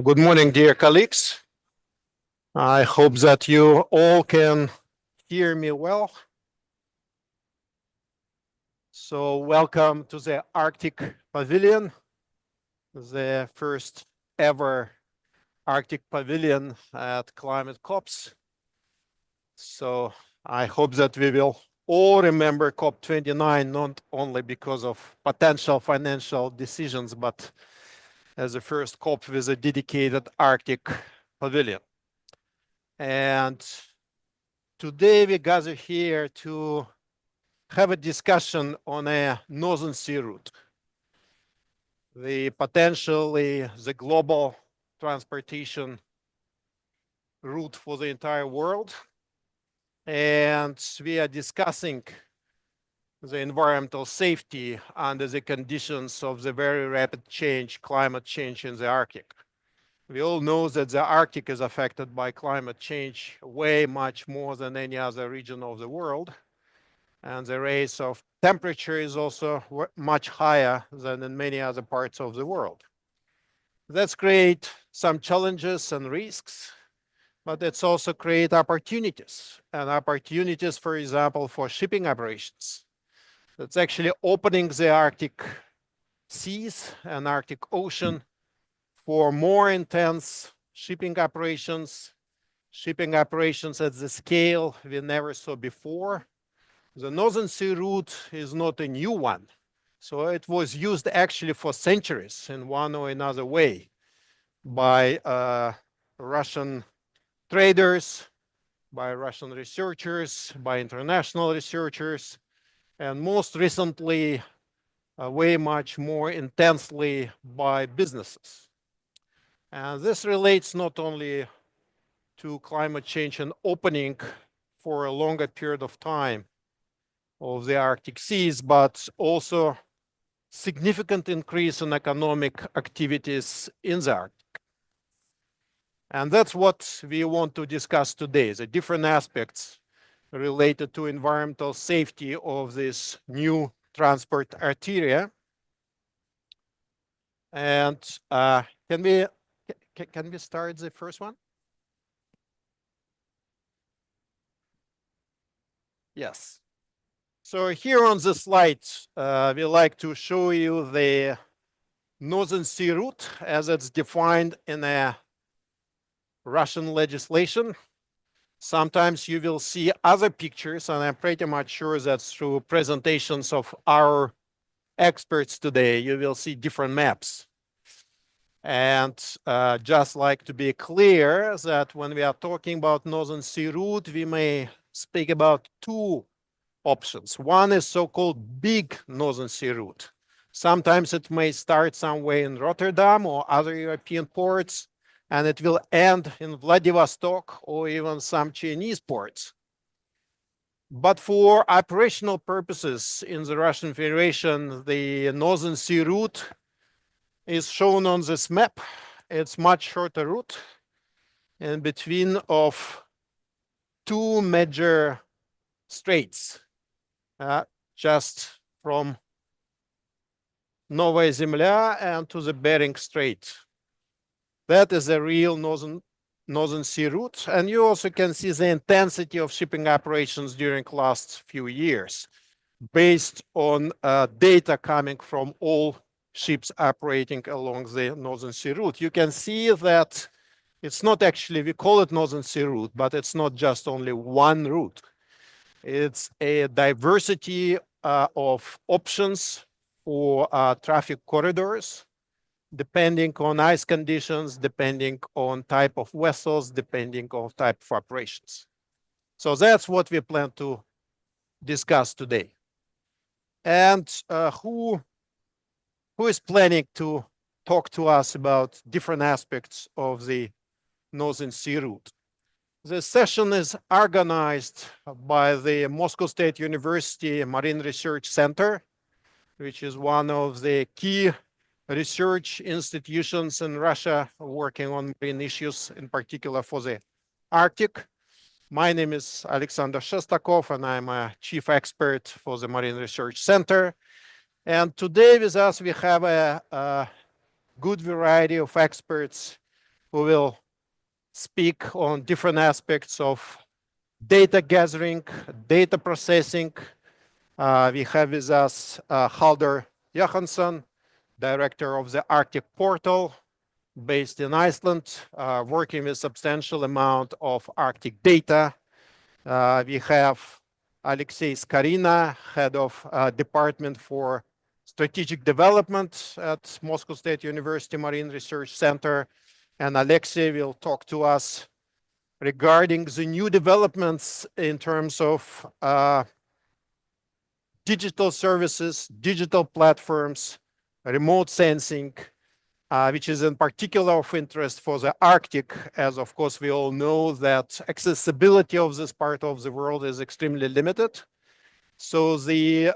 Good morning, dear colleagues. I hope that you all can hear me well. So welcome to the Arctic Pavilion, the first ever Arctic Pavilion at Climate COPs. So I hope that we will all remember COP29, not only because of potential financial decisions, but as the first COP with a dedicated Arctic Pavilion. And today we gather here to have a discussion on a Northern Sea route, the potentially the global transportation route for the entire world. And we are discussing the environmental safety under the conditions of the very rapid change, climate change in the Arctic. We all know that the Arctic is affected by climate change way much more than any other region of the world. And the rise of temperature is also much higher than in many other parts of the world. That's create some challenges and risks, but it's also create opportunities, and opportunities, for example, for shipping operations. That's actually opening the Arctic seas and Arctic Ocean for more intense shipping operations at the scale we never saw before. The Northern Sea route is not a new one. So it was used actually for centuries in one or another way by Russian traders, by Russian researchers, by international researchers, and most recently, way much more intensely by businesses. And this relates not only to climate change and opening for a longer period of time of the Arctic seas, but also significant increase in economic activities in the Arctic. And that's what we want to discuss today, the different aspects related to environmental safety of this new transport arteria. And can we start the first one? Yes. So here on the slide, we like to show you the Northern Sea route as it's defined in a Russian legislation. Sometimes you will see other pictures, and I'm pretty much sure that through presentations of our experts today, you will see different maps. And just like to be clear that when we are talking about Northern Sea route, we may speak about two options. One is so-called big Northern Sea route. Sometimes it may start somewhere in Rotterdam or other European ports, and it will end in Vladivostok or even some Chinese ports. But for operational purposes in the Russian Federation, the Northern Sea route is shown on this map. It's much shorter route in between of two major straits, just from Novaya Zemlya and to the Bering Strait. That is a real Northern Sea route. And you also can see the intensity of shipping operations during last few years based on data coming from all ships operating along the Northern Sea route. You can see that it's not actually, we call it Northern Sea route, but it's not just only one route. It's a diversity of options for traffic corridors, depending on ice conditions, depending on type of vessels, depending on type of operations. So that's what we plan to discuss today. And who who is planning to talk to us about different aspects of the Northern Sea route. This session is organized by the Moscow State University Marine Research Center, which is one of the key research institutions in Russia working on marine issues, in particular for the Arctic. My name is Alexander Shestakov, and I'm a chief expert for the Marine Research Center. And today with us, we have a good variety of experts who will speak on different aspects of data gathering, data processing. We have with us Halldor Johansson, director of the Arctic Portal, based in Iceland, working with substantial amount of Arctic data. We have Alexei Skarina, head of Department for Strategic Development at Moscow State University Marine Research Center. And Alexei will talk to us regarding the new developments in terms of digital services, digital platforms, remote sensing, which is in particular of interest for the Arctic, as of course we all know that accessibility of this part of the world is extremely limited. So the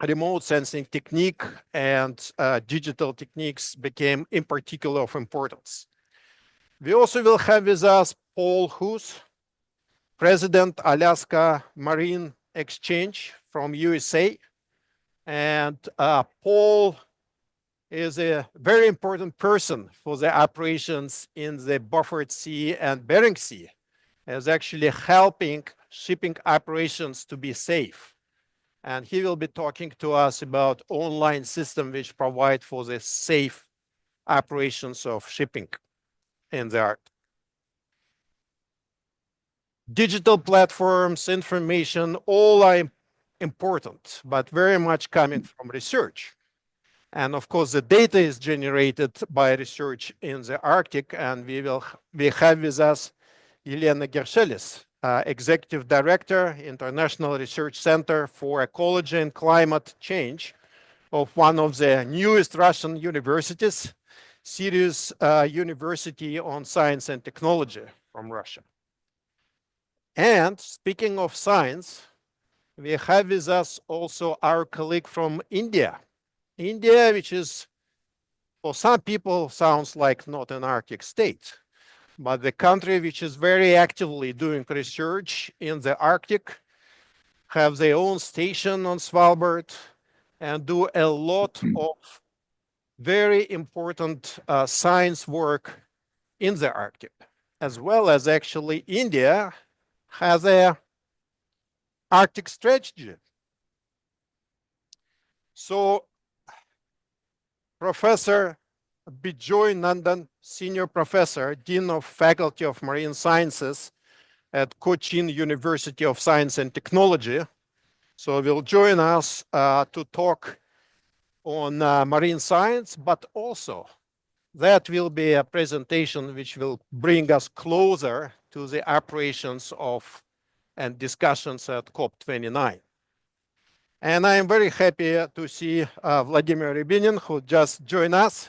remote sensing technique and digital techniques became in particular of importance. We also will have with us Paul Hoos, President Alaska Marine Exchange from USA. And Paul is a very important person for the operations in the Beaufort Sea and Bering Sea, as actually helping shipping operations to be safe. And he will be talking to us about online system which provide for the safe operations of shipping in the Arctic. Digital platforms, information, all are important, but very much coming from research. And of course, the data is generated by research in the Arctic, and we have with us Elena Gershelis, Executive Director, International Research Center for Ecology and Climate Change of one of the newest Russian universities, Sirius University on Science and Technology from Russia. And speaking of science, we have with us also our colleague from India. India, which is, for some people, sounds like not an Arctic state, but the country which is very actively doing research in the Arctic, have their own station on Svalbard, and do a lot of very important science work in the Arctic, as well as actually India has a Arctic strategy. So Professor Bijoy Nandan, Senior Professor, Dean of Faculty of Marine Sciences at Cochin University of Science and Technology, so will join us to talk on marine science, but also that will be a presentation which will bring us closer to the operations of and discussions at COP29. And I am very happy to see Vladimir Rybinin, who just joined us.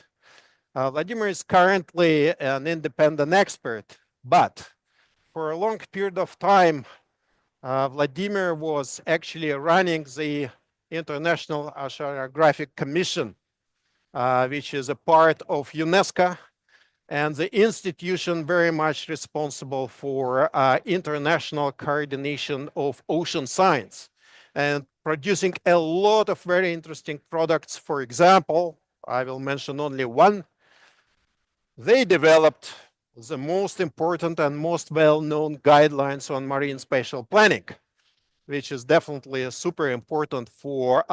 Vladimir is currently an independent expert, but for a long period of time, Vladimir was actually running the International Oceanographic Commission, which is a part of UNESCO, and the institution very much responsible for international coordination of ocean science and producing a lot of very interesting products. For example, I will mention only one. They developed the most important and most well-known guidelines on marine spatial planning, which is definitely super important for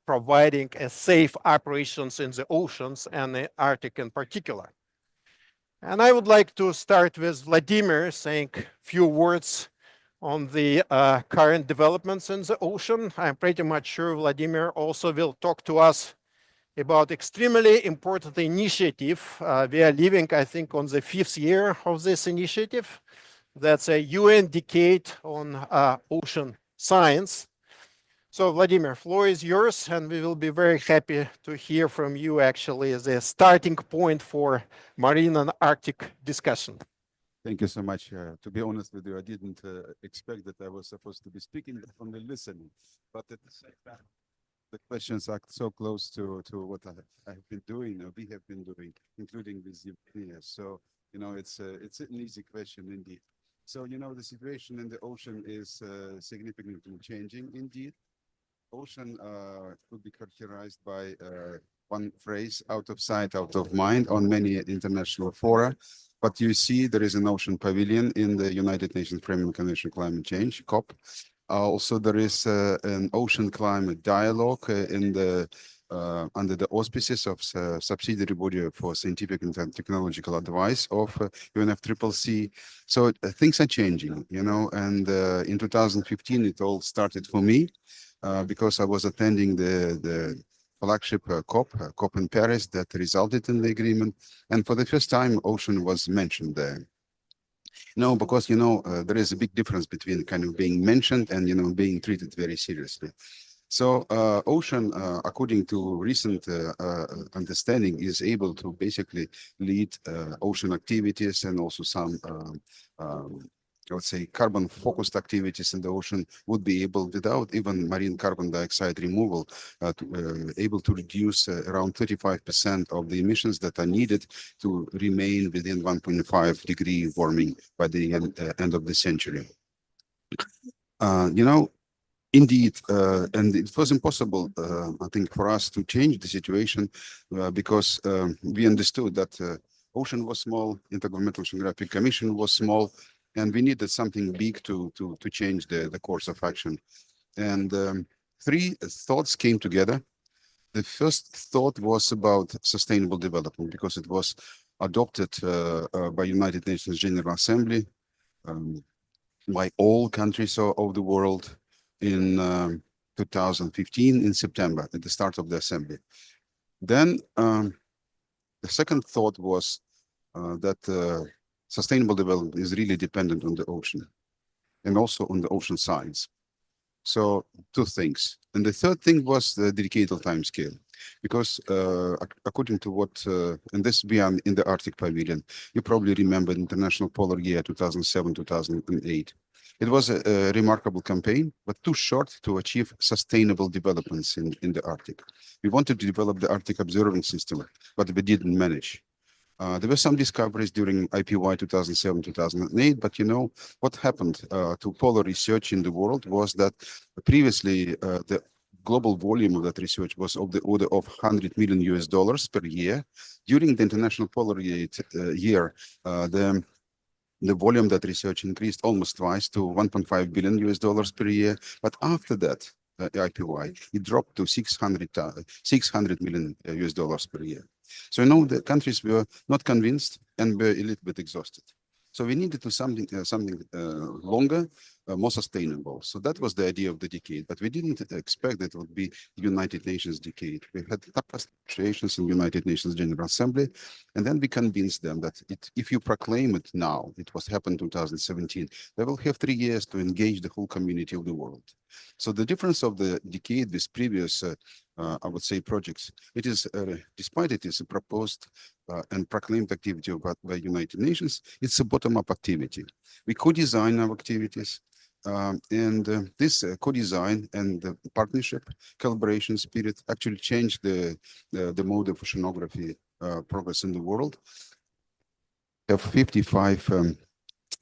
providing a safe operations in the oceans and the Arctic in particular. And I would like to start with Vladimir saying a few words on the current developments in the ocean. I'm pretty much sure Vladimir also will talk to us about extremely important initiative. We are living, I think, on the 5th year of this initiative. That's a UN decade on ocean science. So Vladimir, floor is yours, and we will be very happy to hear from you actually as a starting point for marine and Arctic discussion. Thank you so much. To be honest with you, I didn't expect that I was supposed to be speaking, but only listening. But at the same time, the questions are so close to what I have been doing, or we have been doing, including with Ukraine. So, it's an easy question indeed. So, the situation in the ocean is significantly changing indeed. Ocean could be characterized by one phrase, out of sight, out of mind, on many international fora. But you see, there is an ocean pavilion in the United Nations Framework Convention on Climate Change, COP. Also, there is an ocean climate dialogue under the auspices of subsidiary body for scientific and technological advice of UNFCCC. So things are changing, and in 2015, it all started for me because I was attending the flagship COP in Paris that resulted in the agreement. And for the first time, ocean was mentioned there. No, because, there is a big difference between kind of being mentioned and, being treated very seriously. So ocean, according to recent understanding, is able to basically lead ocean activities and also some I would say carbon-focused activities in the ocean would be able, without even marine carbon dioxide removal, able to reduce around 35% of the emissions that are needed to remain within 1.5 degree warming by the end of the century. Indeed, and it was impossible, I think, for us to change the situation because we understood that ocean was small, Intergovernmental Oceanographic Commission was small, and we needed something big to change the course of action. And three thoughts came together. The first thought was about sustainable development because it was adopted by United Nations General Assembly by all countries of the world in 2015 in September at the start of the assembly. Then the second thought was that sustainable development is really dependent on the ocean and also on the ocean science. So two things. And the third thing was the dedicated time scale, because according to what, and this we are in the Arctic Pavilion, you probably remember the International Polar Year 2007-2008. It was a remarkable campaign, but too short to achieve sustainable developments in the Arctic. We wanted to develop the Arctic observing system, but we didn't manage. There were some discoveries during IPY 2007-2008, but what happened to polar research in the world was that previously the global volume of that research was of the order of $100 million per year. During the International Polar Year, the volume that research increased almost twice to $1.5 billion per year. But after that, IPY, it dropped to $600 million per year. So the countries were not convinced and were a little bit exhausted. So we needed to something longer, more sustainable. So that was the idea of the decade, but we didn't expect that it would be the United Nations decade. We had tough negotiations in United Nations General Assembly, and then we convinced them that if you proclaim it now, it was happened in 2017, they will have 3 years to engage the whole community of the world. So the difference of the decade with previous, I would say, projects, it is, despite it is a proposed and proclaimed activity by United Nations, it's a bottom-up activity. We co-design our activities, and this co-design and the partnership collaboration spirit actually changed the mode of oceanography progress in the world. We have 55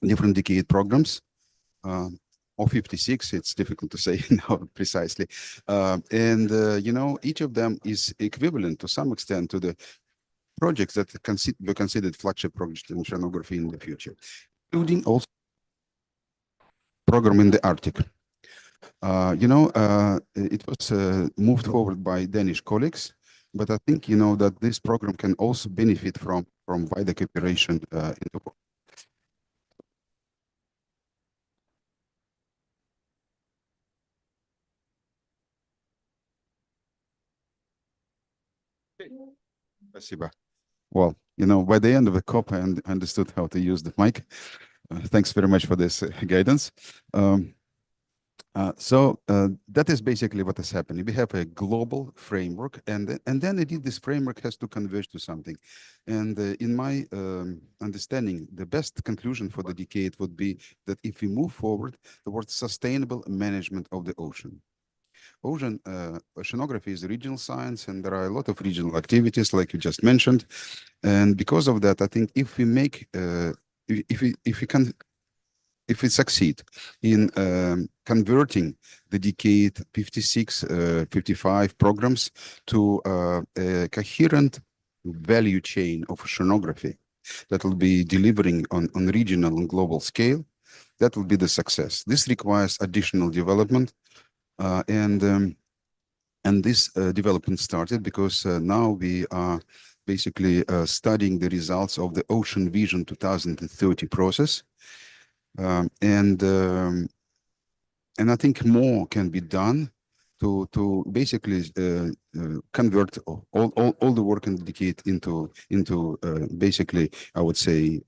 different decade programs, or 56, it's difficult to say now precisely. And each of them is equivalent to some extent to the projects that were considered flagship projects in oceanography in the future, including also program in the Arctic. It was moved forward by Danish colleagues, but I think, that this program can also benefit from wider cooperation in the world. Спасибо. Well, by the end of the COP, I understood how to use the mic. Thanks very much for this guidance. That is basically what is happening. We have a global framework, and then indeed this framework has to converge to something. And in my understanding, the best conclusion for the decade would be that if we move forward towards sustainable management of the ocean. Oceanography is a regional science, and there are a lot of regional activities, like you just mentioned. And because of that, I think if we make, if we succeed in converting the decade 56, 55 programs to a coherent value chain of oceanography that will be delivering on regional and global scale, that will be the success. This requires additional development, and this development started because now we are basically studying the results of the Ocean Vision 2030 process. And I think more can be done to basically convert all the work and dedicate into basically, I would say,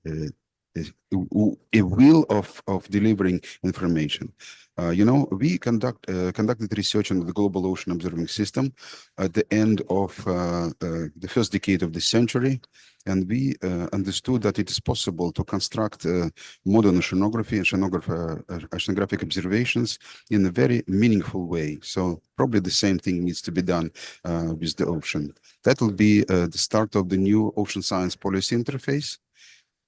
a will of delivering information. We conducted research on the global ocean observing system at the end of the first decade of the century, and we understood that it is possible to construct modern oceanographic observations in a very meaningful way. So probably the same thing needs to be done with the ocean. That will be the start of the new ocean science policy interface.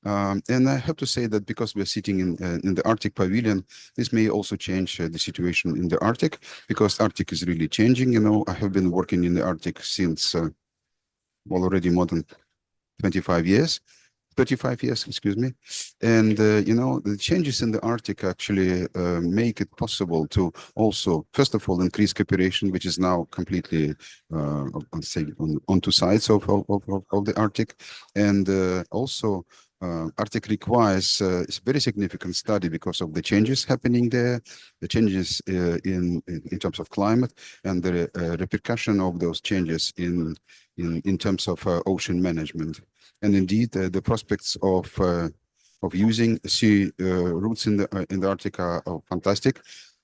And I have to say that because we're sitting in the Arctic Pavilion, this may also change the situation in the Arctic, because Arctic is really changing. I have been working in the Arctic since already more than 35 years. 35 years, excuse me. And, the changes in the Arctic actually make it possible to also, first of all, increase cooperation, which is now completely, on two sides of the Arctic. And also, Arctic requires a very significant study because of the changes happening there, the changes in terms of climate, and the repercussion of those changes in terms of ocean management. And indeed, the prospects of using sea routes in the Arctic are fantastic.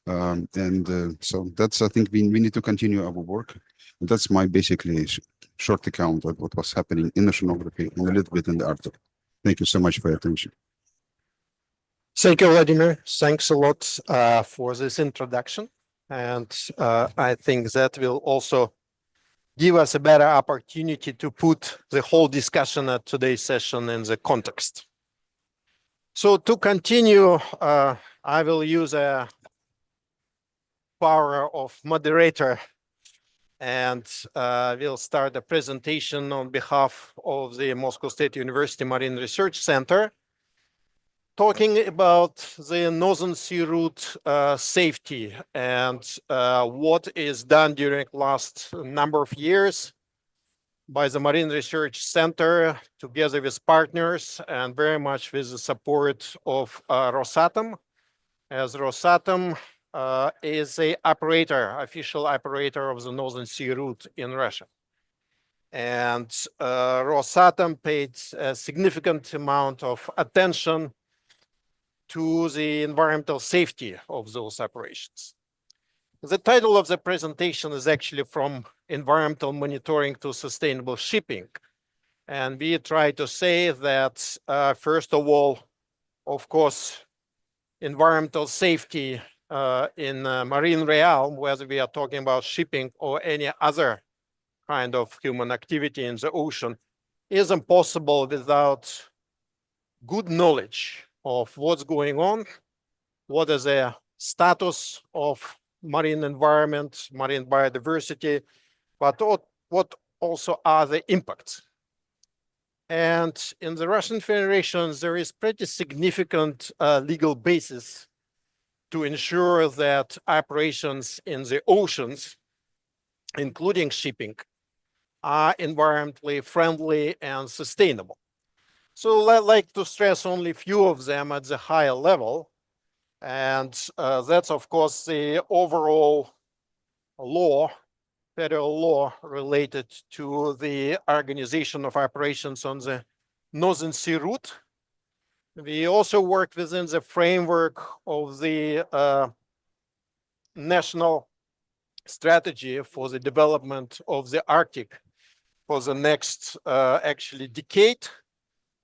So that's, I think we need to continue our work. And that's my basically short account of what was happening in oceanography and a little bit in the Arctic. Thank you so much for your attention. Thank you, Vladimir. Thanks a lot for this introduction. And I think that will also give us a better opportunity to put the whole discussion at today's session in the context. So to continue, I will use a power of moderator, and we'll start the presentation on behalf of the Moscow State University Marine Research Center, talking about the Northern Sea route safety and what is done during last number of years by the Marine Research Center together with partners, and very much with the support of Rosatom, as Rosatom is the official operator of the Northern Sea route in Russia. And Rosatom paid a significant amount of attention to the environmental safety of those operations. The title of the presentation is actually From Environmental Monitoring to Sustainable Shipping. And we try to say that, first of all, of course, environmental safety in marine realm, whether we are talking about shipping or any other kind of human activity in the ocean, is impossible without good knowledge of what's going on, what is the status of marine environment, marine biodiversity, but what also are the impacts. And in the Russian Federation, there is pretty significant legal basis to ensure that operations in the oceans, including shipping, are environmentally friendly and sustainable. So I'd like to stress only a few of them at the higher level. And that's, of course, the overall law, federal law related to the organization of operations on the Northern Sea route. We also work within the framework of the national strategy for the development of the Arctic for the next actually decade,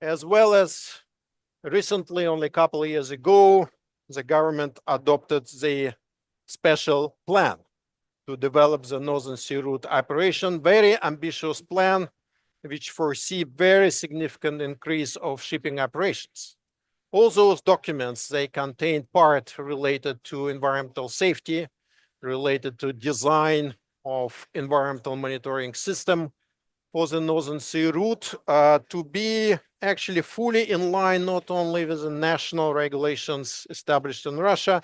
as well as recently, only a couple of years ago, the government adopted the special plan to develop the Northern Sea Route operation, very ambitious plan, which foresee very significant increase of shipping operations. All those documents, they contain part related to environmental safety, related to design of environmental monitoring system for the Northern Sea Route to be actually fully in line not only with the national regulations established in Russia,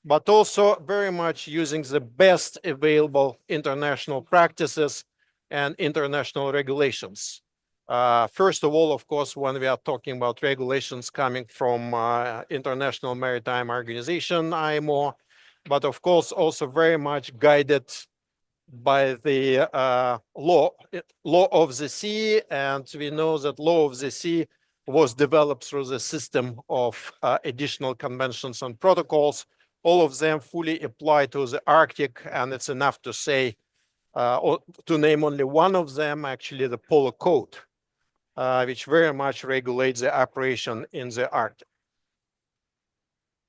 but also very much using the best available international practices and international regulations. First of all, of course, when we are talking about regulations coming from International Maritime Organization, IMO, but of course also very much guided by the law of the sea, and we know that law of the sea was developed through the system of additional conventions and protocols. All of them fully apply to the Arctic, and it's enough to say, or to name only one of them, actually the Polar Code, which very much regulates the operation in the Arctic.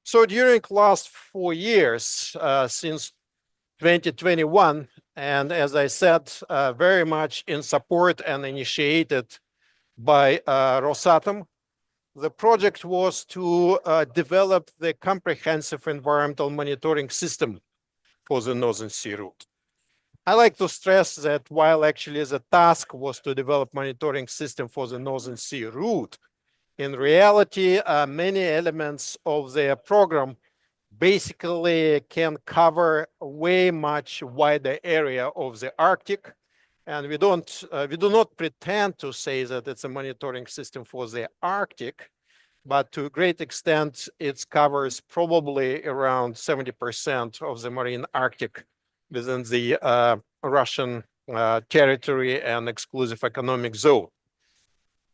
So during last 4 years, since 2021, and as I said, very much in support and initiated by Rosatom, the project was to develop the comprehensive environmental monitoring system for the Northern Sea Route. I like to stress that while actually the task was to develop monitoring system for the Northern Sea Route, in reality, many elements of the program basically can cover a way much wider area of the Arctic. And we do not pretend to say that it's a monitoring system for the Arctic, but to a great extent, it covers probably around 70% of the marine Arctic within the Russian territory and exclusive economic zone.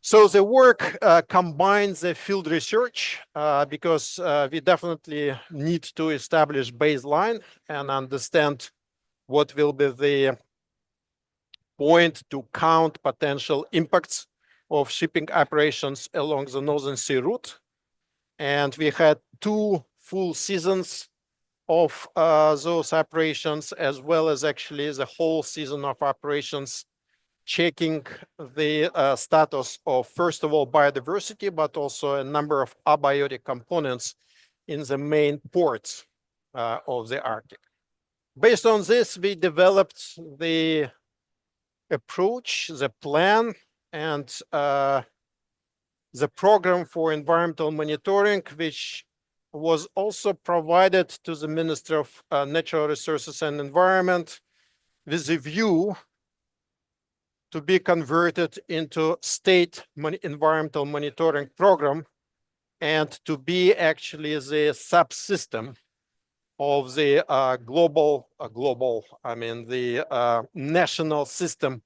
So the work combines the field research because we definitely need to establish baseline and understand what will be the point to count potential impacts of shipping operations along the Northern Sea Route. And we had 2 full seasons of those operations, as well as actually the whole season of operations, checking the status of, first of all, biodiversity, but also a number of abiotic components in the main ports of the Arctic. Based on this, we developed the approach, the plan, and the program for environmental monitoring, which was also provided to the Minister of Natural Resources and Environment with a view to be converted into state environmental monitoring program and to be actually the subsystem of the the national system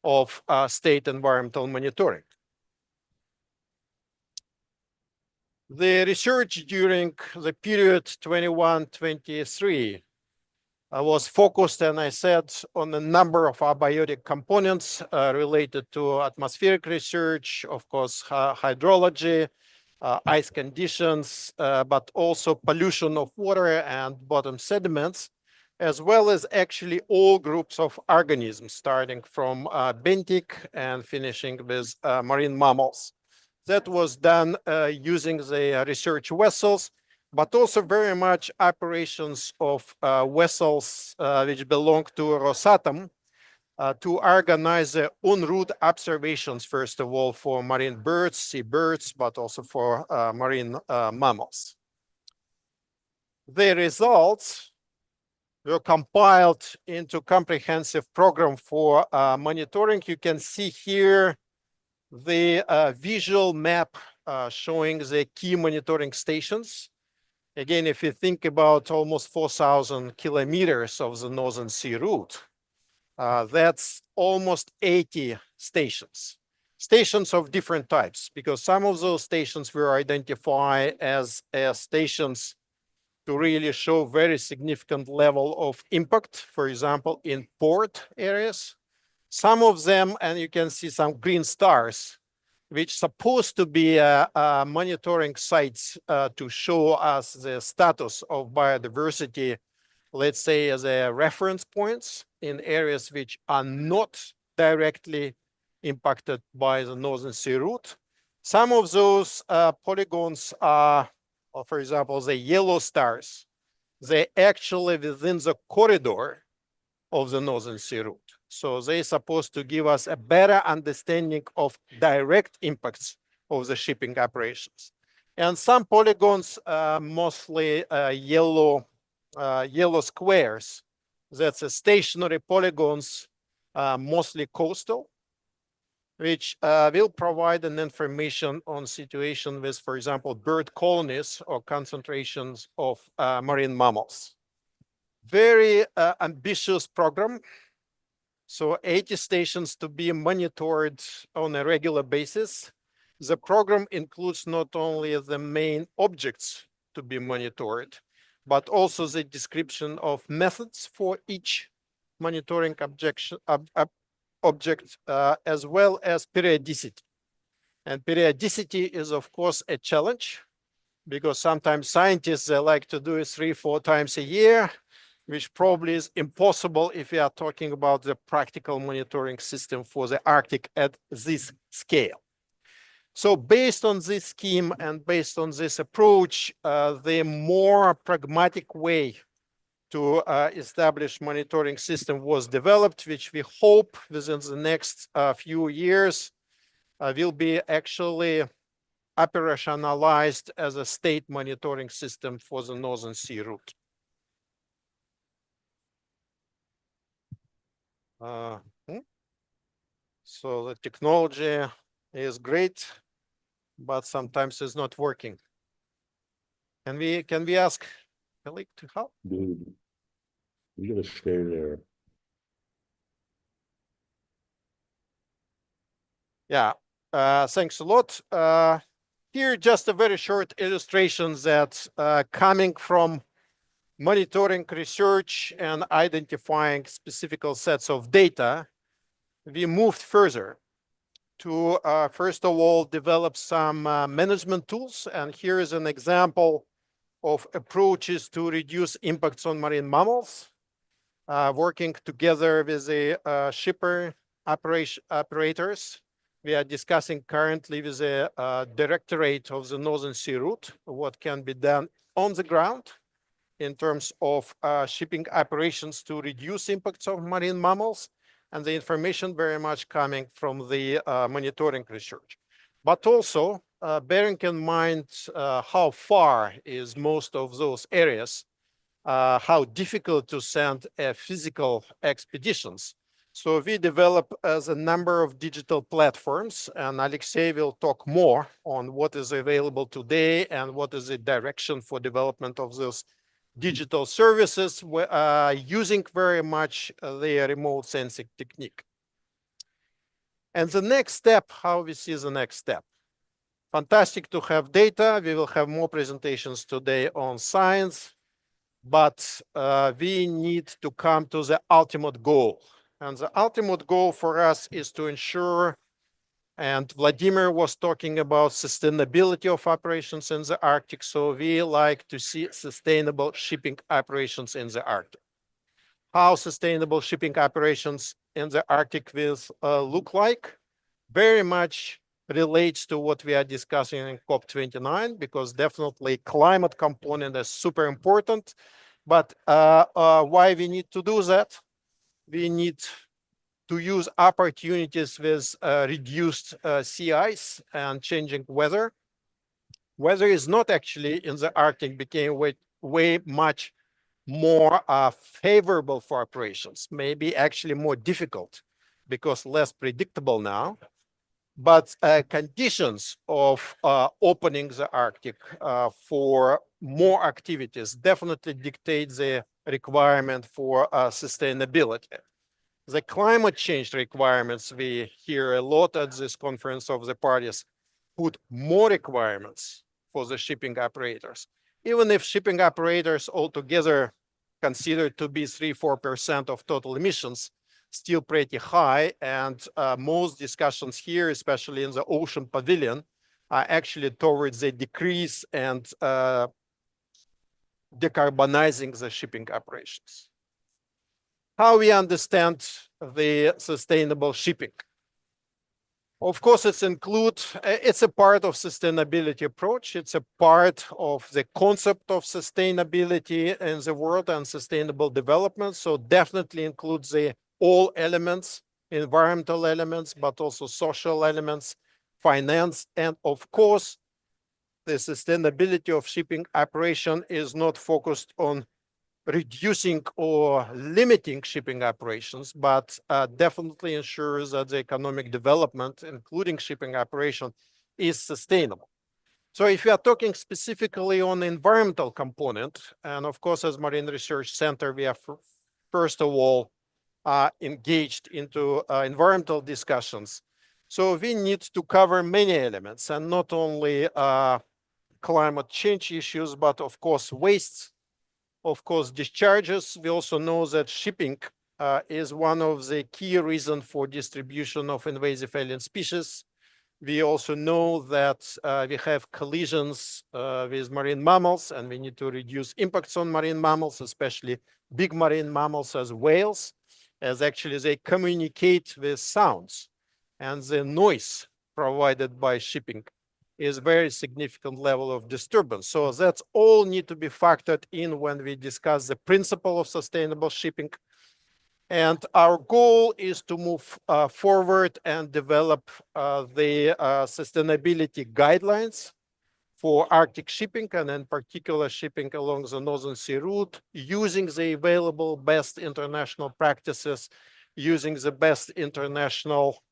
of state environmental monitoring. The research during the period 21-23 was focused, and I said, on a number of abiotic components related to atmospheric research, of course, hydrology, ice conditions, but also pollution of water and bottom sediments, as well as actually all groups of organisms, starting from benthic and finishing with marine mammals. That was done using the research vessels, but also very much operations of vessels which belong to Rosatom to organize the en route observations, first of all, for marine birds, seabirds, but also for marine mammals. The results were compiled into comprehensive program for monitoring. You can see here the visual map showing the key monitoring stations. Again, if you think about almost 4,000 kilometers of the Northern Sea Route, that's almost 80 stations. Stations of different types, because some of those stations were identified as stations to really show very significant level of impact, for example, in port areas. Some of them, and you can see some green stars, which supposed to be monitoring sites to show us the status of biodiversity, let's say as a reference points in areas which are not directly impacted by the Northern Sea route. Some of those polygons are, for example, the yellow stars. They actually within the corridor of the Northern Sea route. So they're supposed to give us a better understanding of direct impacts of the shipping operations. And some polygons, mostly yellow squares, that's a stationary polygons, mostly coastal, which will provide an information on situation with, for example, bird colonies or concentrations of marine mammals. Very ambitious program. So 80 stations to be monitored on a regular basis. The program includes not only the main objects to be monitored, but also the description of methods for each monitoring object, as well as periodicity. And periodicity is, of course, a challenge because sometimes scientists, they like to do it 3-4 times a year, which probably is impossible if we are talking about the practical monitoring system for the Arctic at this scale. So based on this scheme and based on this approach, the more pragmatic way to establish monitoring system was developed, which we hope within the next few years will be actually operationalized as a state monitoring system for the Northern Sea route. So the technology is great, but sometimes it's not working. Can we ask colleague to help? Dude, you gotta stay there. Yeah, thanks a lot. Here, just a very short illustration that coming from monitoring research and identifying specific sets of data, we moved further to, first of all, develop some management tools. And here is an example of approaches to reduce impacts on marine mammals, working together with the shipper operators. We are discussing currently with the Directorate of the Northern Sea Route what can be done on the ground in terms of shipping operations to reduce impacts of marine mammals, and the information very much coming from the monitoring research. But also bearing in mind how far is most of those areas, how difficult to send physical expeditions. So we develop as a number of digital platforms, and Alexei will talk more on what is available today and what is the direction for development of those digital services, using very much the remote sensing technique. And the next step, how we see the next step. Fantastic to have data. We will have more presentations today on science, but we need to come to the ultimate goal. And the ultimate goal for us is to ensure, and Vladimir was talking about sustainability of operations in the Arctic. So we like to see sustainable shipping operations in the Arctic. How sustainable shipping operations in the Arctic will look like very much relates to what we are discussing in COP29, because definitely climate component is super important. But why we need to do that? We need to use opportunities with reduced sea ice and changing weather. Weather is not actually in the Arctic became way much more favorable for operations, maybe actually more difficult because less predictable now. But conditions of opening the Arctic for more activities definitely dictate the requirement for sustainability. The climate change requirements, we hear a lot at this conference of the parties, put more requirements for the shipping operators. even if shipping operators altogether considered to be 3-4% of total emissions, still pretty high. And most discussions here, especially in the ocean pavilion, are actually towards a decrease and decarbonizing the shipping operations. How we understand the sustainable shipping? Of course, it's a part of sustainability approach. It's a part of the concept of sustainability in the world and sustainable development. So definitely includes all elements, environmental elements, but also social elements, finance, and of course, the sustainability of shipping operation is not focused on reducing or limiting shipping operations, but definitely ensures that the economic development, including shipping operation, is sustainable. So if we are talking specifically on the environmental component, and of course, as Marine Research Center, we are first of all engaged into environmental discussions. So we need to cover many elements, and not only climate change issues, but of course, wastes, of course, discharges. We also know that shipping is one of the key reasons for distribution of invasive alien species. We also know that we have collisions with marine mammals, and we need to reduce impacts on marine mammals, especially big marine mammals as whales, as actually they communicate with sounds. And the noise provided by shipping is very significant level of disturbance. So that's all need to be factored in when we discuss the principle of sustainable shipping. And our goal is to move forward and develop the sustainability guidelines for Arctic shipping, and in particular shipping along the Northern Sea route, using the available best international practices, using the best international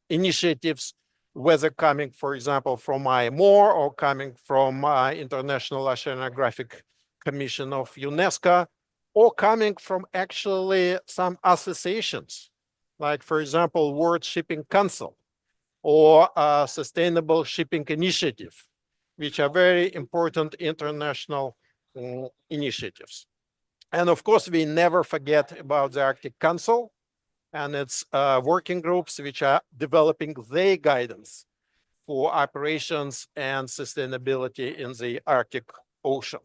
initiatives, whether coming, for example, from IMO or coming from International Oceanographic Commission of UNESCO, or coming from actually some associations, like, for example, World Shipping Council or Sustainable Shipping Initiative, which are very important international initiatives. And of course, we never forget about the Arctic Council and its working groups, which are developing their guidance for operations and sustainability in the Arctic Ocean.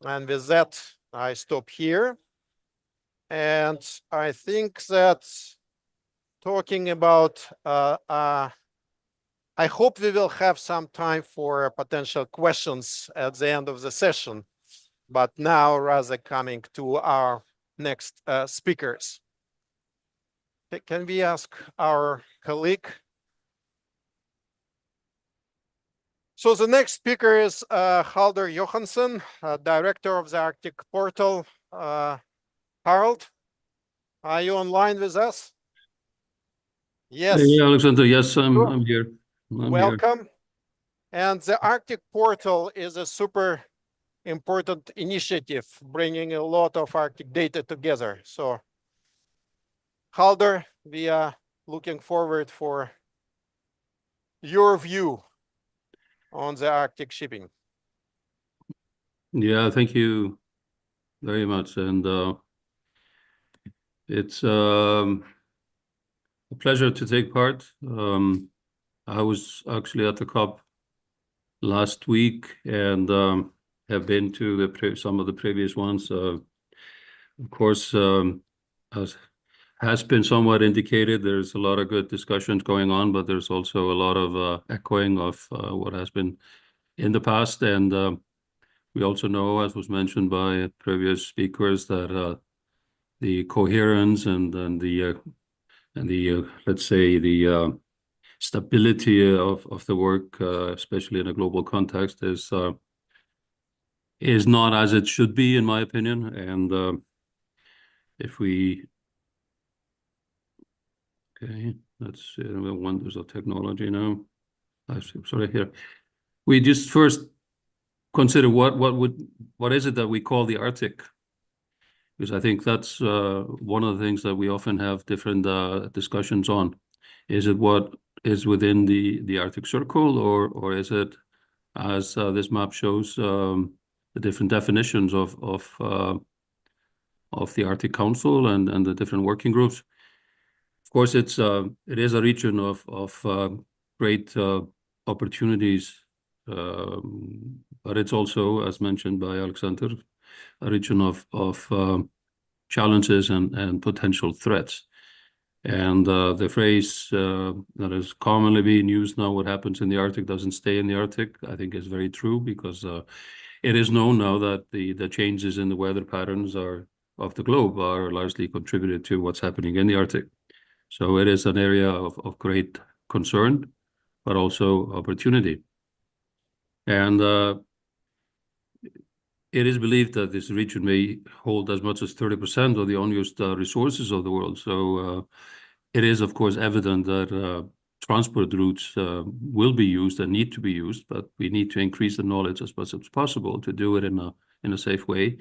And with that, I stop here. And I think that talking about, I hope we will have some time for potential questions at the end of the session, but now rather coming to our next speakers. Can we ask our colleague? So the next speaker is Halder Johansson, Director of the Arctic Portal. Harald, are you online with us? Yes. Yeah, Alexander, yes, I'm here. Welcome. And the Arctic Portal is a super important initiative, bringing a lot of Arctic data together. So Halder, we are looking forward for your view on the Arctic shipping. Yeah, thank you very much. And it's a pleasure to take part. I was actually at the COP last week and have been to some of the previous ones. Of course, as has been somewhat indicated, there's a lot of good discussions going on, but there's also a lot of echoing of what has been in the past. And we also know, as was mentioned by previous speakers, that the coherence and the let's say the stability of the work, especially in a global context, is not as it should be, in my opinion. And if we okay, let's see, wonders of technology now. Sorry, here. We just first consider what is it that we call the Arctic? Because I think that's one of the things that we often have different discussions on. Is it what is within the Arctic Circle, or is it, as this map shows, the different definitions of the Arctic Council and the different working groups. Of course, it is a region of great opportunities, but it's also, as mentioned by Alexander, a region of challenges and potential threats. And the phrase that is commonly being used now, what happens in the Arctic doesn't stay in the Arctic, I think is very true, because it is known now that the changes in the weather patterns of the globe are largely contributed to what's happening in the Arctic. So it is an area of great concern, but also opportunity. And it is believed that this region may hold as much as 30% of the unused resources of the world. So it is, of course, evident that transport routes will be used and need to be used, but we need to increase the knowledge as much as possible to do it in a safe way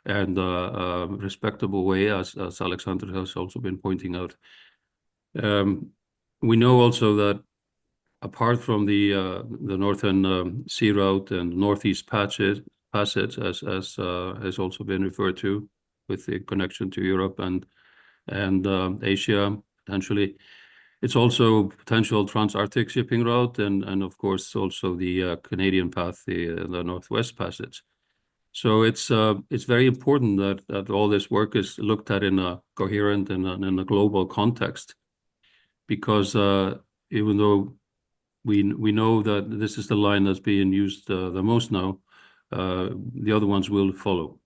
and a respectable way, as Alexander has also been pointing out. We know also that apart from the northern sea route and northeast passage, as has also been referred to, with the connection to Europe and Asia potentially, it's also potential trans-Arctic shipping route and of course also the Canadian path, the Northwest Passage. So it's very important that all this work is looked at in a coherent and in a global context, because even though we know that this is the line that's being used the most now, the other ones will follow.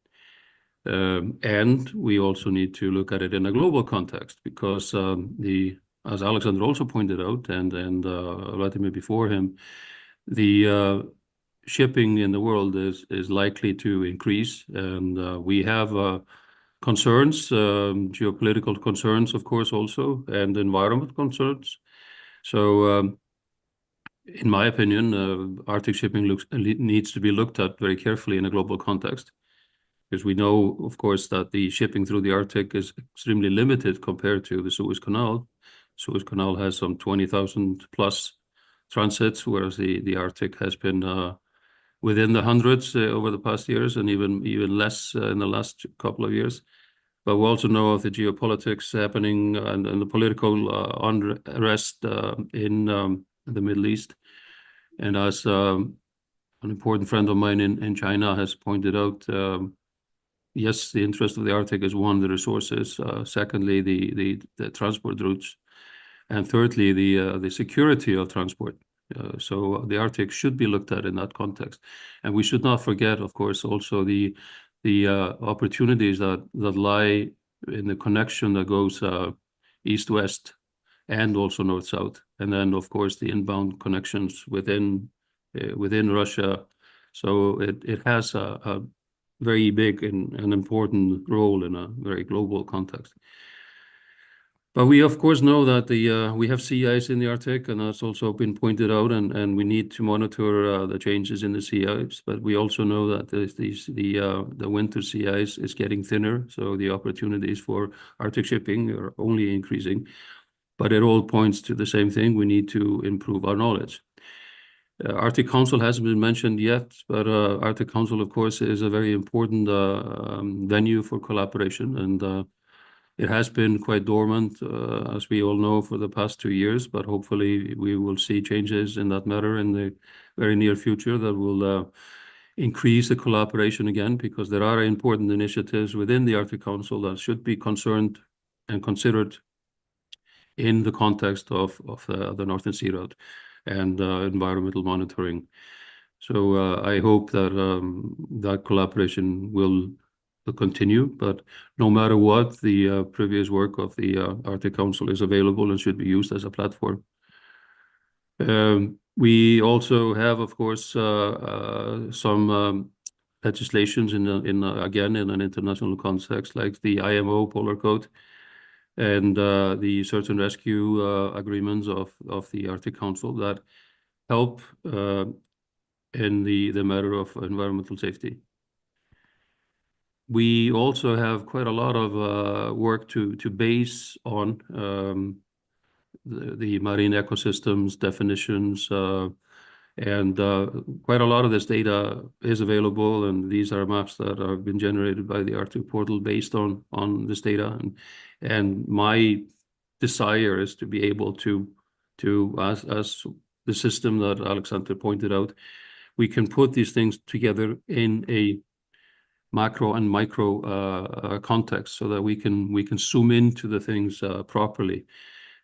And we also need to look at it in a global context, because as Alexander also pointed out, and Vladimir before him, the shipping in the world is likely to increase, and we have concerns, geopolitical concerns, of course, also, and environment concerns. So in my opinion, Arctic shipping needs to be looked at very carefully in a global context, because we know, of course, that the shipping through the Arctic is extremely limited compared to the Suez Canal. Suez Canal has some 20,000 plus transits, whereas the Arctic has been within the hundreds over the past years, and even less in the last couple of years. But we also know of the geopolitics happening and the political unrest in the Middle East. And as an important friend of mine in China has pointed out, yes, the interest of the Arctic is one, the resources. Secondly, the transport routes. And thirdly, the security of transport. So the Arctic should be looked at in that context. And we should not forget, of course, also the opportunities that lie in the connection that goes east-west and also north-south. And then, of course, the inbound connections within Russia. So it has a very big and important role in a very global context. But we, of course, know that we have sea ice in the Arctic, and that's also been pointed out, and we need to monitor the changes in the sea ice. But we also know that the winter sea ice is getting thinner, so the opportunities for Arctic shipping are only increasing. But it all points to the same thing: we need to improve our knowledge. Arctic Council hasn't been mentioned yet, but Arctic Council, of course, is a very important venue for collaboration, and it has been quite dormant, as we all know, for the past 2 years, but hopefully we will see changes in that matter in the very near future that will increase the collaboration again, because there are important initiatives within the Arctic Council that should be concerned and considered in the context of the Northern Sea Route and environmental monitoring. So I hope that that collaboration will continue, but no matter what, the previous work of the Arctic Council is available and should be used as a platform. We also have, of course, some legislations again in an international context, like the IMO Polar Code and the search and rescue agreements of the Arctic Council that help in the matter of environmental safety. We also have quite a lot of work to base on the marine ecosystems definitions And quite a lot of this data is available, and these are maps that have been generated by the Arctic portal based on this data. And my desire is to be able to as the system that Alexander pointed out, we can put these things together in a macro and micro context so that we can zoom into the things properly.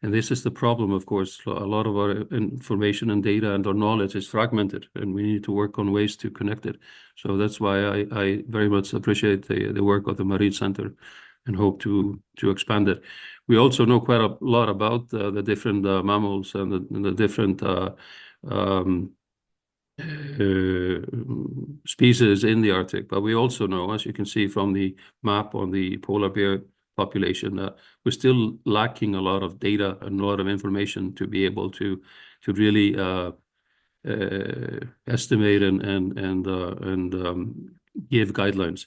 And this is the problem, of course. A lot of our information and data and our knowledge is fragmented, and we need to work on ways to connect it. So that's why I very much appreciate the work of the Marine Center and hope to expand it. We also know quite a lot about the different mammals and the different species in the Arctic, but we also know, as you can see from the map on the polar bear population, we're still lacking a lot of data and a lot of information to be able to really estimate and give guidelines.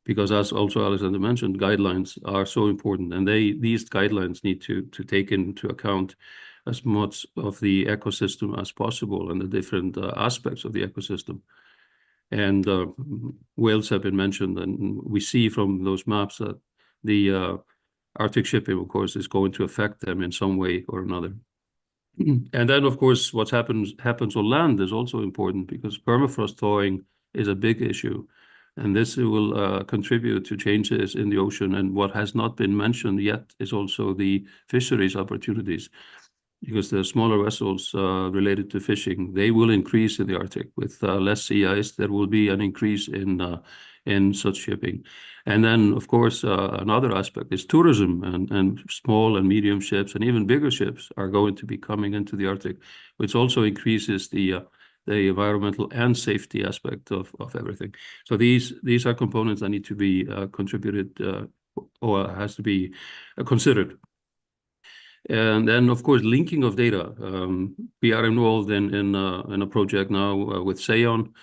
Because as also Alexander mentioned, guidelines are so important, and these guidelines need to take into account as much of the ecosystem as possible and the different aspects of the ecosystem. And whales have been mentioned, and we see from those maps that the Arctic shipping, of course, is going to affect them in some way or another. And then, of course, what happens on land is also important, because permafrost thawing is a big issue. And this will contribute to changes in the ocean. And what has not been mentioned yet is also the fisheries opportunities, because the smaller vessels related to fishing, they will increase in the Arctic. With less sea ice, there will be an increase in such shipping. And then, of course, another aspect is tourism, and small and medium ships and even bigger ships are going to be coming into the Arctic, which also increases the environmental and safety aspect of everything. So these are components that need to be contributed or has to be considered. And then, of course, linking of data. We are involved in a project now with SEON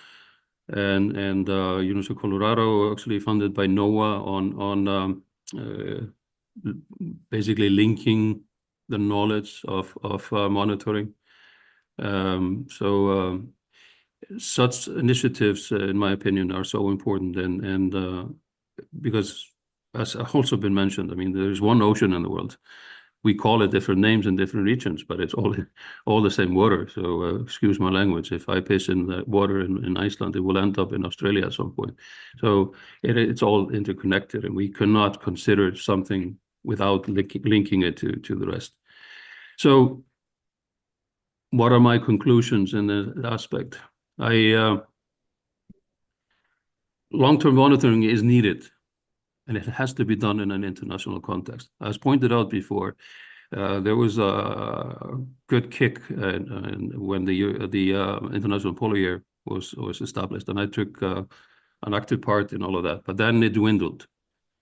and University of Colorado, actually funded by NOAA on basically linking the knowledge of monitoring. Such initiatives, in my opinion, are so important, and because, as also been mentioned, I mean, there's one ocean in the world. We call it different names in different regions, but it's all the same water. So excuse my language. If I piss in the water in Iceland, it will end up in Australia at some point. So it's all interconnected, and we cannot consider something without linking it to the rest. So what are my conclusions in this aspect? Long-term monitoring is needed, and it has to be done in an international context. As pointed out before, there was a good kick when the International Polar Year was established, and I took an active part in all of that. But then it dwindled,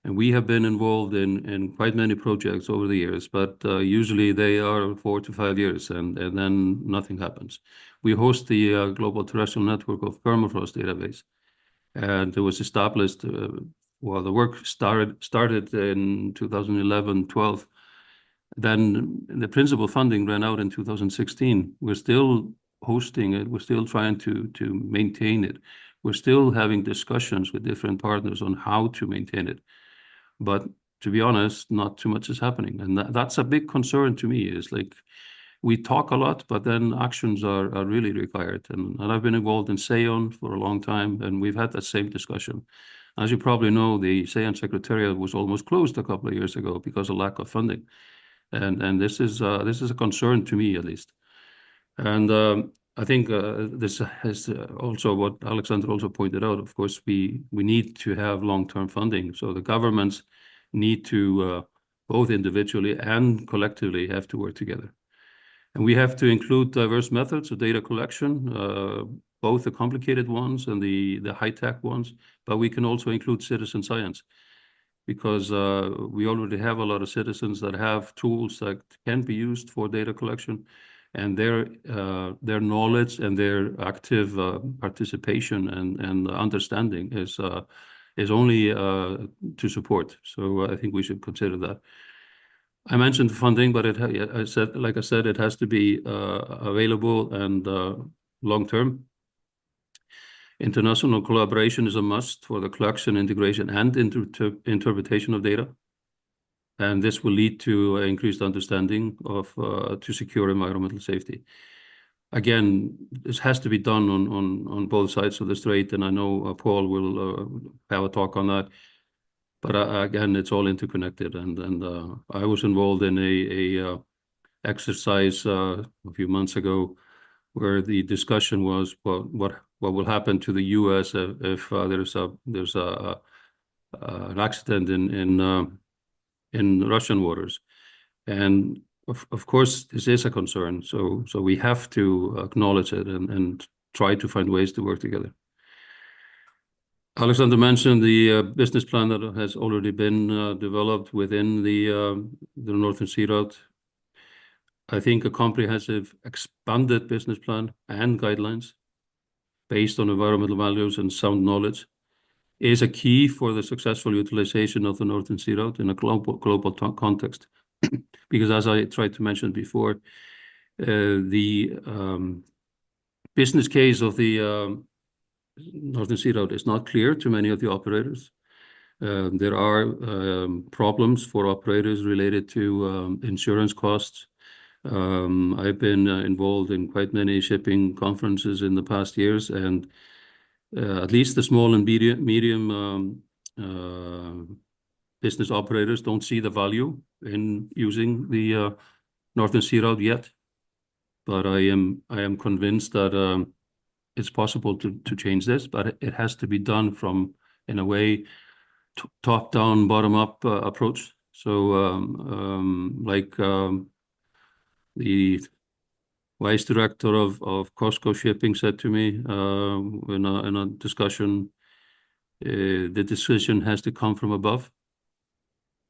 and we have been involved in quite many projects over the years, but usually they are 4 to 5 years, and then nothing happens. We host the Global Terrestrial Network of Permafrost database, and it was established. Well, the work started in 2011-12. Then the principal funding ran out in 2016. We're still hosting it. We're still trying to maintain it. We're still having discussions with different partners on how to maintain it. But to be honest, not too much is happening. And that's a big concern to me. Is like, we talk a lot, but then actions are really required. And I've been involved in SEON for a long time, and we've had that same discussion. As you probably know, the SEON Secretariat was almost closed a couple of years ago because of lack of funding. And this is a concern to me, at least. And I think this is also what Alexander also pointed out. Of course, we need to have long-term funding. So the governments need to both individually and collectively have to work together. And we have to include diverse methods of data collection, both the complicated ones and the high-tech ones, but we can also include citizen science, because we already have a lot of citizens that have tools that can be used for data collection, and their knowledge and their active participation and understanding is only to support. So I think we should consider that. I mentioned funding, but like I said, it has to be available, and long term. International collaboration is a must for the collection, integration, and interpretation of data. And this will lead to increased understanding of to secure environmental safety. Again, this has to be done on both sides of the strait, and I know Paul will have a talk on that. But again, it's all interconnected, and I was involved in a exercise a few months ago where the discussion was what will happen to the U.S. if there's an accident in Russian waters, and of course this is a concern. So we have to acknowledge it and try to find ways to work together. Alexander mentioned the business plan that has already been developed within the Northern Sea Route. I think a comprehensive, expanded business plan and guidelines based on environmental values and sound knowledge is a key for the successful utilization of the Northern Sea Route in a global context. Because as I tried to mention before, the business case of the Northern Sea Route is not clear to many of the operators. There are problems for operators related to insurance costs. I've been involved in quite many shipping conferences in the past years, and at least the small and medium business operators don't see the value in using the Northern Sea Route yet. But I am convinced that it's possible to change this, but it has to be done from, in a way, top down, bottom up approach. So like the vice director of Costco Shipping said to me in a discussion, the decision has to come from above.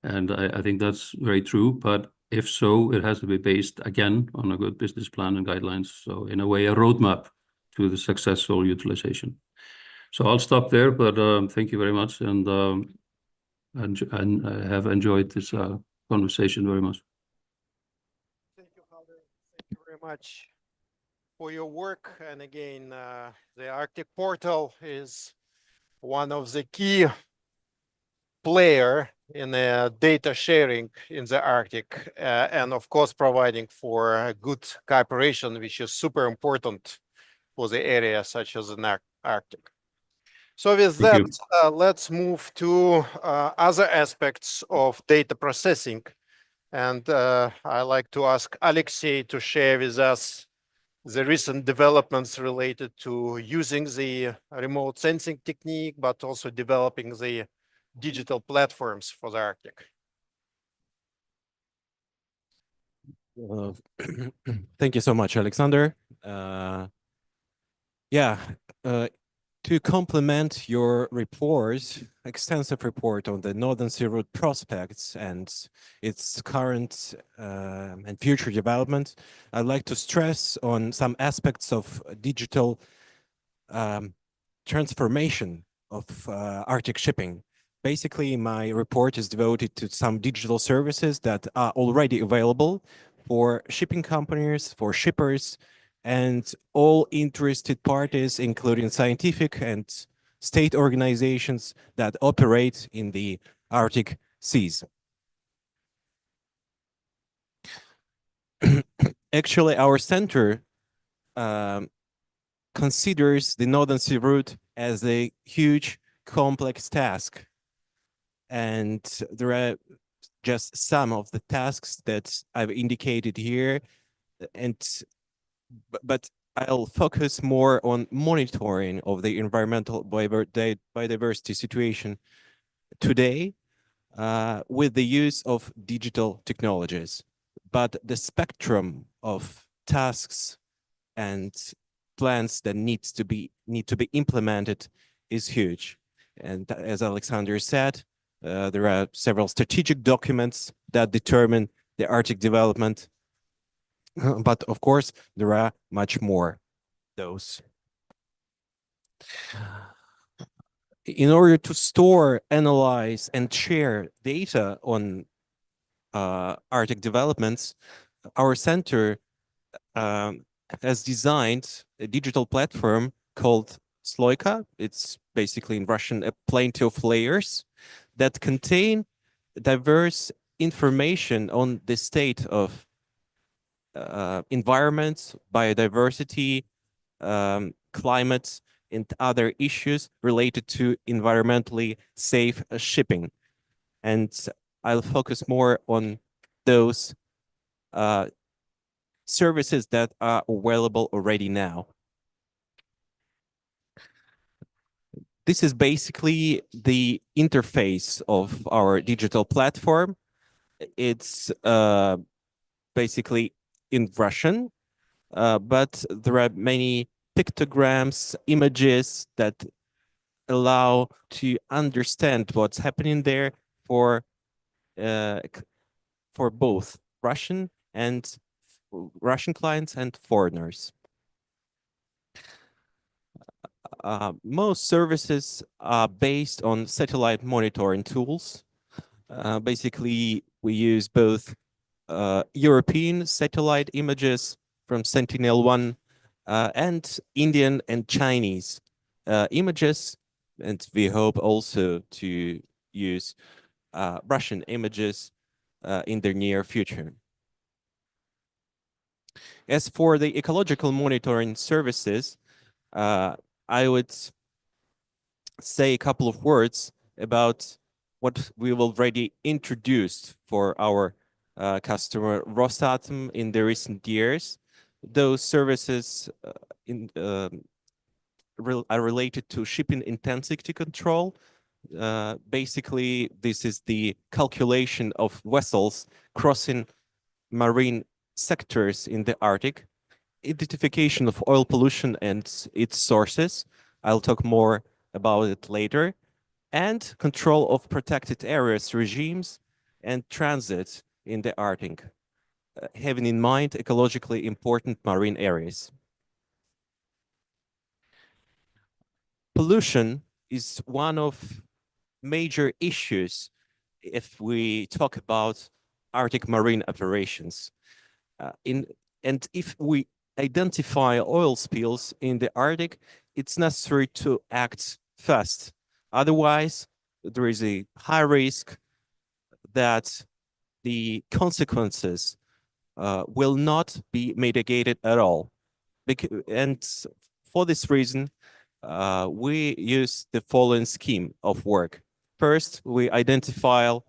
And I think that's very true. But if so, it has to be based, again, on a good business plan and guidelines. So in a way, a roadmap to the successful utilization. So I'll stop there, but thank you very much. And I have enjoyed this conversation very much. Thank you, Father. Thank you very much for your work. And again, the Arctic Portal is one of the key player in data sharing in the Arctic, and of course, providing for good cooperation, which is super important for the area such as the Arctic. So with that, let's move to other aspects of data processing. And I like to ask Alexei to share with us the recent developments related to using the remote sensing technique, but also developing the digital platforms for the Arctic. Thank you so much, Alexander. To complement your report, extensive report on the Northern Sea Route prospects and its current and future development, I'd like to stress on some aspects of digital transformation of Arctic shipping. Basically, my report is devoted to some digital services that are already available for shipping companies, for shippers, and all interested parties, including scientific and state organizations that operate in the Arctic seas. Actually, our center considers the Northern Sea Route as a huge, complex task. And there are just some of the tasks that I've indicated here, but I'll focus more on monitoring of the environmental biodiversity situation today with the use of digital technologies. But the spectrum of tasks and plans that need to be implemented is huge. And as Alexander said, there are several strategic documents that determine the Arctic development. But of course, there are much more those. In order to store, analyze, and share data on Arctic developments, our center has designed a digital platform called Sloika. It's basically in Russian a plenty of layers that contain diverse information on the state of environment, biodiversity, climate, and other issues related to environmentally safe shipping. And I'll focus more on those services that are available already now. This is basically the interface of our digital platform. It's basically in Russian, but there are many pictograms, images that allow to understand what's happening there for both Russian clients and foreigners. Most services are based on satellite monitoring tools. Basically, we use both European satellite images from Sentinel-1 and Indian and Chinese images, and we hope also to use Russian images in the near future. As for the ecological monitoring services, I would say a couple of words about what we've already introduced for our customer Rosatom in the recent years. Those services are related to shipping intensity control. Basically, this is the calculation of vessels crossing marine sectors in the Arctic, identification of oil pollution and its sources. I'll talk more about it later, and control of protected areas regimes and transit in the Arctic, having in mind ecologically important marine areas. Pollution is one of major issues if we talk about Arctic marine operations. And if we identify oil spills in the Arctic, it's necessary to act fast. Otherwise, there is a high risk that the consequences will not be mitigated at all. And for this reason, we use the following scheme of work. First, we identify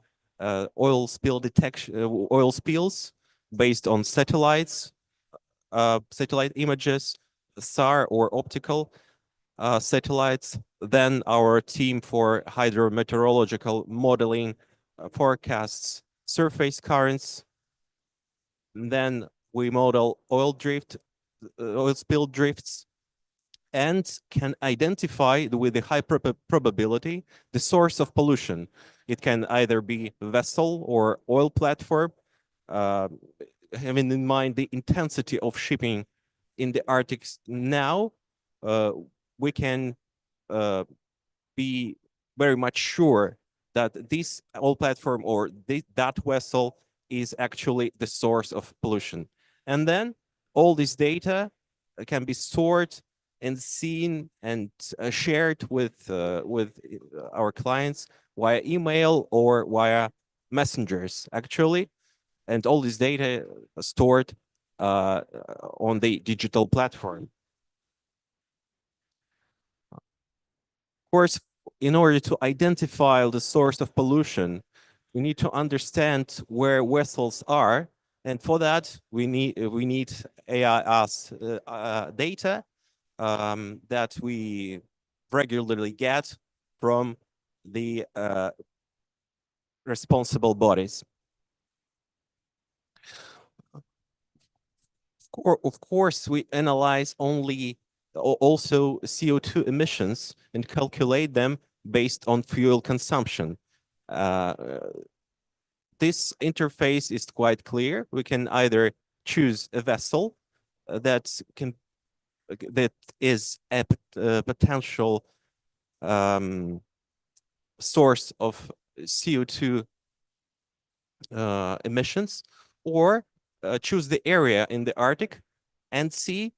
oil spill detection, oil spills based on satellites, satellite images, SAR or optical satellites. Then our team for hydrometeorological modeling forecasts surface currents. And then we model oil spill drifts, and can identify with a high probability the source of pollution. It can either be vessel or oil platform, having in mind the intensity of shipping in the Arctic now. We can be very much sure that this oil platform or that vessel is actually the source of pollution. And then all this data can be stored and seen and shared with our clients via email or via messengers, actually. And all this data stored on the digital platform. Of course, in order to identify the source of pollution, we need to understand where vessels are. And for that, we need AIS data that we regularly get from the responsible bodies. Of course, we analyze also CO2 emissions and calculate them based on fuel consumption. This interface is quite clear. We can either choose a vessel that is a potential source of CO2 emissions, or choose the area in the Arctic and see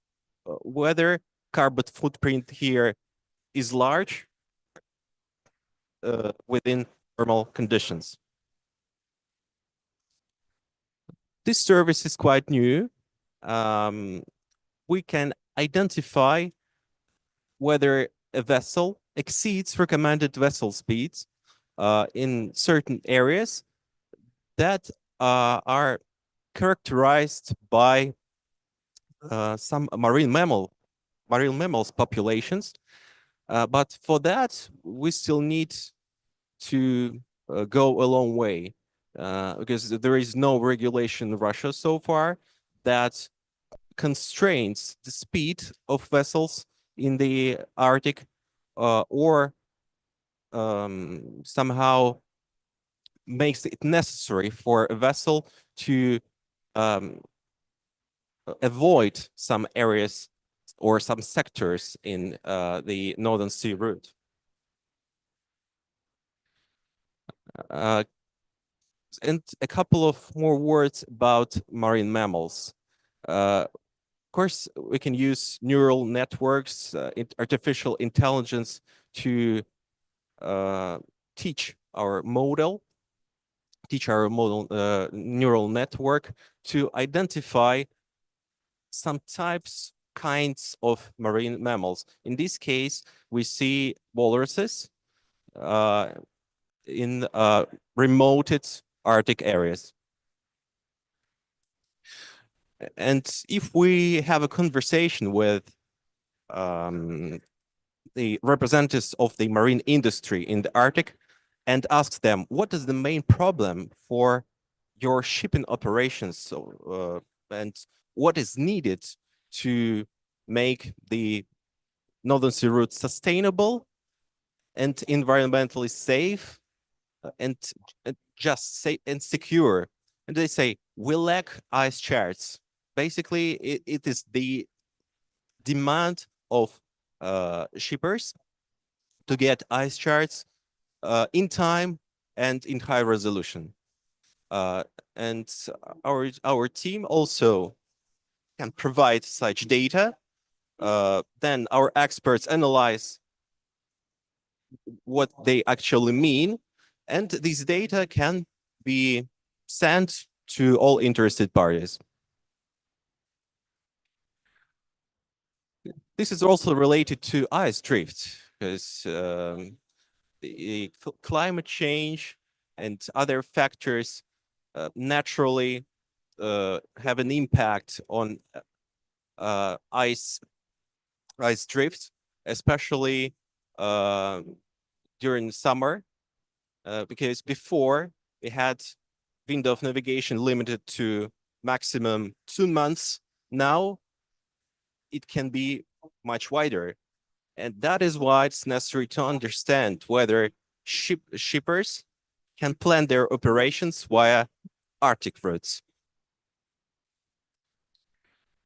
whether carbon footprint here is large within thermal conditions. This service is quite new. We can identify whether a vessel exceeds recommended vessel speeds in certain areas that are characterized by some marine mammals populations. But for that, we still need to go a long way because there is no regulation in Russia so far that constrains the speed of vessels in the Arctic or somehow makes it necessary for a vessel to avoid some areas or some sectors in the Northern Sea route. And a couple of more words about marine mammals. Of course, we can use neural networks, artificial intelligence to teach our neural network to identify some kinds of marine mammals. In this case, we see walruses in remote Arctic areas. And if we have a conversation with the representatives of the marine industry in the Arctic and ask them, what is the main problem for your shipping operations and what is needed to make the Northern Sea route sustainable and environmentally safe and just safe and secure? And they say, we lack ice charts. Basically, it is the demand of shippers to get ice charts in time and in high resolution. And our team also can provide such data. Then our experts analyze what they actually mean, and these data can be sent to all interested parties. This is also related to ice drift, because the climate change and other factors naturally have an impact on ice drift, especially during summer, because before we had window of navigation limited to maximum 2 months. Now it can be much wider. And that is why it's necessary to understand whether shippers can plan their operations via Arctic routes.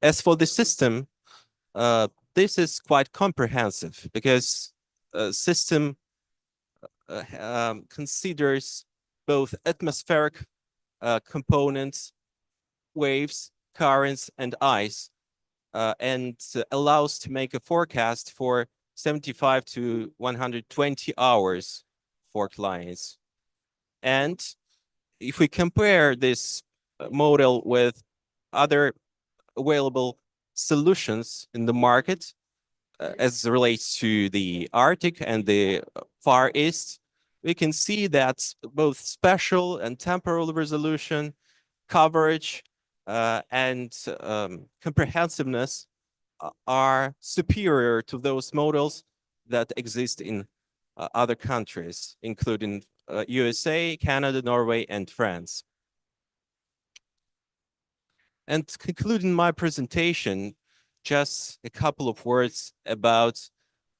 As for the system, this is quite comprehensive because system considers both atmospheric components, waves, currents, and ice, and allows to make a forecast for 75 to 120 hours for clients. And if we compare this model with other available solutions in the market, as it relates to the Arctic and the Far East, we can see that both spatial and temporal resolution, coverage, and comprehensiveness are superior to those models that exist in other countries, including USA, Canada, Norway, and France. And concluding my presentation, just a couple of words about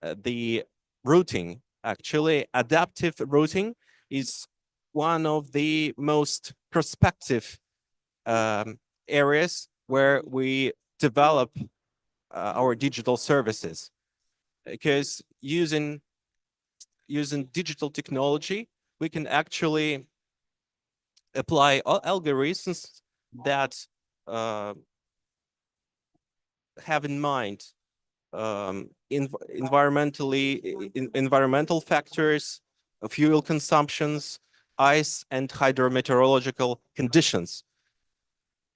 the routing. Actually, adaptive routing is one of the most prospective areas where we develop our digital services, because using digital technology, we can actually apply algorithms that have in mind environmental factors, fuel consumptions, ice and hydrometeorological conditions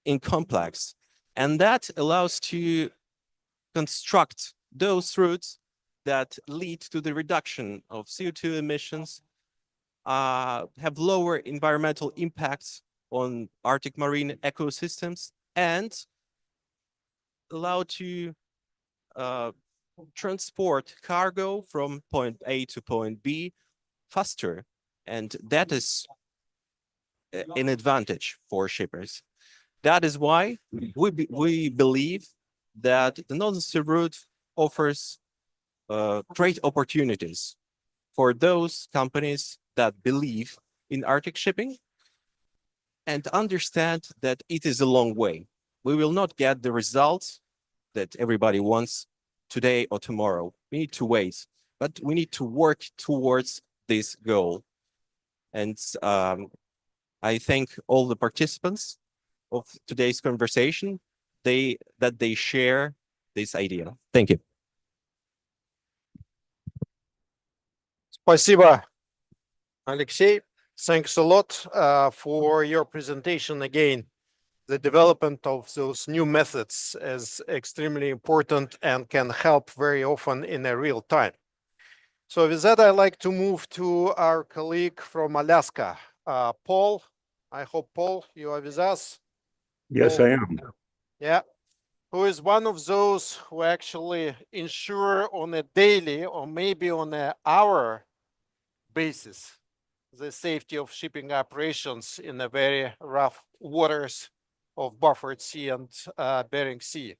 in complex. And that allows to construct those routes that lead to the reduction of CO2 emissions, have lower environmental impacts on Arctic marine ecosystems, and allow to transport cargo from point A to point B faster. And that is an advantage for shippers. That is why we believe that the Northern Sea route offers great opportunities for those companies that believe in Arctic shipping and understand that it is a long way. We will not get the results that everybody wants today or tomorrow. We need to wait, but we need to work towards this goal. And I thank all the participants of today's conversation that they share this idea. Thank you. Спасибо, Alexei. Thanks a lot for your presentation again. The development of those new methods is extremely important and can help very often in a real time. So with that, I'd like to move to our colleague from Alaska, Paul. I hope, Paul, you are with us. Yes, I am. Yeah. Who is one of those who actually ensure on a daily or maybe on an hour basis the safety of shipping operations in the very rough waters of Beaufort Sea and Bering Sea.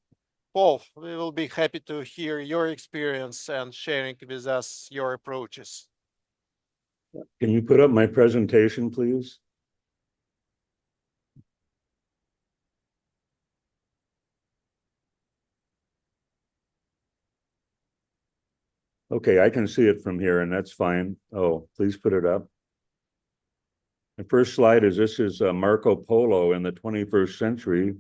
Paul, we will be happy to hear your experience and sharing with us your approaches. Can you put up my presentation, please? Okay, I can see it from here, and that's fine. Oh, please put it up. The first slide is this is Marco Polo in the 21st century,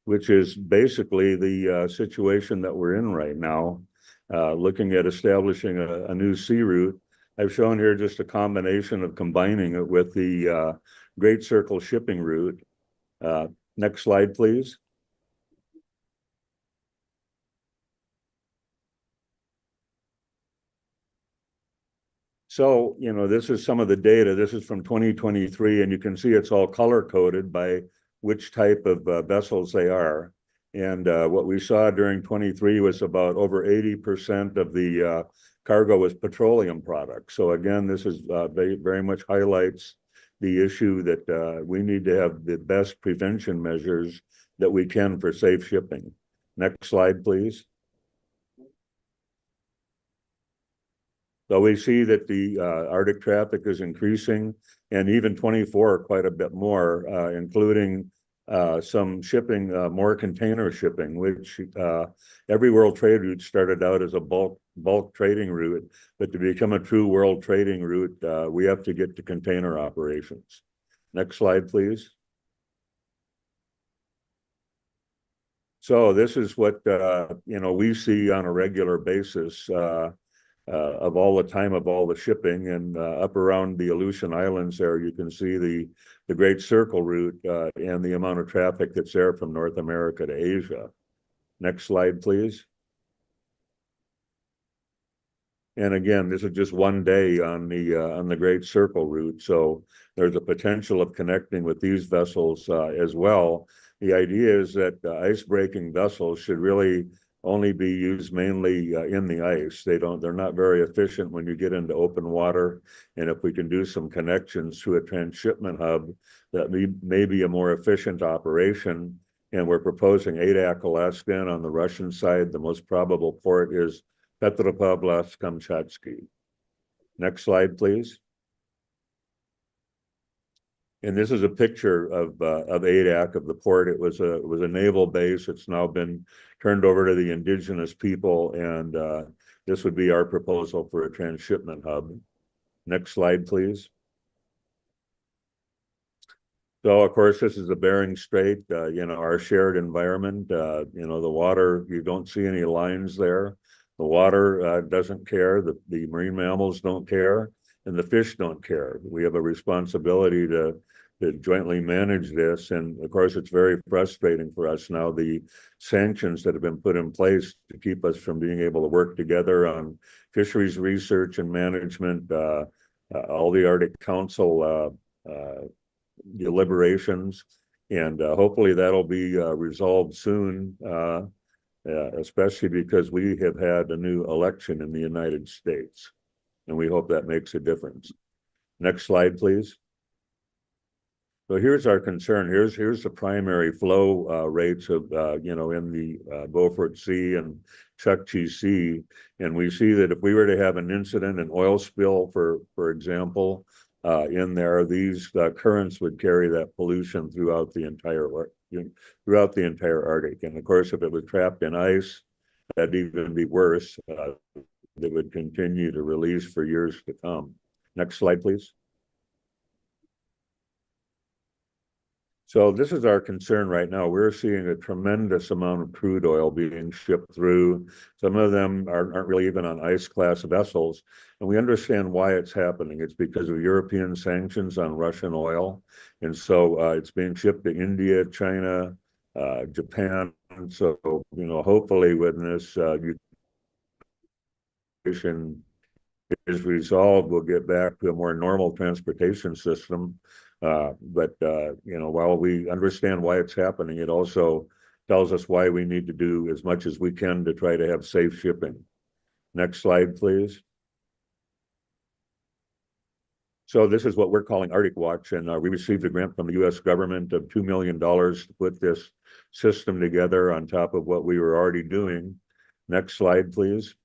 which is basically the situation that we're in right now, looking at establishing a new sea route. I've shown here just a combination of combining it with the Great Circle shipping route. Next slide, please. So, you know, this is some of the data. This is from 2023, and you can see it's all color-coded by which type of vessels they are. And what we saw during 23 was about over 80% of the cargo was petroleum products. So again, this is very much highlights the issue that we need to have the best prevention measures that we can for safe shipping. Next slide, please. So we see that the Arctic traffic is increasing, and even 24 quite a bit more, including some shipping, more container shipping, which every world trade route started out as a bulk trading route, but to become a true world trading route, we have to get to container operations. Next slide, please. So this is what you know, we see on a regular basis of all the time of all the shipping, and up around the Aleutian Islands there, you can see the Great Circle route and the amount of traffic that's there from North America to Asia. Next slide, please. And again, this is just one day on the Great Circle route, so there's a potential of connecting with these vessels as well. The idea is that ice-breaking vessels should really only be used mainly in the ice. They're not very efficient when you get into open water. And if we can do some connections to a transshipment hub, that may be a more efficient operation. And we're proposing Adak, Alaska, and on the Russian side, the most probable port is Petropavlovsk-Kamchatsky. Next slide, please. And this is a picture of Adak, of the port. It was a naval base. It's now been turned over to the indigenous people, and this would be our proposal for a transshipment hub. Next slide, please. So of course, this is the Bering Strait, our shared environment. The water, you don't see any lines there. The water doesn't care. The marine mammals don't care, and the fish don't care. We have a responsibility to jointly manage this. And of course, it's very frustrating for us now, the sanctions that have been put in place to keep us from being able to work together on fisheries research and management, all the Arctic Council deliberations, and hopefully that'll be resolved soon, especially because we have had a new election in the United States, and we hope that makes a difference. Next slide, please. So here's our concern. Here's the primary flow rates of in the Beaufort Sea and Chukchi Sea, and we see that if we were to have an incident, an oil spill, for example, in there, these currents would carry that pollution throughout the entire Arctic. And of course, if it was trapped in ice, that'd even be worse. That would continue to release for years to come. Next slide, please. So this is our concern right now. We're seeing a tremendous amount of crude oil being shipped through. Some of them aren't really even on ice-class vessels. And we understand why it's happening. It's because of European sanctions on Russian oil. And so it's being shipped to India, China, Japan. So, hopefully when this Ukraine is resolved, we'll get back to a more normal transportation system. But while we understand why it's happening, it also tells us why we need to do as much as we can to try to have safe shipping. Next slide, please. So this is what we're calling Arctic Watch, and we received a grant from the U.S. government of $2 million to put this system together on top of what we were already doing. Next slide, please.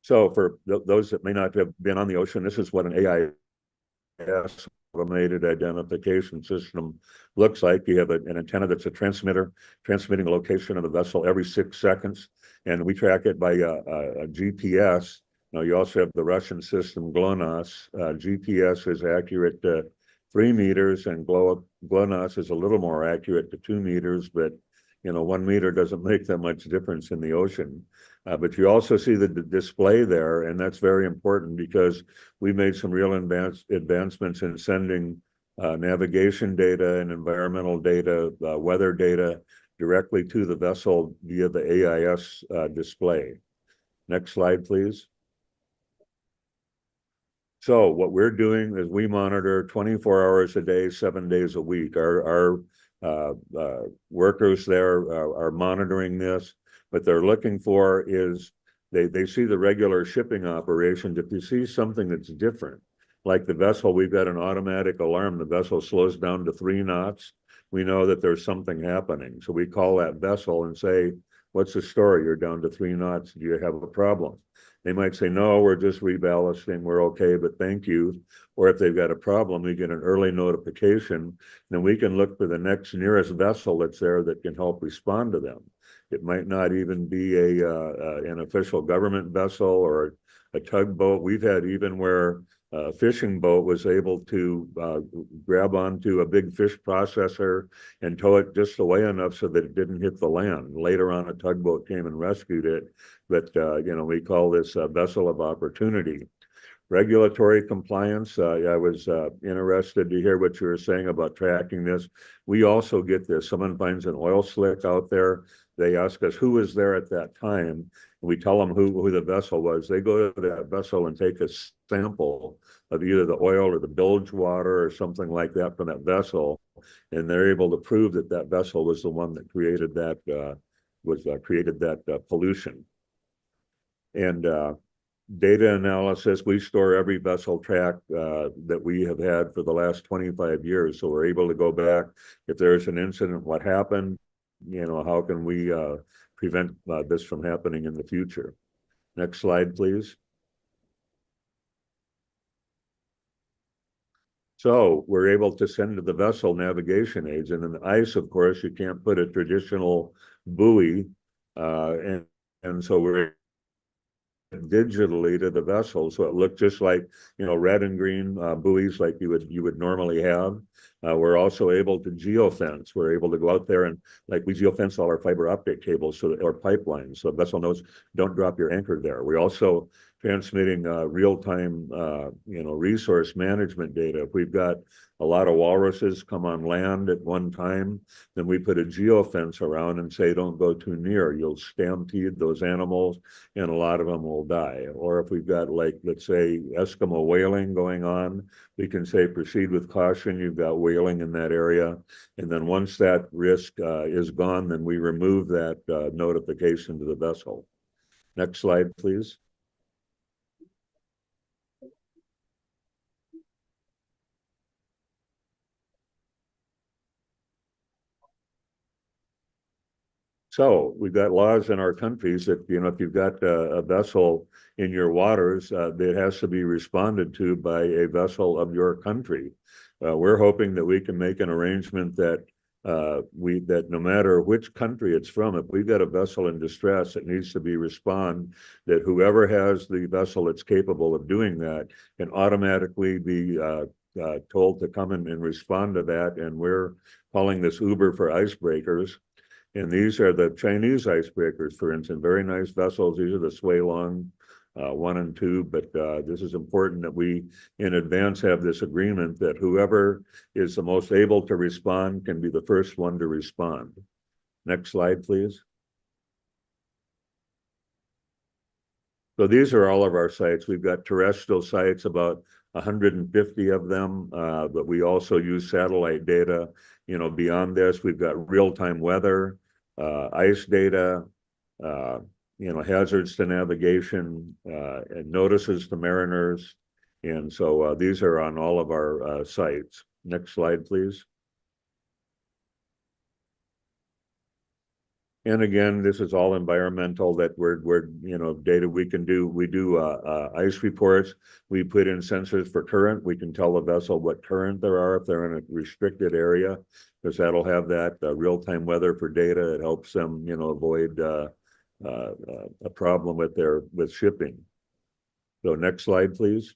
So for those that may not have been on the ocean, this is what an AIS, automated identification system, looks like. You have an antenna that's a transmitter, transmitting the location of the vessel every 6 seconds, and we track it by a GPS. Now you also have the Russian system GLONASS. GPS is accurate to 3 meters, and GLONASS is a little more accurate to 2 meters, but 1 meter doesn't make that much difference in the ocean. But you also see the display there, and that's very important because we made some real advancements in sending navigation data and environmental data, weather data directly to the vessel via the AIS display. Next slide, please. So what we're doing is we monitor 24 hours a day, 7 days a week. Our workers there are monitoring this. What they're looking for is they see the regular shipping operations. If you see something that's different, like the vessel, we've got an automatic alarm. The vessel slows down to 3 knots. We know that there's something happening. So we call that vessel and say, what's the story? You're down to 3 knots. Do you have a problem? They might say, no, we're just reballasting. We're okay, but thank you. Or if they've got a problem, we get an early notification. Then we can look for the next nearest vessel that's there that can help respond to them. It might not even be an official government vessel or a tugboat. We've had even where a fishing boat was able to grab onto a big fish processor and tow it just away enough so that it didn't hit the land. Later on, a tugboat came and rescued it. But, we call this a vessel of opportunity. Regulatory compliance, I was interested to hear what you were saying about tracking this. We also get this. Someone finds an oil slick out there. They ask us who was there at that time. We tell them who the vessel was. They go to that vessel and take a sample of either the oil or the bilge water or something like that from that vessel, and they're able to prove that that vessel was the one that created that pollution. And data analysis, we store every vessel track that we have had for the last 25 years. So we're able to go back. If there's an incident, what happened? How can we prevent this from happening in the future? Next slide, please. So we're able to send to the vessel navigation aids. And in the ice, of course, you can't put a traditional buoy. And so we're digitally to the vessel, so it looked just like, you know, red and green buoys like you would normally have. We're also able to geofence. We're able to go out there and, like, we geofence all our fiber optic cables or pipelines, so the vessel knows don't drop your anchor there. We also transmitting real-time you know, resource management data. If we've got a lot of walruses come on land at one time, then we put a geofence around and say, don't go too near. You'll stampede those animals and a lot of them will die. Or if we've got, like, let's say, Eskimo whaling going on, we can say, proceed with caution. You've got whaling in that area. And then once that risk is gone, then we remove that notification to the vessel. Next slide, please. So we've got laws in our countries that, you know, if you've got a vessel in your waters, that has to be responded to by a vessel of your country. We're hoping that we can make an arrangement that that no matter which country it's from, if we've got a vessel in distress, it needs to be that whoever has the vessel that's capable of doing that can automatically be told to come in and respond to that. And we're calling this Uber for icebreakers. And these are the Chinese icebreakers, for instance, very nice vessels. These are the Shuilong 1 and 2, but this is important that we in advance have this agreement that whoever is the most able to respond can be the first one to respond. Next slide, please. So these are all of our sites. We've got terrestrial sites, about 150 of them, but we also use satellite data. You know, beyond this, we've got real-time weather, ice data, you know, hazards to navigation, and notices to mariners. And so these are on all of our sites. Next slide, please. And again, this is all environmental that we're you know, data we can do. We do ice reports. We put in sensors for current. We can tell the vessel what current there are if they're in a restricted area, because that'll have that real-time weather for data. It helps them, you know, avoid a problem with shipping. So next slide, please.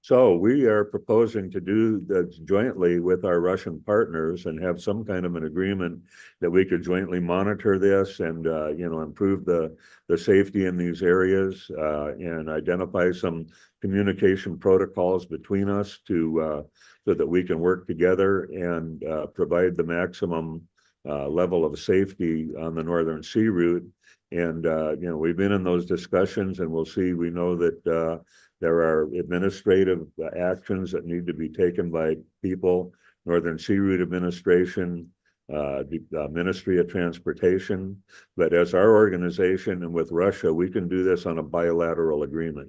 So we are proposing to do that jointly with our Russian partners and have some kind of an agreement that we could jointly monitor this and you know, improve the safety in these areas and identify some communication protocols between us to so that we can work together and provide the maximum level of safety on the Northern Sea route. And you know, we've been in those discussions, and we'll see. We know that there are administrative actions that need to be taken by people, Northern Sea Route Administration, the Ministry of Transportation. But as our organization and with Russia, we can do this on a bilateral agreement.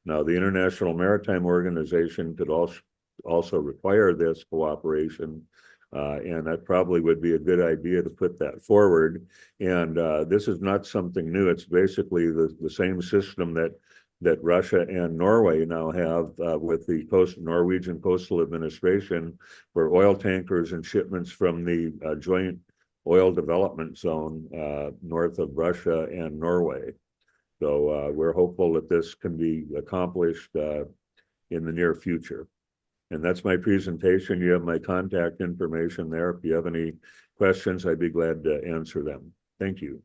Now, the International Maritime Organization could also require this cooperation, and that probably would be a good idea to put that forward. And this is not something new. It's basically the same system that Russia and Norway now have with the Norwegian Coastal Administration for oil tankers and shipments from the joint oil development zone north of Russia and Norway. So we're hopeful that this can be accomplished in the near future. And that's my presentation. You have my contact information there. If you have any questions, I'd be glad to answer them. Thank you.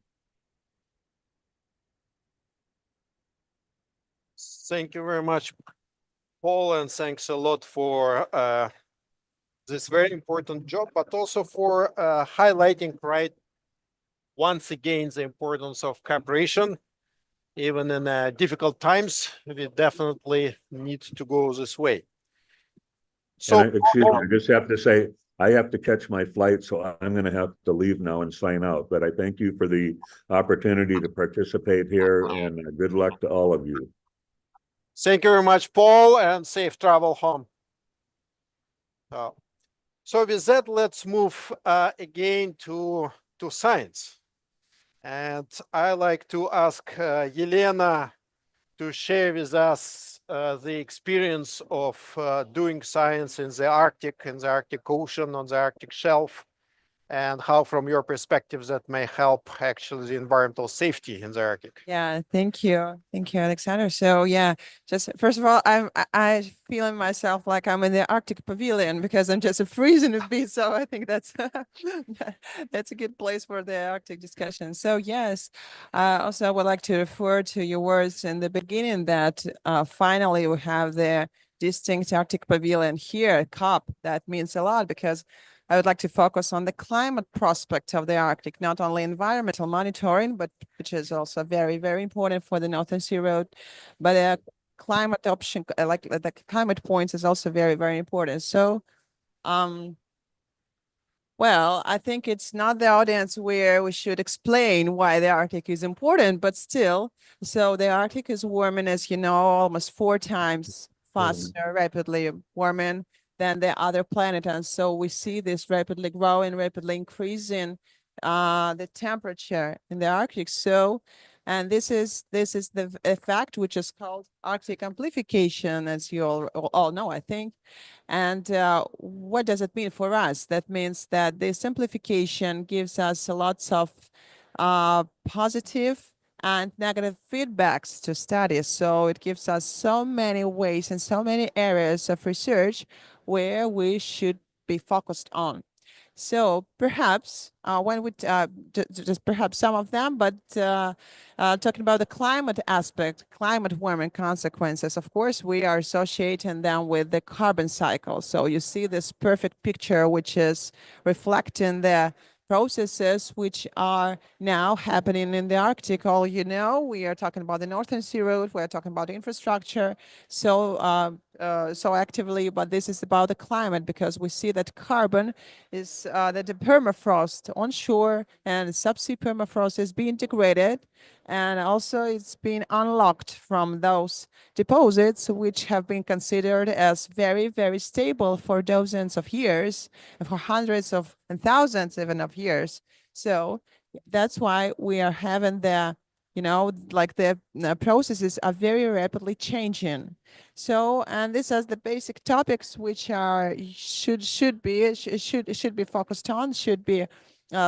Thank you very much, Paul, and thanks a lot for this very important job, but also for highlighting, right, once again, the importance of cooperation. Even in difficult times, we definitely need to go this way. So, Excuse me, I just have to say, I have to catch my flight, so I'm going to have to leave now and sign out. But I thank you for the opportunity to participate here, and good luck to all of you. Thank you very much, Paul, and safe travel home. So with that, let's move again to science. And I like to ask Yelena to share with us the experience of doing science in the Arctic Ocean, on the Arctic shelf. and how, from your perspectives, that may help actually the environmental safety in the Arctic. Yeah, thank you. Thank you, Alexander. So yeah, just first of all, I feeling myself like I'm in the Arctic Pavilion because I'm just freezing a bit. So I think that's that's a good place for the Arctic discussion. So yes, also I would like to refer to your words in the beginning that finally we have the distinct Arctic Pavilion here at COP. That means a lot because I would like to focus on the climate prospect of the Arctic, not only environmental monitoring, but which is also very, very important for the Northern Sea Road, but climate option, like the climate points is also very, very important. So, well, I think it's not the audience where we should explain why the Arctic is important, but still, so the Arctic is warming, as you know, almost 4 times faster, rapidly warming than the other planet. And so we see this rapidly growing, rapidly increasing the temperature in the Arctic. So, and this is the effect which is called Arctic amplification, as you all know, I think. And what does it mean for us? That means that the simplification gives us lots of positive and negative feedbacks to studies. So it gives us so many ways and so many areas of research where we should be focused on. So perhaps when we just perhaps some of them, but talking about the climate aspect, climate warming consequences, of course, we are associating them with the carbon cycle. So you see this perfect picture, which is reflecting the processes which are now happening in the Arctic. All you know, we are talking about the Northern Sea Road, we are talking about infrastructure, so so actively, but this is about the climate because we see that carbon is that the permafrost onshore and subsea permafrost is being degraded, and also it's being unlocked from those deposits which have been considered as very, very stable for dozens of years, and for hundreds of and thousands even of years. So that's why we are having the, you know, like the processes are very rapidly changing. So, and this is the basic topics which are should be focused on, should be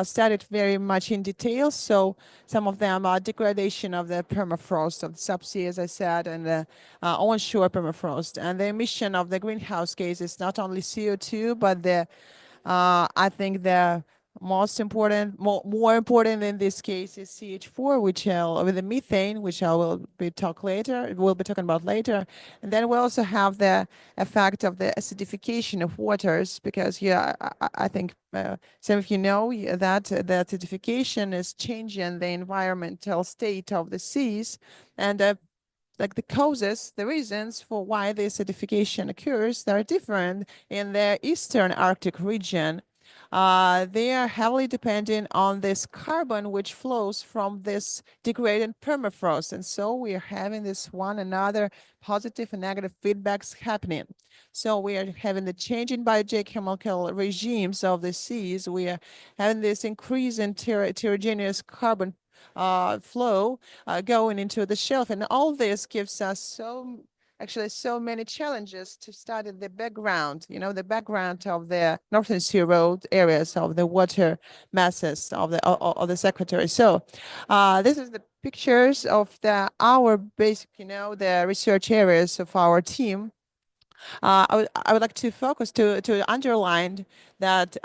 studied very much in detail. So some of them are degradation of the permafrost of the subsea, as I said, and the onshore permafrost, and the emission of the greenhouse gases, not only CO2, but the I think the most important, more important in this case is CH4, which with the methane, which I will be talking about later. And then we also have the effect of the acidification of waters, because yeah, I think some of you know that the acidification is changing the environmental state of the seas, and like the causes, the reasons for why the acidification occurs, they are different in the eastern Arctic region. They are heavily dependent on this carbon which flows from this degraded permafrost. And so we are having this one another positive and negative feedbacks happening. So we are having the change in biogeochemical regimes of the seas. We are having this increase in heterogeneous carbon flow going into the shelf. And all this gives us so many challenges to study the background, you know, the background of the Northern Sea Road areas of the water masses of the secretary. So this is the pictures of our basic, you know, the research areas of our team. I would like to focus to underline that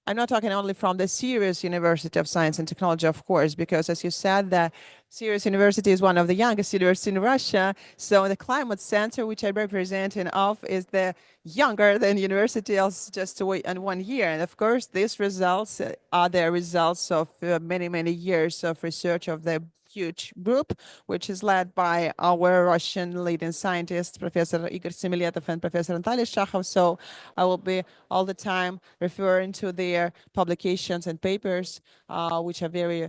I'm not talking only from the Sirius University of Science and Technology, of course, because as you said, the Sirius University is one of the youngest universities in Russia. So the Climate Center, which I represent is the younger than university else just in 1 year. And of course, these results are the results of many, many years of research of the huge group, which is led by our Russian leading scientists, Professor Igor Semiletov and Professor Natalia Shachov. So I will be all the time referring to their publications and papers, which are very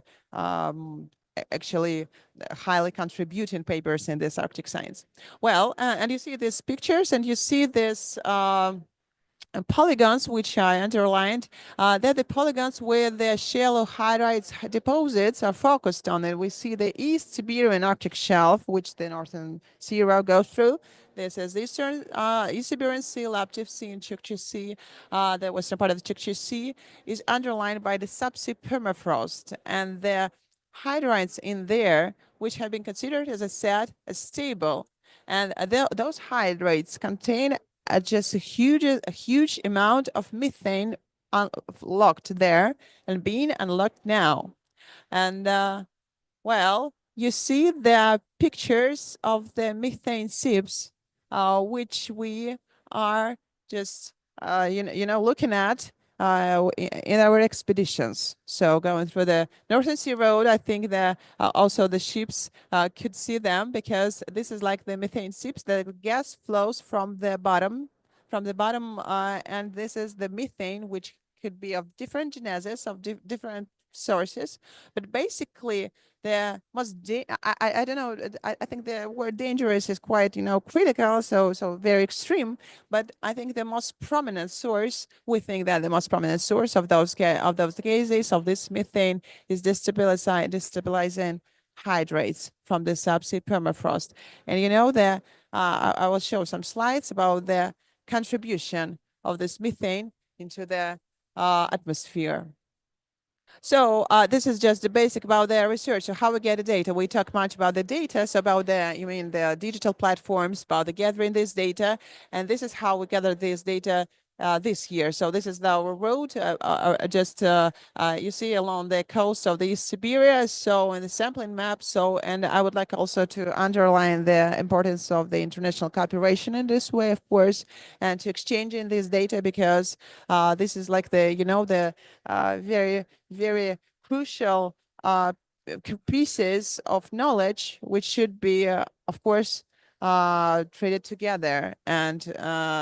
actually highly contributing papers in this Arctic science. Well, and you see these pictures and you see this polygons, which I underlined, they're the polygons where the shallow hydrides deposits are focused on. And we see the East Siberian Arctic Shelf, which the Northern Sea Road goes through. This is the East Siberian Sea, Laptev Sea, and Chukchi Sea. The western part of the Chukchi Sea is underlined by the subsea permafrost, and the hydrides in there, which have been considered, as I said, as stable. And those hydrides contain just a huge amount of methane locked there and being unlocked now. And well, you see the pictures of the methane seeps, which we are just looking at in our expeditions. So going through the Northern Sea Road, I think that also the ships could see them, because this is like the methane seeps. The gas flows from the bottom, and this is the methane, which could be of different genesis, of different sources, but basically the most I don't know, I think the word dangerous is quite critical, so very extreme, but I think the most prominent source, we think that the most prominent source of those gases, of this methane, is destabilizing hydrates from the subsea permafrost. And that I will show some slides about the contribution of this methane into the atmosphere. So this is just the basic about the research. So how we get the data. We talk much about the data, so about the digital platforms, about the gathering this data, and this is how we gather this data this year. So this is our road, you see along the coast of the East Siberia. So in the sampling map. So, and I would like also to underline the importance of the international cooperation in this way, of course, and to exchanging this data, because this is like the very crucial pieces of knowledge, which should be, of course, treated together and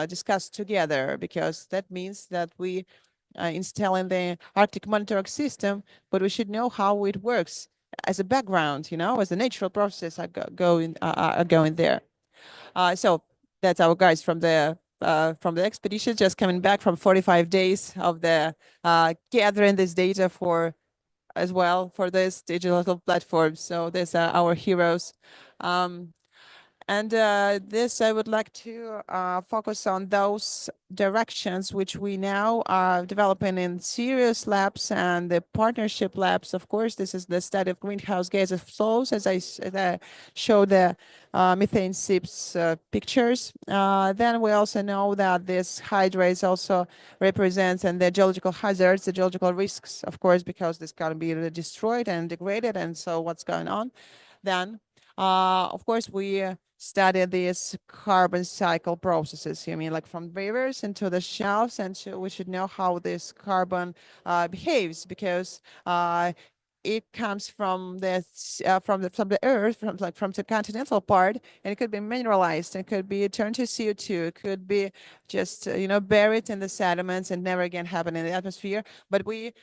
discussed together, because that means that we install in the Arctic monitoring system, but we should know how it works as a background, as a natural process are going there. So that's our guys from the expedition, just coming back from 45 days of the gathering this data for this digital platform. So these are our heroes. And this, I would like to focus on those directions which we now are developing in serious labs and the partnership labs. Of course, this is the study of greenhouse gases flows, as I showed the methane seeps pictures. Then we also know that this hydrates also represents and the geological hazards, the geological risks, of course, because this can be destroyed and degraded. And so what's going on then? Of course, we study these carbon cycle processes. You mean like from rivers into the shelves, and we should know how this carbon behaves, because it comes from the earth, from the continental part, and it could be mineralized, it could be turned to CO2, it could be just buried in the sediments and never again happen in the atmosphere. But we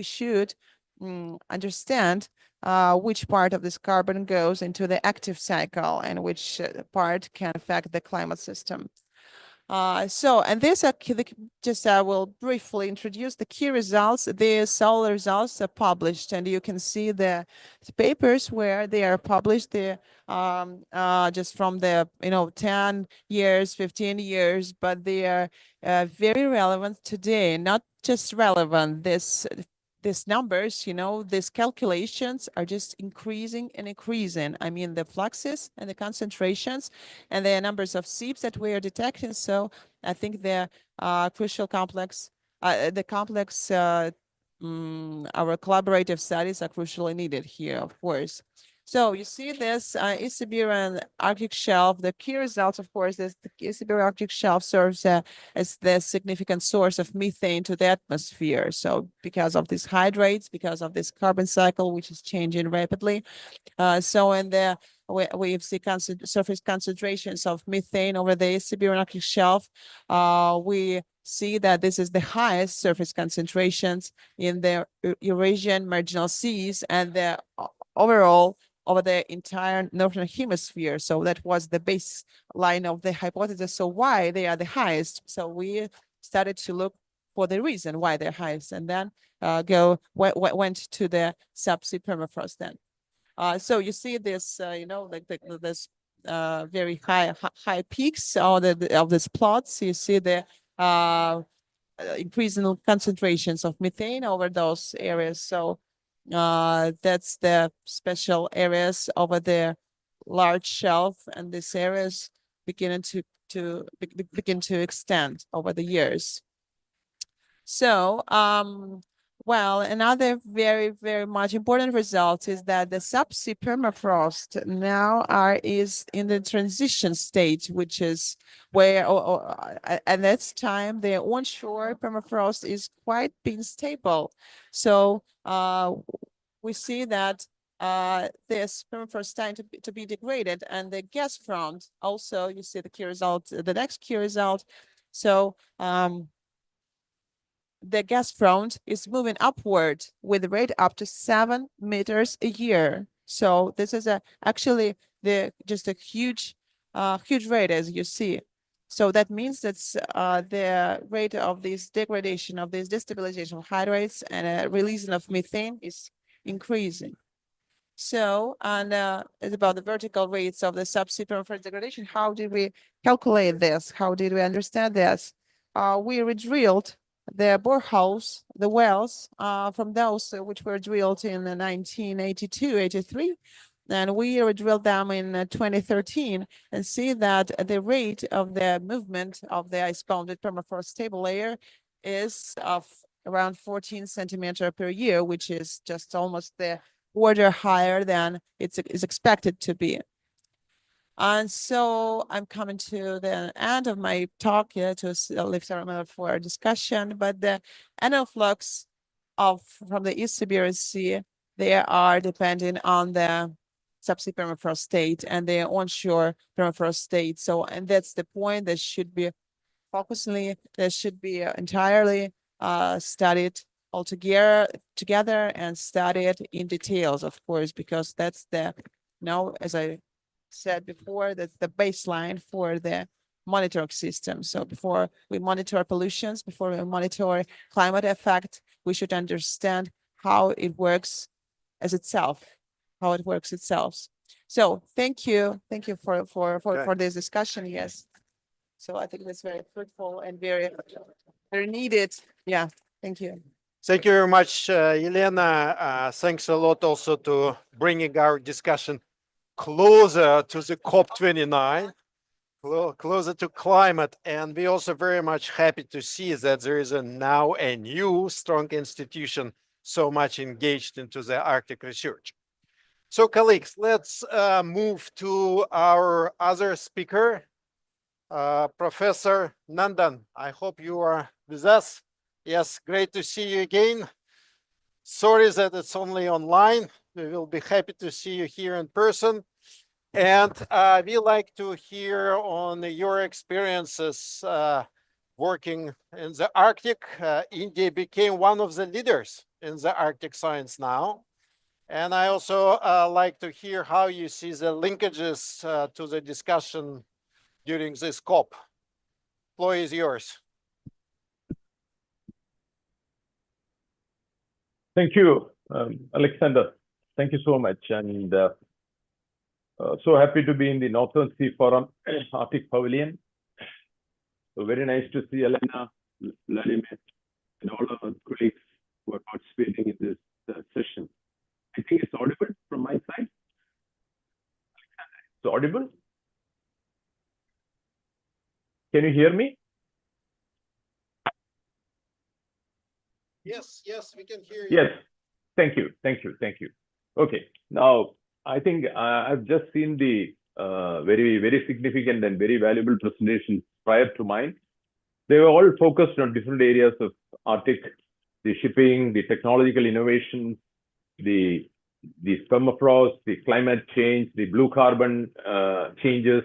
should understand which part of this carbon goes into the active cycle and which part can affect the climate system. And this I will briefly introduce the key results. The solar results are published, and you can see the papers where they are published. Just from the 10 years, 15 years, but they are very relevant today. Not just relevant. These numbers, these calculations are just increasing and increasing. I mean, the fluxes and the concentrations and the numbers of seeps that we are detecting. So I think the crucial complex, our collaborative studies are crucially needed here, of course. So you see this East Siberian Arctic shelf. The key results, of course, is the East Siberian Arctic shelf serves as the significant source of methane to the atmosphere. So because of these hydrates, because of this carbon cycle, which is changing rapidly. So in the we see surface concentrations of methane over the Siberian Arctic shelf. We see that this is the highest surface concentrations in the Eurasian marginal seas and the overall over the entire northern hemisphere. So that was the baseline of the hypothesis. So why they are the highest? So we started to look for the reason why they're highest, and then went to the subsea permafrost then. So you see this, like this very high peaks of these plots. You see the increase in concentrations of methane over those areas. So that's the special areas over the large shelf, and these areas begin to extend over the years. So well, another very much important result is that the subsea permafrost now is in the transition state, which is where at that time the onshore permafrost is quite being stable. So we see that this permafrost starting to be degraded, and the gas front also, you see the key result, the next key result. So the gas front is moving upward with a rate up to 7 meters a year. So this is actually just a huge rate, as you see. So that means that the rate of this degradation, of this destabilization of hydrates and releasing of methane is increasing. So, and it's about the vertical rates of the subsea permafrost degradation. How did we calculate this? How did we understand this? We re-drilled the boreholes, the wells from those which were drilled in 1982, 83. And we re-drilled them in 2013 and see that the rate of the movement of the ice-bounded permafrost stable layer is of around 14 centimeter per year, which is just almost the order higher than is expected to be. And so I'm coming to the end of my talk here to leave some for discussion, but the annual flux from the East Siberian Sea, they are depending on the subsea permafrost state and the onshore permafrost state. So, and that's the point that should be that should be entirely studied all together and studied in details, of course, because that's as I said before, that's the baseline for the monitoring system. So before we monitor pollutions, before we monitor climate effect, we should understand how it works itself. So thank you for this discussion. Yes. So I think that's very fruitful and very needed. Yeah, thank you. Thank you very much, Elena. Thanks a lot also to bringing our discussion closer to the COP29, closer to climate. And we're also very much happy to see that there is now a new strong institution so much engaged into the Arctic research. So colleagues, let's move to our other speaker, Professor Nandan. I hope you are with us. Yes, great to see you again. Sorry that it's only online. We will be happy to see you here in person. And we like to hear on your experiences working in the Arctic. India became one of the leaders in the Arctic science now. And I also like to hear how you see the linkages to the discussion during this COP. Floor is yours. Thank you, Alexander. Thank you so much. And so happy to be in the Northern Sea Forum Arctic Pavilion. So very nice to see Elena, Vladimir, and all of our colleagues who are participating in this session. I think it's audible from my side. It's audible? Can you hear me? Yes, we can hear you. Yes, thank you. Okay, now I think I've just seen the very significant and very valuable presentations prior to mine. They were all focused on different areas of Arctic, the shipping, the technological innovations, the permafrost, the climate change, the blue carbon changes,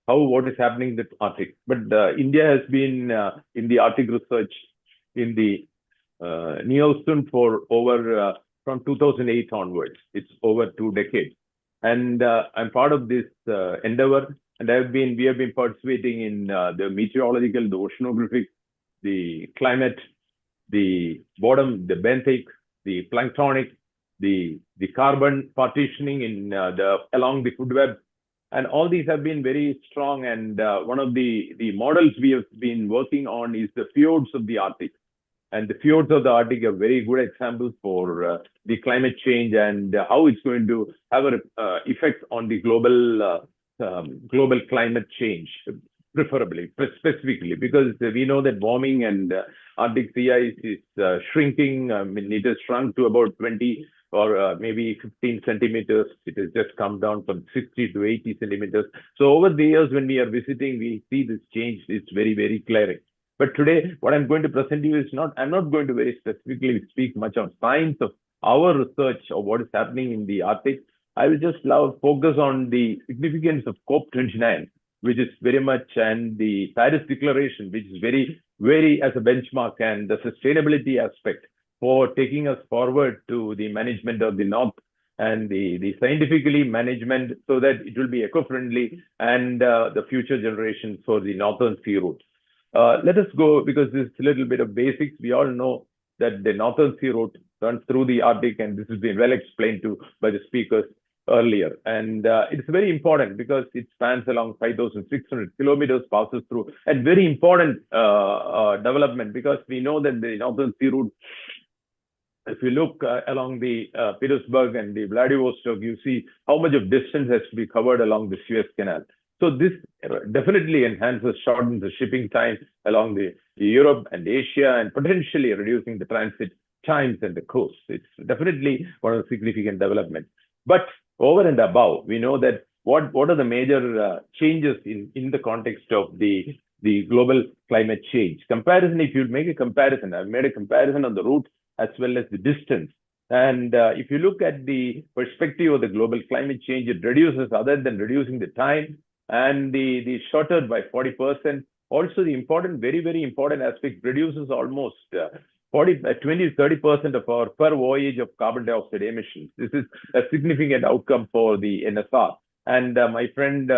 what is happening in the Arctic. But India has been in the Arctic research in the Neosun for over from 2008 onwards. It's over 2 decades, and I'm part of this endeavor. And we have been participating in the meteorological, the oceanographic, the climate, the bottom, the benthic, the planktonic, the carbon partitioning in along the food web, And all these have been very strong. And one of the models we have been working on is the fjords of the Arctic. And the fjords of the Arctic are very good examples for the climate change and how it's going to have an effect on the global climate change, preferably, specifically, because we know that warming and Arctic sea ice is shrinking. I mean, it has shrunk to about 20 or maybe 15 centimeters. It has just come down from 60 to 80 centimeters. So over the years, when we are visiting, we see this change. It's very, very glaring. But today, what I'm going to present you is I'm not going to very specifically speak much on science of our research or what is happening in the Arctic. I will just now focus on the significance of COP29, which is very much, and the Paris Declaration, which is very, very as a benchmark, and the sustainability aspect for taking us forward to the management of the North and the scientifically management so that it will be eco-friendly and the future generations for the Northern Sea route. Let us go, because this is a little bit of basics. We all know that the Northern Sea route runs through the Arctic, and this has been well explained to by the speakers earlier. And it's very important because it spans along 5,600 kilometers, passes through, and very important development, because we know that the Northern Sea route, if you look along the Petersburg and the Vladivostok, you see how much of distance has to be covered along the Suez Canal. So this definitely shortens the shipping time along the Europe and Asia, and potentially reducing the transit times and the coast. It's definitely one of the significant developments. But over and above, we know that what are the major changes in the context of the global climate change? Comparison, if you make a comparison, I've made a comparison on the route as well as the distance. And if you look at the perspective of the global climate change, it reduces, other than reducing the time, and the shorter by 40%. Also, the important, very, very important aspect, reduces almost 20 to 30% of our per voyage of carbon dioxide emissions. This is a significant outcome for the NSR. And my friends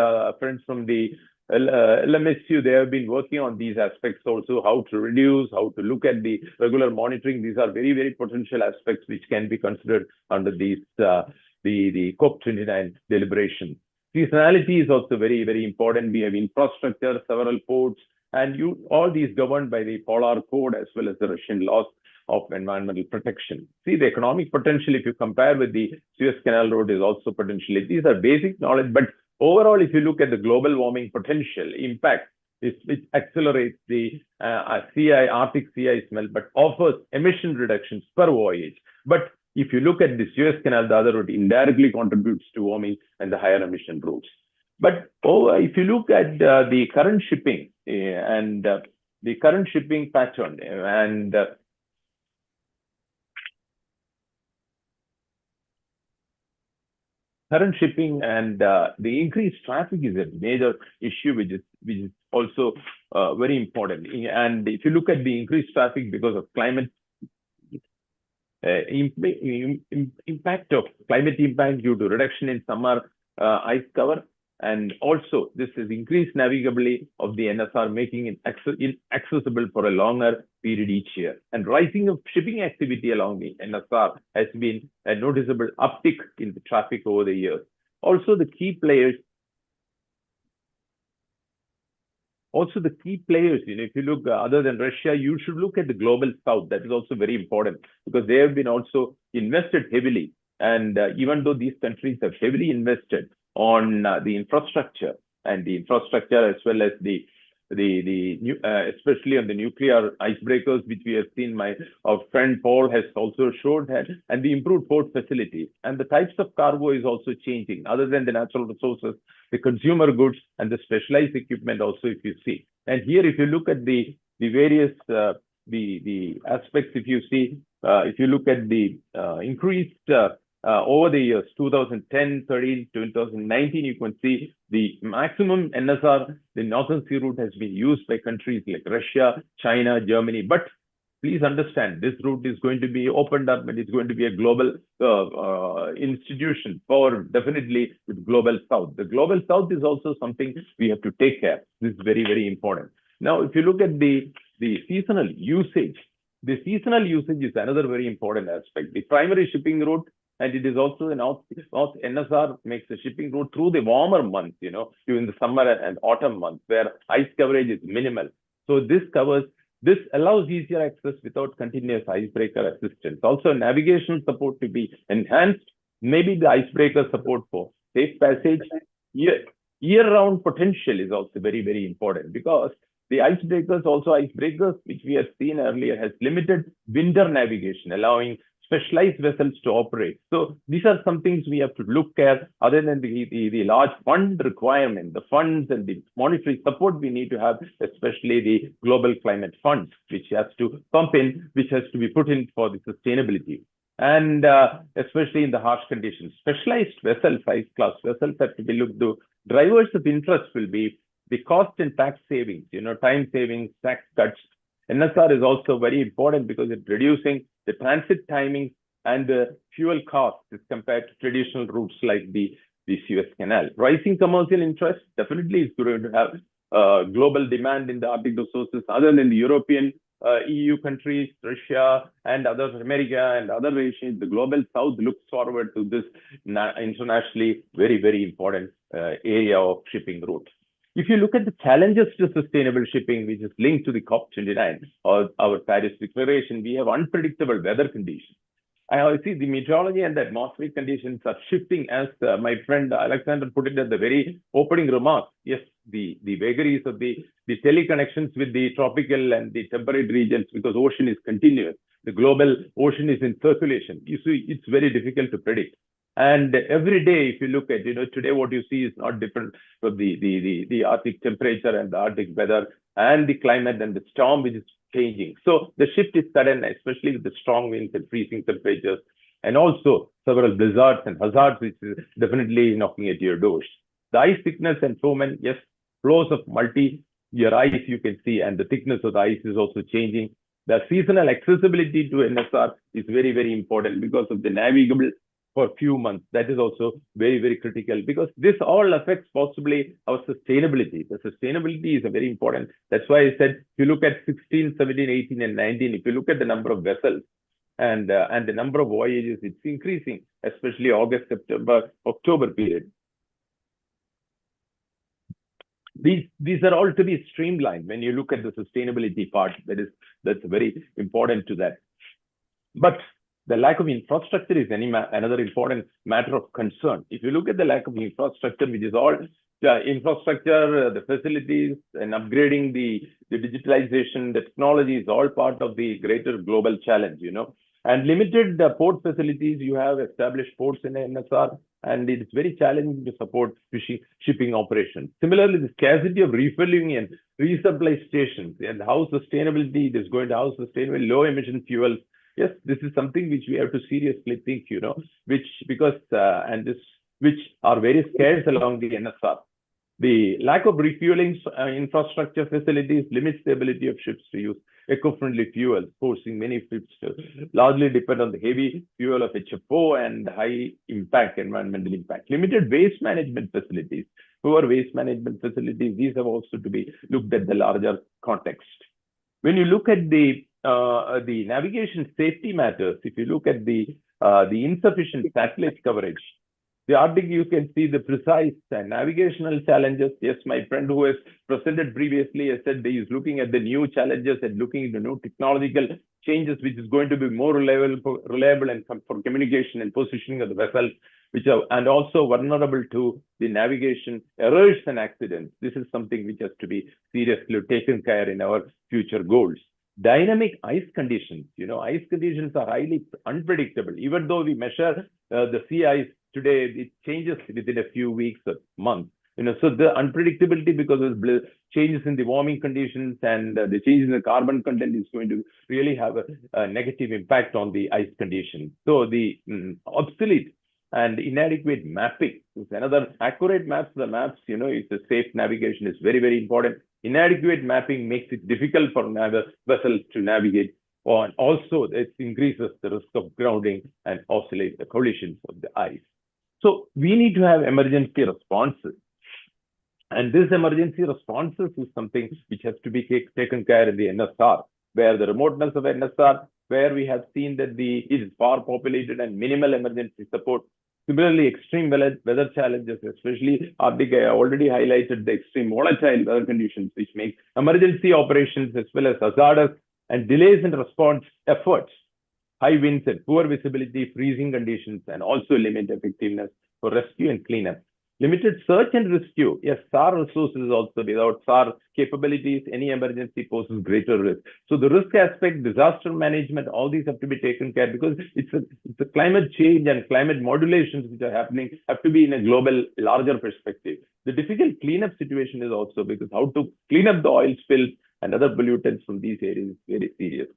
from the LMSU, they have been working on these aspects also, how to reduce, how to look at the regular monitoring. These are very, very potential aspects which can be considered under these the COP29 deliberations. Seasonality is also very, very important. We have infrastructure, several ports, and all these governed by the Polar Code as well as the Russian laws of environmental protection. See, the economic potential, if you compare with the Suez Canal road, is also potentially. These are basic knowledge, but overall, if you look at the global warming potential impact, it accelerates the Arctic sea ice melt, but offers emission reductions per voyage. But if you look at the Suez Canal, the other route indirectly contributes to warming and the higher emission routes. But if you look at the current shipping and the current shipping pattern and current shipping and the increased traffic is a major issue, which is also very important. And if you look at the increased traffic because of climate impact of climate impact due to reduction in summer ice cover, and also this is increased navigability of the NSR, making it inaccessible for a longer period each year. And rising of shipping activity along the NSR has been a noticeable uptick in the traffic over the years. Also, the key players, if you look other than Russia, you should look at the global south. That is also very important because they have been also invested heavily. And even though these countries have heavily invested on the infrastructure as well as especially on the nuclear icebreakers, which we have seen, our friend Paul has also showed that, and the improved port facilities. And the types of cargo is also changing. Other than the natural resources, the consumer goods and the specialized equipment also, if you see. And here, if you look at the various the aspects, if you see, if you look at the increased over the years, 2010, 13, 2019, you can see the maximum NSR, the Northern Sea route has been used by countries like Russia, China, Germany. But please understand, this route is going to be opened up and it's going to be a global institution for definitely with global south. The global south is also something we have to take care. This is very, very important. Now, if you look at the seasonal usage, the seasonal usage is another very important aspect. The primary shipping route And it is also the North NSR makes the shipping route through the warmer months, during the summer and autumn months, where ice coverage is minimal. So this allows easier access without continuous icebreaker assistance. Also, navigational support to be enhanced. Maybe the icebreaker support for safe passage. Year-round potential is also very, very important, because the icebreakers, which we have seen earlier, has limited winter navigation, allowing specialized vessels to operate. So these are some things we have to look at, other than the large fund requirement, the funds and the monetary support we need to have, especially the global climate funds, which has to pump in, which has to be put in for the sustainability. And especially in the harsh conditions, specialized vessels, ice class vessels, have to be looked to. Drivers of interest will be the cost and tax savings, time savings, tax cuts. NSR is also very important because it's reducing the transit timing and the fuel costs as compared to traditional routes like the Suez Canal. Rising commercial interest definitely is going to have global demand in the Arctic resources, other than the European EU countries, Russia, and other America and other nations. The global South looks forward to this internationally very, very important area of shipping route. If you look at the challenges to sustainable shipping, which is linked to the COP29 or our Paris Declaration, we have unpredictable weather conditions. I see the meteorology and the atmospheric conditions are shifting, as my friend Alexander put it at the very opening remarks. Yes, the vagaries of the teleconnections with the tropical and the temperate regions, because ocean is continuous. The global ocean is in circulation. You see, it's very difficult to predict. And every day, if you look at, today what you see is not different from the Arctic temperature and the Arctic weather and the climate and the storm, which is changing. So the shift is sudden, especially with the strong winds and freezing temperatures, and also several blizzards and hazards, which is definitely knocking at your doors. The ice thickness and foam, yes, flows of multi-year ice you can see, and the thickness of the ice is also changing. The seasonal accessibility to NSR is very, very important because of the navigable for a few months. That is also very, very critical, because this all affects possibly our sustainability. The sustainability is a very important. That's why I said, if you look at 16, 17, 18, and 19, if you look at the number of vessels and the number of voyages, it's increasing, especially August, September, October period. These are all to be streamlined when you look at the sustainability part. That's very important to that. But the lack of infrastructure is another important matter of concern. If you look at the lack of infrastructure, which is all the infrastructure, the facilities, and upgrading the digitalization, the technology is all part of the greater global challenge, And limited port facilities, you have established ports in NSR, and it is very challenging to support shipping operations. Similarly, the scarcity of refueling and resupply stations, and how sustainability is going to house sustainable low emission fuels. Yes, this is something which we have to seriously think, which are very scarce along the NSR. The lack of refueling infrastructure facilities limits the ability of ships to use eco-friendly fuels, forcing many ships to largely depend on the heavy fuel of HFO and high impact, environmental impact. Limited waste management facilities, poor waste management facilities, these have also to be looked at the larger context. When you look at the navigation safety matters, if you look at the insufficient satellite coverage, the Arctic, you can see the precise navigational challenges. Yes, my friend who has presented previously has said he is looking at the new challenges and looking into new technological changes, which is going to be more reliable and for communication and positioning of the vessel, and also vulnerable to the navigation errors and accidents. This is something which has to be seriously taken care in our future goals. Dynamic ice conditions, ice conditions are highly unpredictable. Even though we measure the sea ice today, it changes within a few weeks or months. So the unpredictability because of changes in the warming conditions and the changes in the carbon content is going to really have a negative impact on the ice conditions. So the obsolete and inadequate mapping is another. Accurate maps, it's a safe navigation is very, very important. Inadequate mapping makes it difficult for vessels to navigate. And also, it increases the risk of grounding and oscillate the collisions of the ice. So we need to have emergency responses. And this emergency responses is something which has to be taken care of in the NSR, where the remoteness of NSR, where we have seen that it is far populated and minimal emergency support. Similarly, extreme weather challenges, especially Arctic, I already highlighted the extreme volatile weather conditions, which make emergency operations as well as hazardous and delays in response efforts. High winds and poor visibility, freezing conditions, and also limit effectiveness for rescue and cleanup. Limited search and rescue. Yes, SAR resources also. Without SAR capabilities, any emergency poses greater risk. So the risk aspect, disaster management, all these have to be taken care because it's a climate change and climate modulations which are happening have to be in a global, larger perspective. The difficult cleanup situation is also because how to clean up the oil spills and other pollutants from these areas is very serious.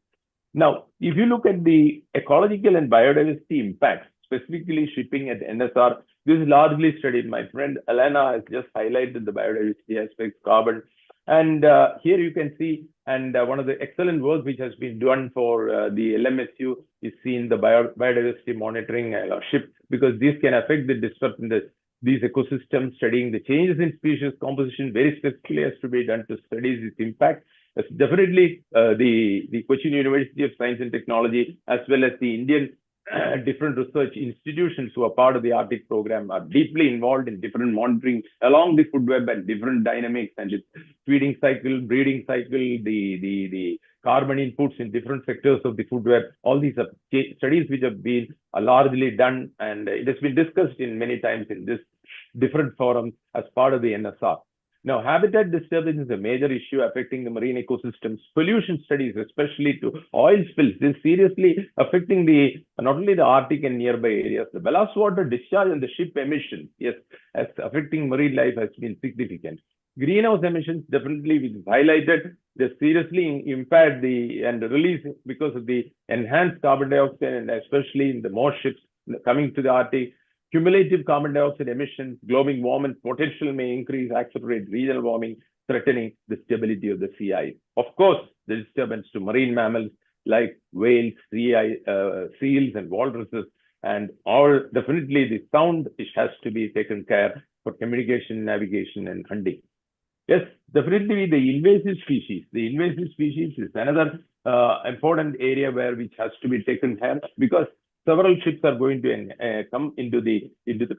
Now, if you look at the ecological and biodiversity impacts, specifically shipping at NSR, this is largely studied. My friend Elena has just highlighted the biodiversity aspects, carbon. And here you can see, and one of the excellent work which has been done for the LMSU is seen the biodiversity monitoring ship, because this can affect the disruption in these ecosystems. Studying the changes in species composition very specifically has to be done to study this impact. It's definitely the Cochin University of Science and Technology, as well as the Indian different research institutions who are part of the Arctic program are deeply involved in different monitoring along the food web and different dynamics and its feeding cycle, breeding cycle, the carbon inputs in different sectors of the food web. All these are studies which have been largely done, and it has been discussed in many times in this different forums as part of the NSR. Now, habitat disturbance is a major issue affecting the marine ecosystems. Pollution studies, especially to oil spills, is seriously affecting not only the Arctic and nearby areas. The ballast water discharge and the ship emissions, yes, as affecting marine life has been significant. Greenhouse emissions, definitely, which is highlighted, they seriously impact and release because of the enhanced carbon dioxide, and especially in the more ships coming to the Arctic. Cumulative carbon dioxide emissions, global warming potential may increase, accelerate regional warming, threatening the stability of the sea ice. Of course, the disturbance to marine mammals like whales, seals, and walruses, and all definitely the sound which has to be taken care for communication, navigation, and hunting. Yes, definitely the invasive species. The invasive species is another important area which has to be taken care, because several ships are going to come into the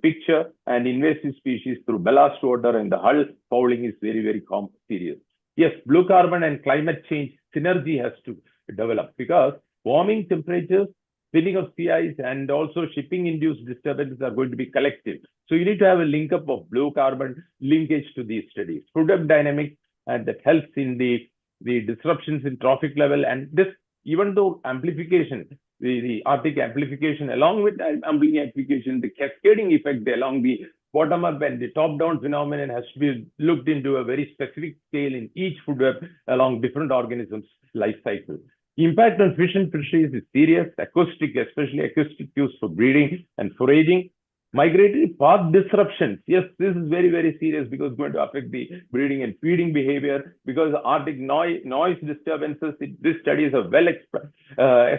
picture, and invasive species through ballast water and the hull fouling is very, very serious. Yes, blue carbon and climate change synergy has to develop, because warming temperatures, thinning of sea ice, and also shipping-induced disturbances are going to be collective. So you need to have a link up of blue carbon linkage to these studies. Food web dynamics, and that helps in the disruptions in trophic level, and this, even though amplification, the Arctic amplification, along with amplification, the cascading effect along the bottom up and the top down phenomenon has to be looked into a very specific scale in each food web along different organisms' life cycle. Impact on fish and fisheries is serious. Acoustic, especially acoustic cues for breeding and foraging. Migratory path disruptions. Yes, this is very, very serious, because it's going to affect the breeding and feeding behavior, because Arctic noise disturbances, these studies are well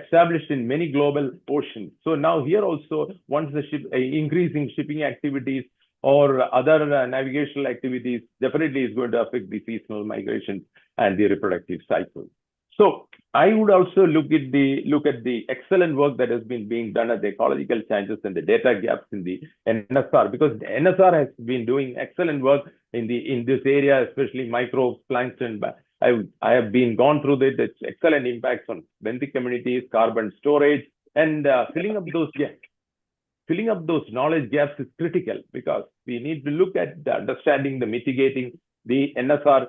established in many global oceans. So now here also, once the increasing shipping activities or other navigational activities, definitely is going to affect the seasonal migration and the reproductive cycle. So I would also look at the excellent work that has been being done at the ecological changes and the data gaps in the NSR, because the NSR has been doing excellent work in this area, especially microbes, plankton. I have been gone through the excellent impacts on benthic communities, carbon storage, and filling up those gaps. Filling up those knowledge gaps is critical, because we need to look at understanding the mitigating the NSR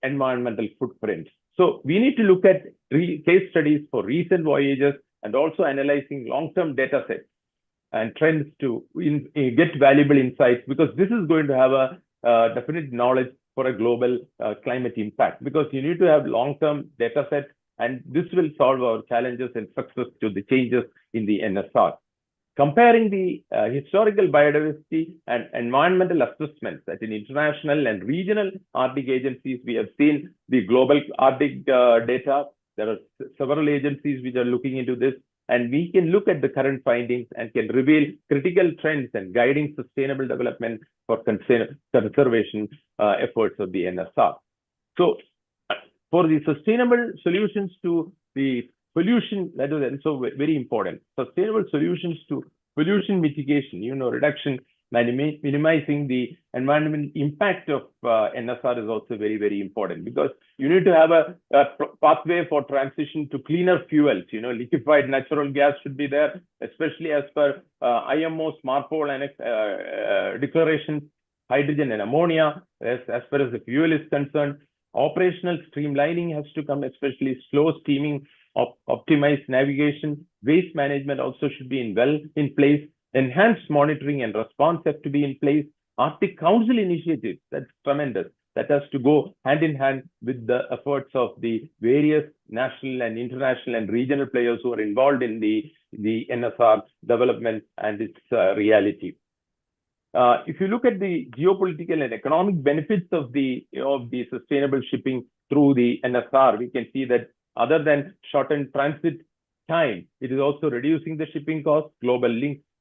environmental footprint. So we need to look at case studies for recent voyages, and also analyzing long-term data sets and trends to get valuable insights, because this is going to have a definite knowledge for a global climate impact, because you need to have long-term data sets, and this will solve our challenges and success to the changes in the NSR. Comparing the historical biodiversity and environmental assessments at an international and regional Arctic agencies, we have seen the global Arctic data. There are several agencies which are looking into this, and we can look at the current findings and can reveal critical trends and guiding sustainable development for conservation efforts of the NSR. So for the sustainable solutions to the pollution, that is also very important. Sustainable solutions to pollution mitigation, reduction, minimizing the environmental impact of NSR is also very, very important, because you need to have a pathway for transition to cleaner fuels. Liquefied natural gas should be there, especially as per IMO's MARPOL and declaration, hydrogen and ammonia, as far as the fuel is concerned. Operational streamlining has to come, especially slow steaming, optimized navigation, waste management also should be in place. Enhanced monitoring and response have to be in place. Arctic Council initiatives, that's tremendous. That has to go hand in hand with the efforts of the various national and international and regional players who are involved in the NSR development and its reality. If you look at the geopolitical and economic benefits of the sustainable shipping through the NSR, we can see that other than shortened transit time, it is also reducing the shipping costs, global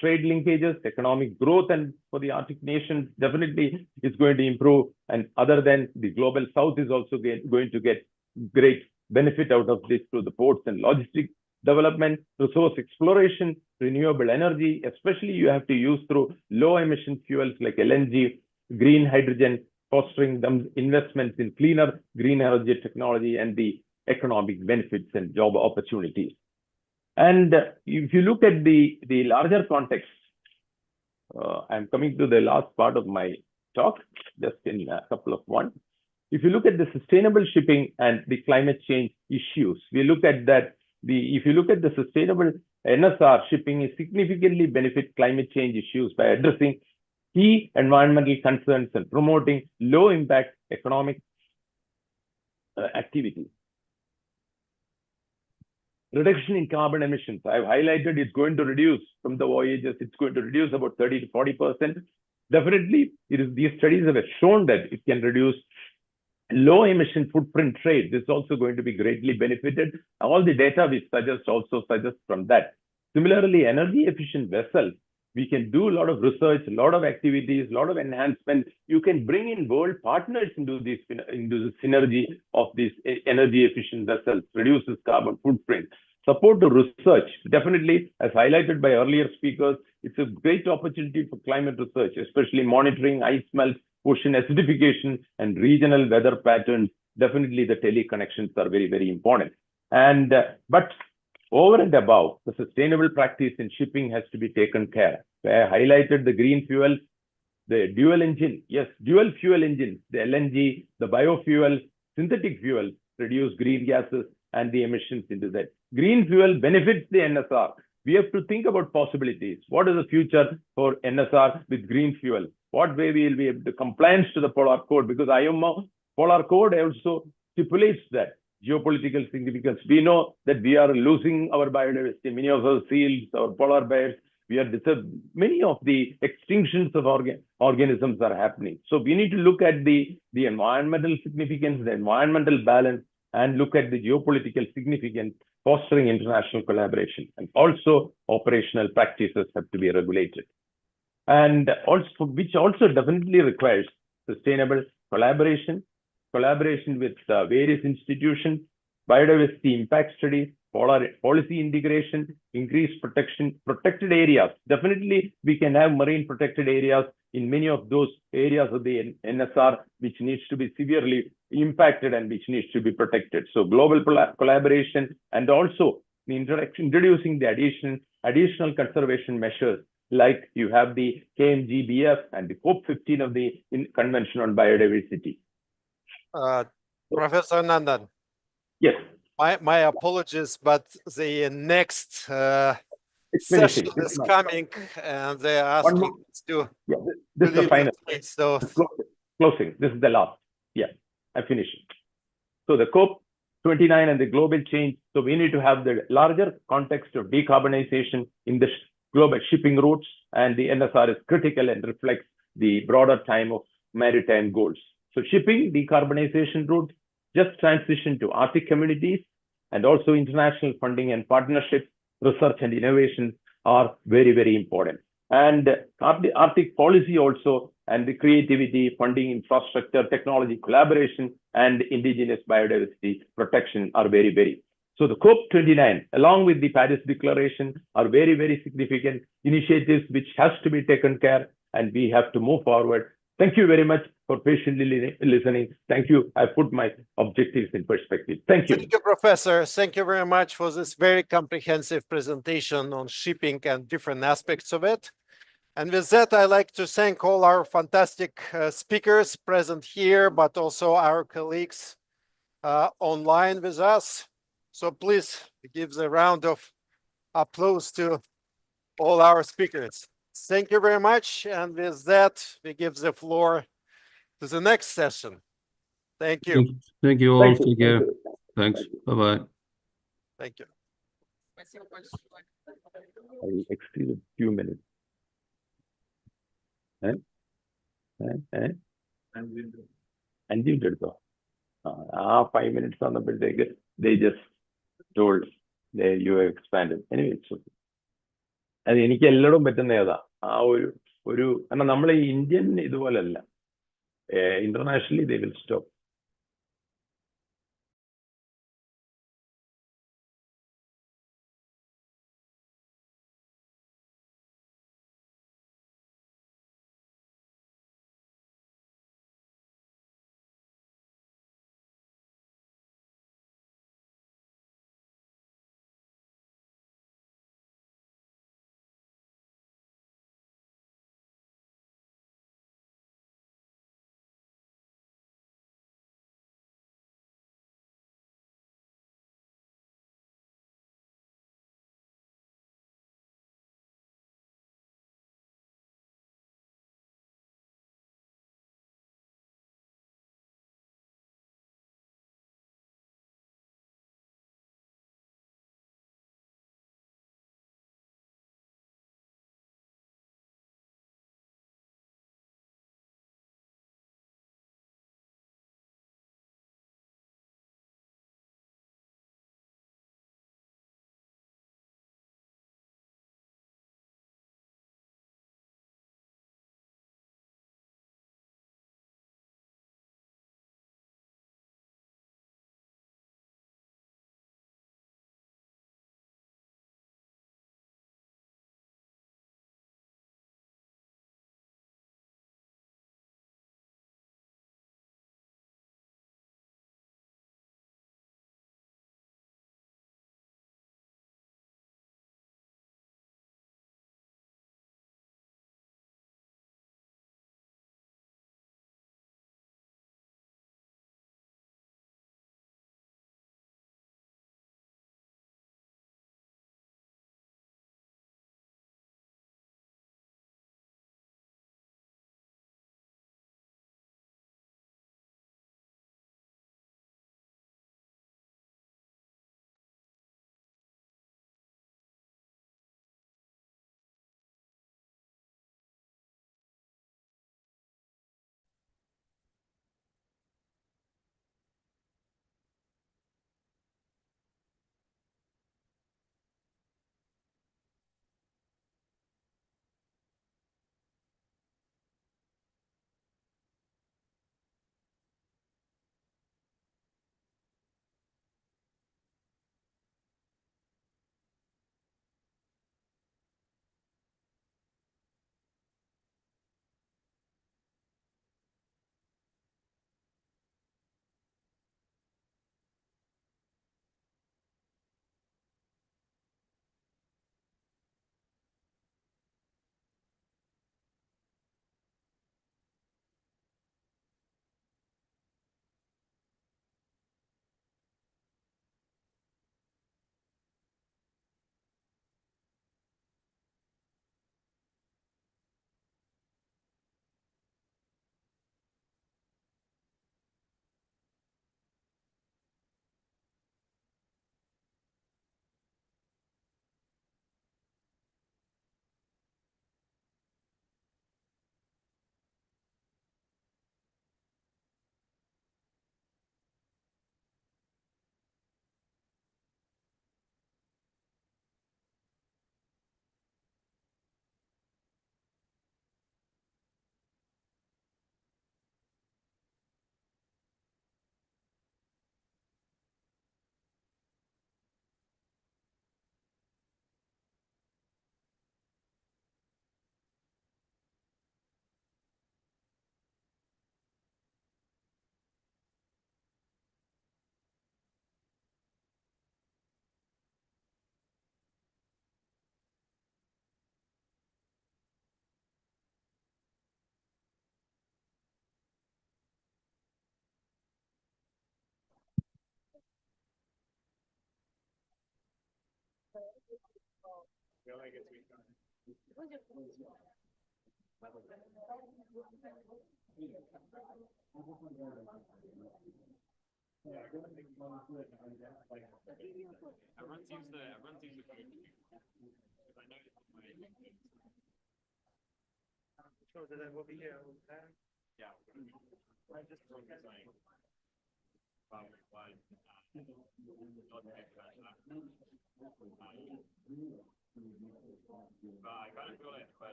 trade linkages, economic growth, and for the Arctic nations, definitely is going to improve. And other than the global south is also going to get great benefit out of this through the ports and logistics development, resource exploration, renewable energy, especially you have to use through low emission fuels like LNG, green hydrogen, fostering them investments in cleaner green energy technology and the economic benefits and job opportunities. And if you look at the larger context, I'm coming to the last part of my talk, just in a couple of one. If you look at the sustainable shipping and the climate change issues, we look at that. If you look at the sustainable NSR, shipping is significantly benefit climate change issues by addressing key environmental concerns and promoting low impact economic activities. Reduction in carbon emissions, I've highlighted, it's going to reduce from the voyages, it's going to reduce about 30 to 40%. Definitely, these studies have shown that it can reduce low emission footprint trade. This is also going to be greatly benefited. All the data we suggest also suggest from that. Similarly, energy efficient vessels, we can do a lot of research, a lot of activities, a lot of enhancement. You can bring in world partners into the synergy of these energy efficient vessels, reduces carbon footprint. Support to research, definitely, as highlighted by earlier speakers, it's a great opportunity for climate research, especially monitoring ice melt, ocean acidification, and regional weather patterns. Definitely, the teleconnections are very, very important. But over and above, the sustainable practice in shipping has to be taken care of. I highlighted the green fuel, the dual engine, yes, dual fuel engines, the LNG, the biofuel, synthetic fuel, reduce green gases and the emissions into that. Green fuel benefits the NSR. We have to think about possibilities. What is the future for NSR with green fuel? What way we will be able to compliance to the Polar Code? Because IMO Polar Code also stipulates that geopolitical significance. We know that we are losing our biodiversity. Many of our seals, our polar bears, many of the extinctions of organisms are happening. So we need to look at the environmental significance, the environmental balance, and look at the geopolitical significance, fostering international collaboration. And also operational practices have to be regulated. And also, which also definitely requires sustainable collaboration with various institutions, biodiversity impact studies, policy integration, increased protection, protected areas. Definitely, we can have marine protected areas in many of those areas of the NSR, which needs to be severely impacted and which needs to be protected. So global collaboration, and also introducing the additional conservation measures, like you have the KMGBF and the COP29 of the Convention on Biodiversity. Professor Nandan. Yes. My apologies, but the next session is coming, and they're asking us to. Yeah, this is the final. So Closing. This is the last. Yeah, I'm finishing. So the COP29 and the global change. So we need to have the larger context of decarbonization in the global shipping routes, and the NSR is critical and reflects the broader time of maritime goals. So shipping decarbonization route, just transition to Arctic communities, and also international funding and partnerships, research and innovation are very, very important. And Arctic policy also, and the creativity, funding, infrastructure, technology, collaboration, and indigenous biodiversity protection are very, very So the COP29, along with the Paris Declaration, are very, very significant initiatives which has to be taken care, and we have to move forward. Thank you very much for patiently listening. Thank you. I put my objectives in perspective. Thank you. Thank you, Professor. Thank you very much for this very comprehensive presentation on shipping and different aspects of it. And with that, I'd like to thank all our fantastic speakers present here, but also our colleagues online with us. So please give a round of applause to all our speakers. Thank you very much. And with that, we give the floor to the next session. Thank you. Thank you all. Thank you. Take care. Thank you. Thanks. Bye-bye. Thank you. I will exceed a few minutes. Unmuted though. 5 minutes വന്നപ്പോഴത്തേക്ക് they just told you expanded. Anyway, it's okay. അത് എനിക്ക് എല്ലായിടും പറ്റുന്ന ഏതാ ഒരു കാരണം നമ്മൾ Indian ഇതുപോലല്ല internationally they will stop.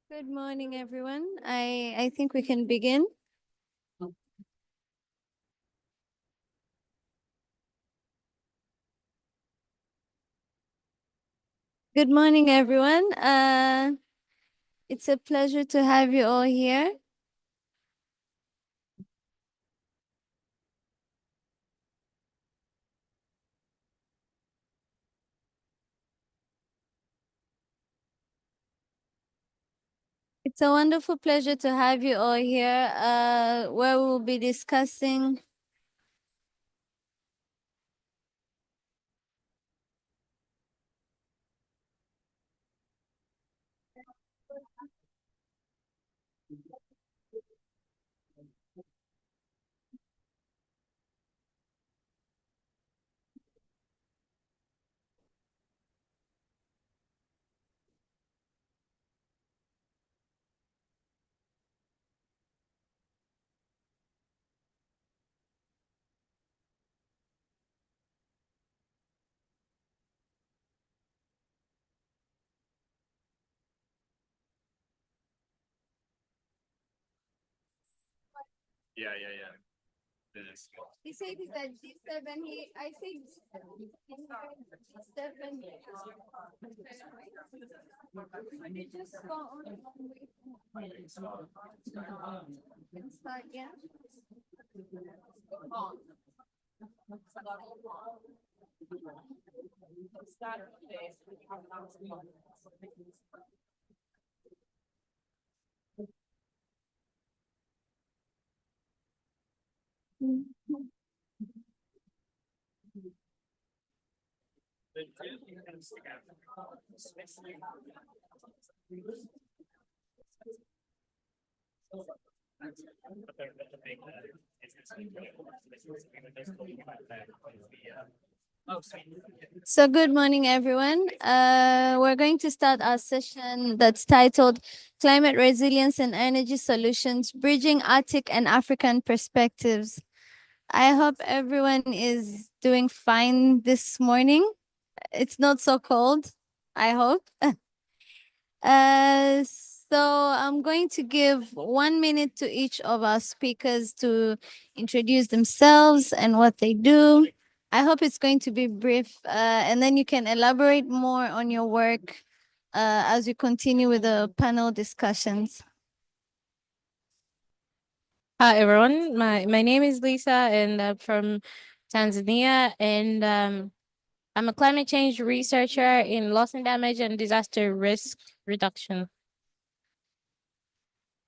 Good morning, everyone. I think we can begin. Good morning, everyone. It's a pleasure to have you all here. It's a wonderful pleasure to have you all here, where we'll be discussing He said he's at G7. I said G7. Just go on. Start, yeah. So good morning, everyone. We're going to start our session that's titled Climate Resilience and Energy Solutions, Bridging Arctic and African Perspectives. I hope everyone is doing fine this morning. It's not so cold, I hope. So I'm going to give 1 minute to each of our speakers to introduce themselves and what they do. I hope it's going to be brief, and then you can elaborate more on your work as we continue with the panel discussions. Hi everyone, my name is Lisa and I'm from Tanzania, and I'm a climate change researcher in loss and damage and disaster risk reduction.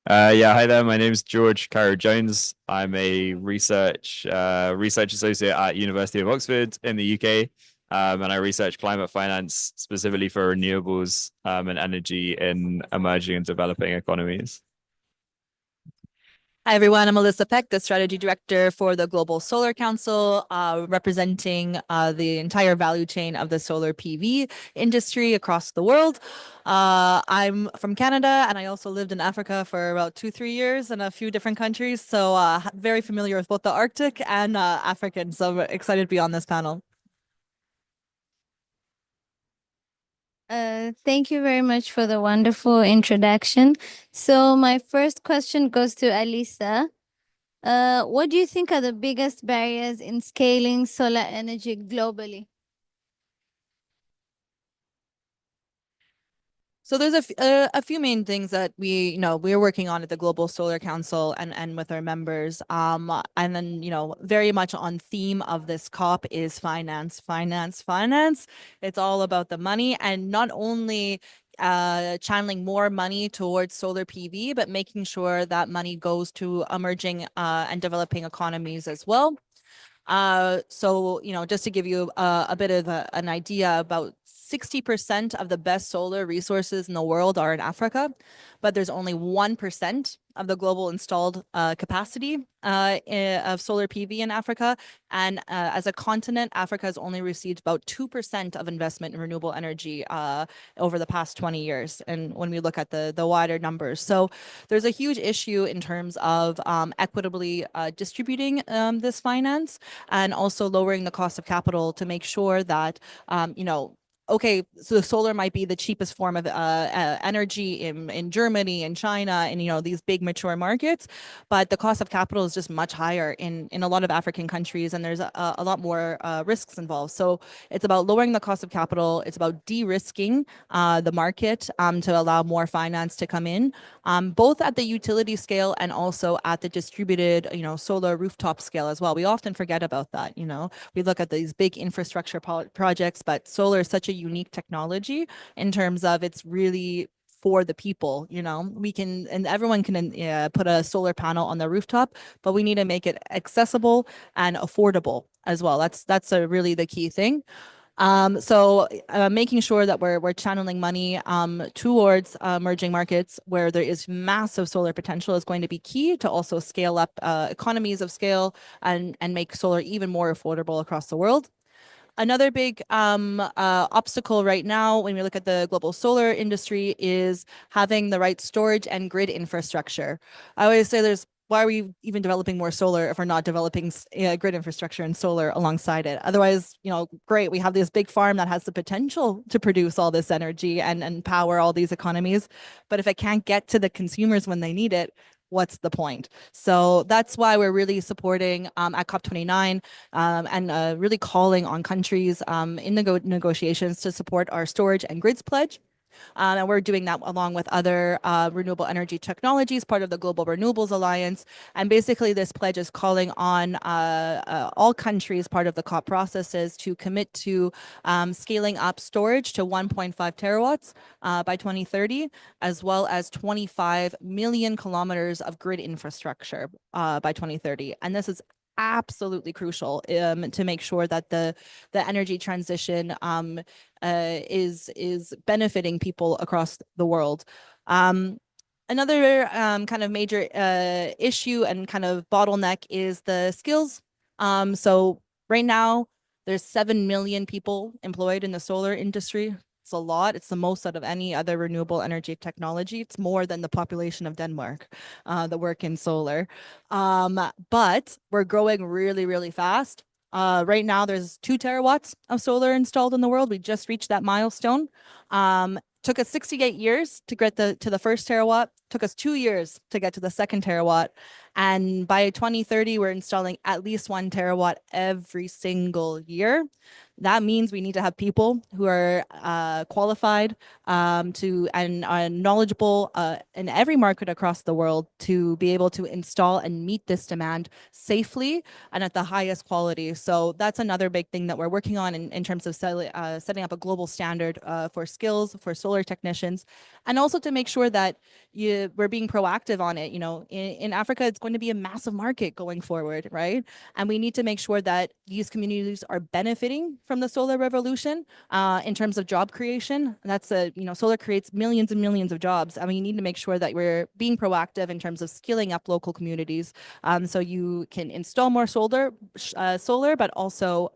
Yeah, hi there. My name is George Cairo Jones. I'm a research associate at University of Oxford in the UK, and I research climate finance specifically for renewables and energy in emerging and developing economies. Hi, everyone. I'm Melissa Peck, the Strategy Director for the Global Solar Council, representing the entire value chain of the solar PV industry across the world. I'm from Canada, and I also lived in Africa for about 2-3 years in a few different countries, so very familiar with both the Arctic and African, so I'm excited to be on this panel. Thank you very much for the wonderful introduction. So my first question goes to Alisa. What do you think are the biggest barriers in scaling solar energy globally? So there's a few main things that we're working on at the Global Solar Council and with our members. And then, very much on theme of this COP is finance, finance, finance. It's all about the money, and not only channeling more money towards solar PV, but making sure that money goes to emerging and developing economies as well. So, just to give you a bit of an idea, about 60% of the best solar resources in the world are in Africa, but there's only 1% of the global installed capacity of solar PV in Africa. And as a continent, Africa has only received about 2% of investment in renewable energy over the past 20 years. And when we look at the wider numbers, so there's a huge issue in terms of equitably distributing this finance, and also lowering the cost of capital to make sure that, okay, so the solar might be the cheapest form of energy in Germany and China and, these big mature markets, but the cost of capital is just much higher in a lot of African countries, and there's a lot more risks involved. So it's about lowering the cost of capital. It's about de-risking the market to allow more finance to come in, both at the utility scale and also at the distributed, solar rooftop scale as well. We often forget about that. We look at these big infrastructure projects, but solar is such a unique technology in terms of it's really for the people. We can, and everyone can put a solar panel on the rooftop, but we need to make it accessible and affordable as well. That's really the key thing. So making sure that we're channeling money towards emerging markets where there is massive solar potential is going to be key to also scale up economies of scale and make solar even more affordable across the world. Another big obstacle right now when we look at the global solar industry is having the right storage and grid infrastructure. I always say why are we even developing more solar if we're not developing grid infrastructure and solar alongside it? Otherwise, great, we have this big farm that has the potential to produce all this energy and power all these economies. But if it can't get to the consumers when they need it, what's the point? So that's why we're really supporting at COP29 and really calling on countries in negotiations to support our storage and grids pledge. And we're doing that along with other renewable energy technologies, part of the Global Renewables Alliance. And basically, this pledge is calling on all countries, part of the COP processes, to commit to scaling up storage to 1.5 terawatts by 2030, as well as 25 million kilometers of grid infrastructure by 2030. And this is absolutely crucial to make sure that the energy transition is benefiting people across the world. Another kind of major issue and kind of bottleneck is the skills. So right now, there's 7 million people employed in the solar industry. It's a lot. It's the most out of any other renewable energy technology. It's more than the population of Denmark that work in solar. But we're growing really, really fast. Right now, there's 2 terawatts of solar installed in the world. We just reached that milestone. Took us 68 years to get to the first terawatt. Took us 2 years to get to the second terawatt. And by 2030, we're installing at least 1 terawatt every single year. That means we need to have people who are qualified and are knowledgeable in every market across the world to be able to install and meet this demand safely and at the highest quality. So that's another big thing that we're working on in terms of setting up a global standard for skills for solar technicians, and also to make sure that we're being proactive on it. In Africa, it's going to be a massive market going forward, right? And we need to make sure that these communities are benefiting from the solar revolution in terms of job creation. That's solar creates millions and millions of jobs. And we need to make sure that we're being proactive in terms of skilling up local communities so you can install more solar, but also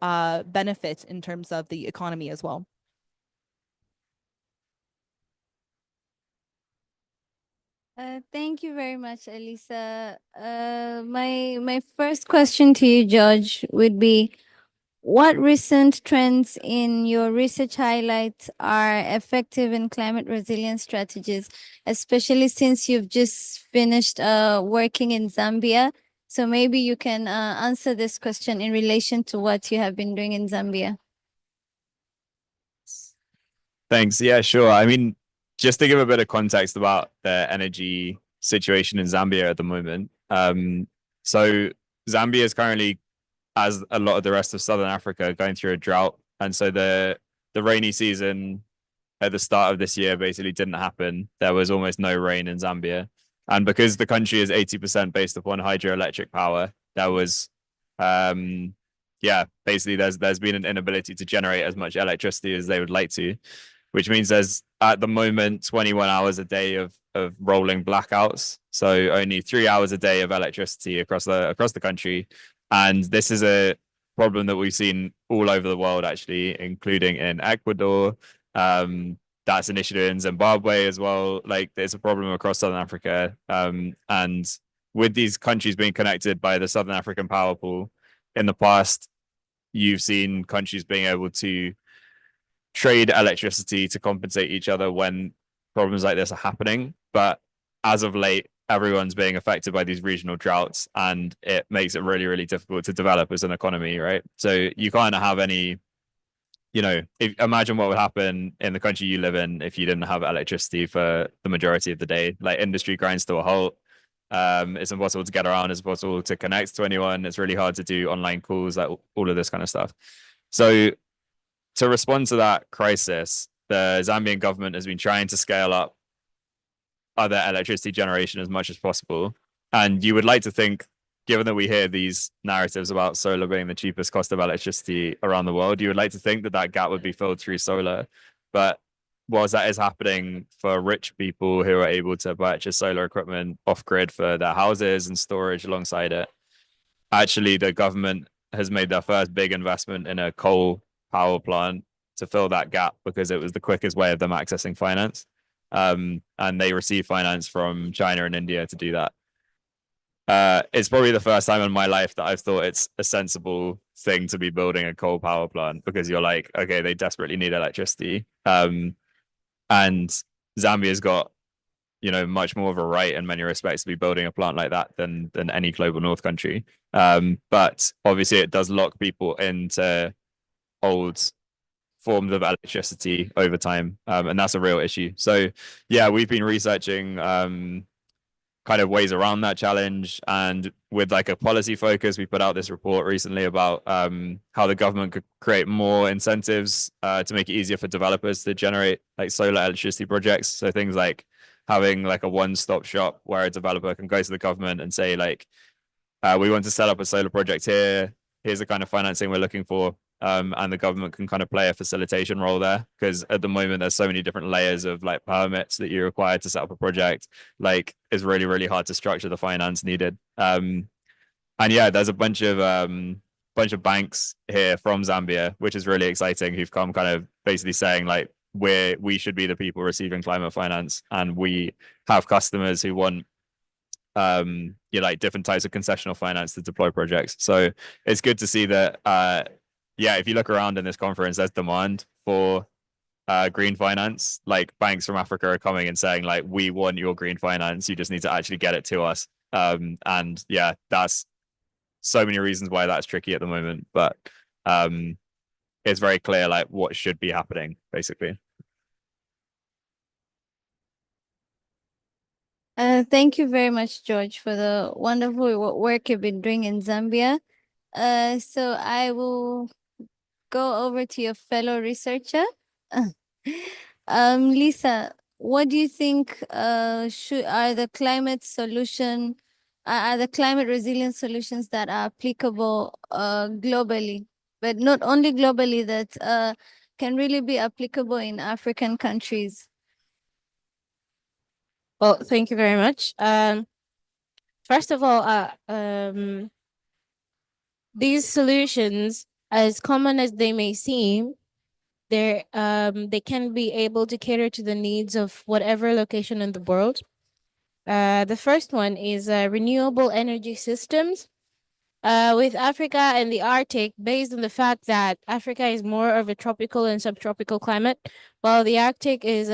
benefit in terms of the economy as well. Thank you very much, Elisa. My first question to you, George, would be, what recent trends in your research highlight are effective in climate resilience strategies, especially since you've just finished working in Zambia? So maybe you can answer this question in relation to what you have been doing in Zambia. Thanks. Yeah, sure. I mean, just to give a bit of context about the energy situation in Zambia at the moment. So Zambia is currently, as a lot of the rest of Southern Africa, going through a drought, and so the rainy season at the start of this year basically didn't happen. There was almost no rain in Zambia, and because the country is 80% based upon hydroelectric power, there was, basically there's been an inability to generate as much electricity as they would like to, which means there's at the moment 21 hours a day of rolling blackouts. So only 3 hours a day of electricity across the country. And this is a problem that we've seen all over the world, actually, including in Ecuador. That's an issue in Zimbabwe as well. Like, there's a problem across Southern Africa. And with these countries being connected by the Southern African power pool, in the past, you've seen countries being able to trade electricity to compensate each other when problems like this are happening. But as of late, everyone's being affected by these regional droughts, and it makes it really, really difficult to develop as an economy, right? So you can't have any, imagine what would happen in the country you live in if you didn't have electricity for the majority of the day. Like, industry grinds to a halt. It's impossible to get around. It's impossible to connect to anyone. It's really hard to do online calls, like all of this kind of stuff. So to respond to that crisis, the Zambian government has been trying to scale up other electricity generation as much as possible. And you would like to think, given that we hear these narratives about solar being the cheapest cost of electricity around the world, you would like to think that that gap would be filled through solar. But whilst that is happening for rich people who are able to purchase solar equipment off grid for their houses and storage alongside it, actually the government has made their first big investment in a coal power plant to fill that gap because it was the quickest way of them accessing finance. And they receive finance from China and India to do that. It's probably the first time in my life that I've thought it's a sensible thing to be building a coal power plant, because you're like, okay, they desperately need electricity. And Zambia's got, much more of a right in many respects to be building a plant like that than any global north country. But obviously it does lock people into old forms of electricity over time, and that's a real issue. So yeah, we've been researching kind of ways around that challenge, and with like a policy focus, we put out this report recently about how the government could create more incentives to make it easier for developers to generate like solar electricity projects. So things like having like a one-stop shop where a developer can go to the government and say, like, we want to set up a solar project here. Here's the kind of financing we're looking for. And the government can kind of play a facilitation role there, because at the moment there's so many different layers of like permits that you're required to set up a project. Like, it's really, really hard to structure the finance needed. And yeah, there's a bunch of banks here from Zambia, which is really exciting, who've come kind of basically saying like, we should be the people receiving climate finance, and we have customers who want like different types of concessional finance to deploy projects. So it's good to see that if you look around in this conference, there's demand for green finance. Like, banks from Africa are coming and saying like, we want your green finance, you just need to actually get it to us. And yeah, that's so many reasons why that's tricky at the moment, but it's very clear like what should be happening, basically. Thank you very much, George, for the wonderful work you've been doing in Zambia. So I will go over to your fellow researcher. Lisa, what do you think are the climate resilience solutions that are applicable globally, but not only globally, that can really be applicable in African countries? Well, thank you very much. First of all, these solutions, as common as they may seem, they can be able to cater to the needs of whatever location in the world. The first one is renewable energy systems. With Africa and the Arctic, based on the fact that Africa is more of a tropical and subtropical climate, while the Arctic is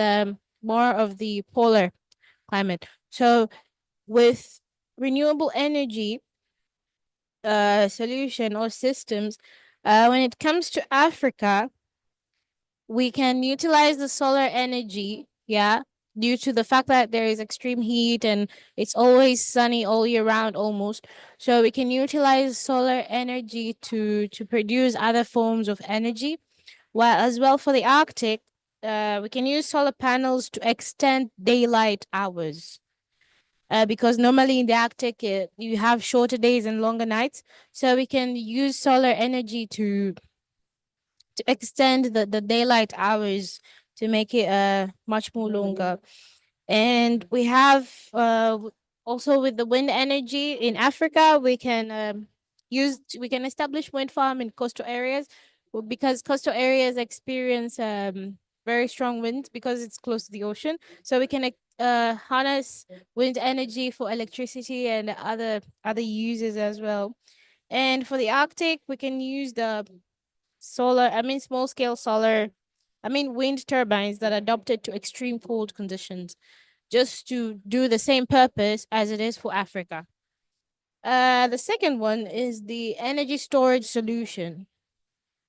more of the polar climate. So with renewable energy solution or systems, when it comes to Africa, we can utilize the solar energy, due to the fact that there is extreme heat and it's always sunny all year round almost. So we can utilize solar energy to produce other forms of energy. While as well for the Arctic, we can use solar panels to extend daylight hours. Because normally in the Arctic, you have shorter days and longer nights. So we can use solar energy to extend the daylight hours to make it much more longer. And we have also with the wind energy in Africa, we can we can establish wind farm in coastal areas because coastal areas experience very strong winds because it's close to the ocean. So we can harness wind energy for electricity and other uses as well. And for the Arctic, we can use the small scale solar, wind turbines that are adapted to extreme cold conditions just to do the same purpose as it is for Africa. The second one is the energy storage solution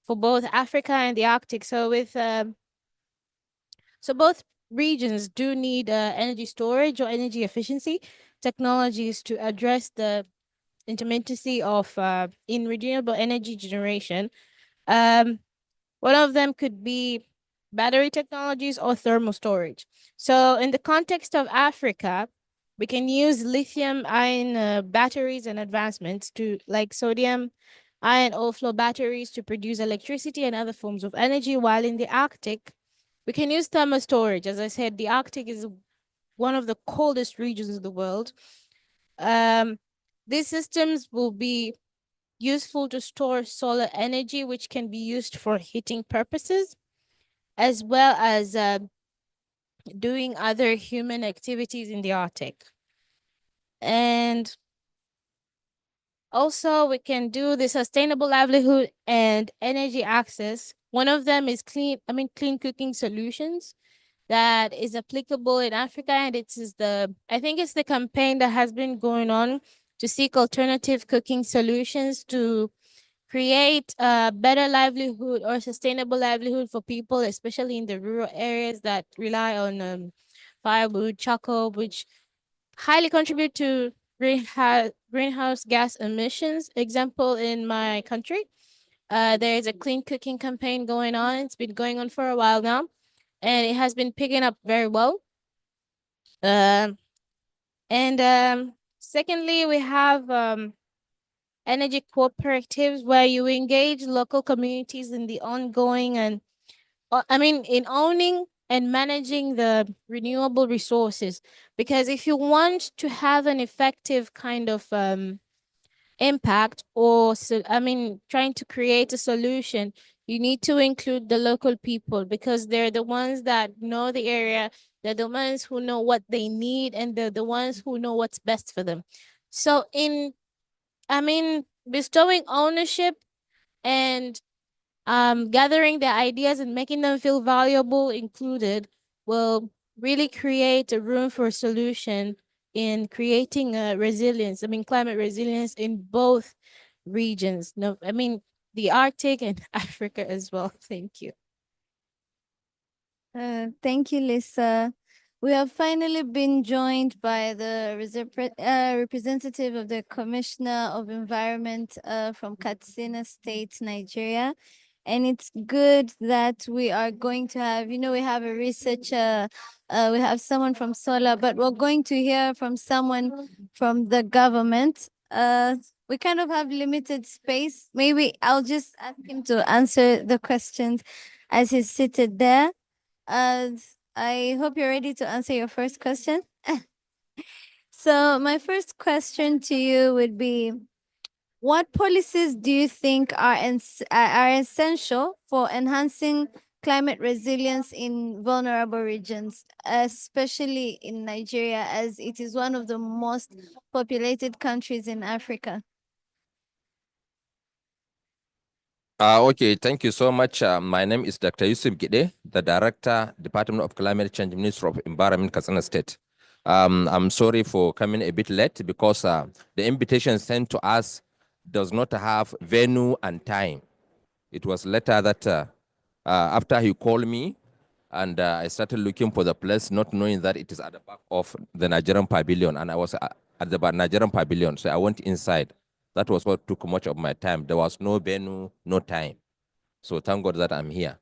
for both Africa and the Arctic. So both regions do need energy storage or energy efficiency technologies to address the intermittency of in renewable energy generation. Um, One of them could be battery technologies or thermal storage. So, in the context of Africa, we can use lithium ion batteries and advancements to like sodium ion ore flow batteries to produce electricity and other forms of energy. While in the Arctic, we can use thermal storage. As I said, the Arctic is one of the coldest regions of the world. These systems will be useful to store solar energy, which can be used for heating purposes, as well as doing other human activities in the Arctic. And also, we can do the sustainable livelihood and energy access. One of them is clean cooking solutions that is applicable in Africa, and I think it's the campaign that has been going on to seek alternative cooking solutions to create a better livelihood or sustainable livelihood for people, especially in the rural areas that rely on firewood, charcoal, which highly contribute to greenhouse gas emissions. Example, in my country, there is a clean cooking campaign going on. It's been going on for a while now, and it has been picking up very well. And secondly, we have energy cooperatives where you engage local communities in the ongoing and in owning and managing the renewable resources. Because if you want to have an effective kind of impact or trying to create a solution, you need to include the local people because they're the ones that know the area. They're the ones who know what they need, and they're the ones who know what's best for them. So bestowing ownership and gathering their ideas and making them feel valuable, included, will really create a room for solution in creating climate resilience in both regions. No, the Arctic and Africa as well. Thank you. Thank you, Lisa. We have finally been joined by the representative of the Commissioner of Environment from Katsina State, Nigeria. And it's good that we are going to have, we have a researcher, we have someone from Solar, but we're going to hear from someone from the government. We kind of have limited space. Maybe I'll just ask him to answer the questions as he's seated there. I hope you're ready to answer your first question. So my first question to you would be, what policies do you think are essential for enhancing climate resilience in vulnerable regions, especially in Nigeria, as it is one of the most populated countries in Africa? Okay, thank you so much. My name is Dr. Yusuf Gide, the Director, Department of Climate Change, Minister of Environment, Katsina State. I'm sorry for coming a bit late because the invitation sent to us does not have venue and time. It was later that after he called me, And I started looking for the place, not knowing that it is at the back of the Nigerian Pavilion. And I was at the Nigerian Pavilion, so I went inside. That was what took much of my time. There was no venue, no time. So thank God that I'm here.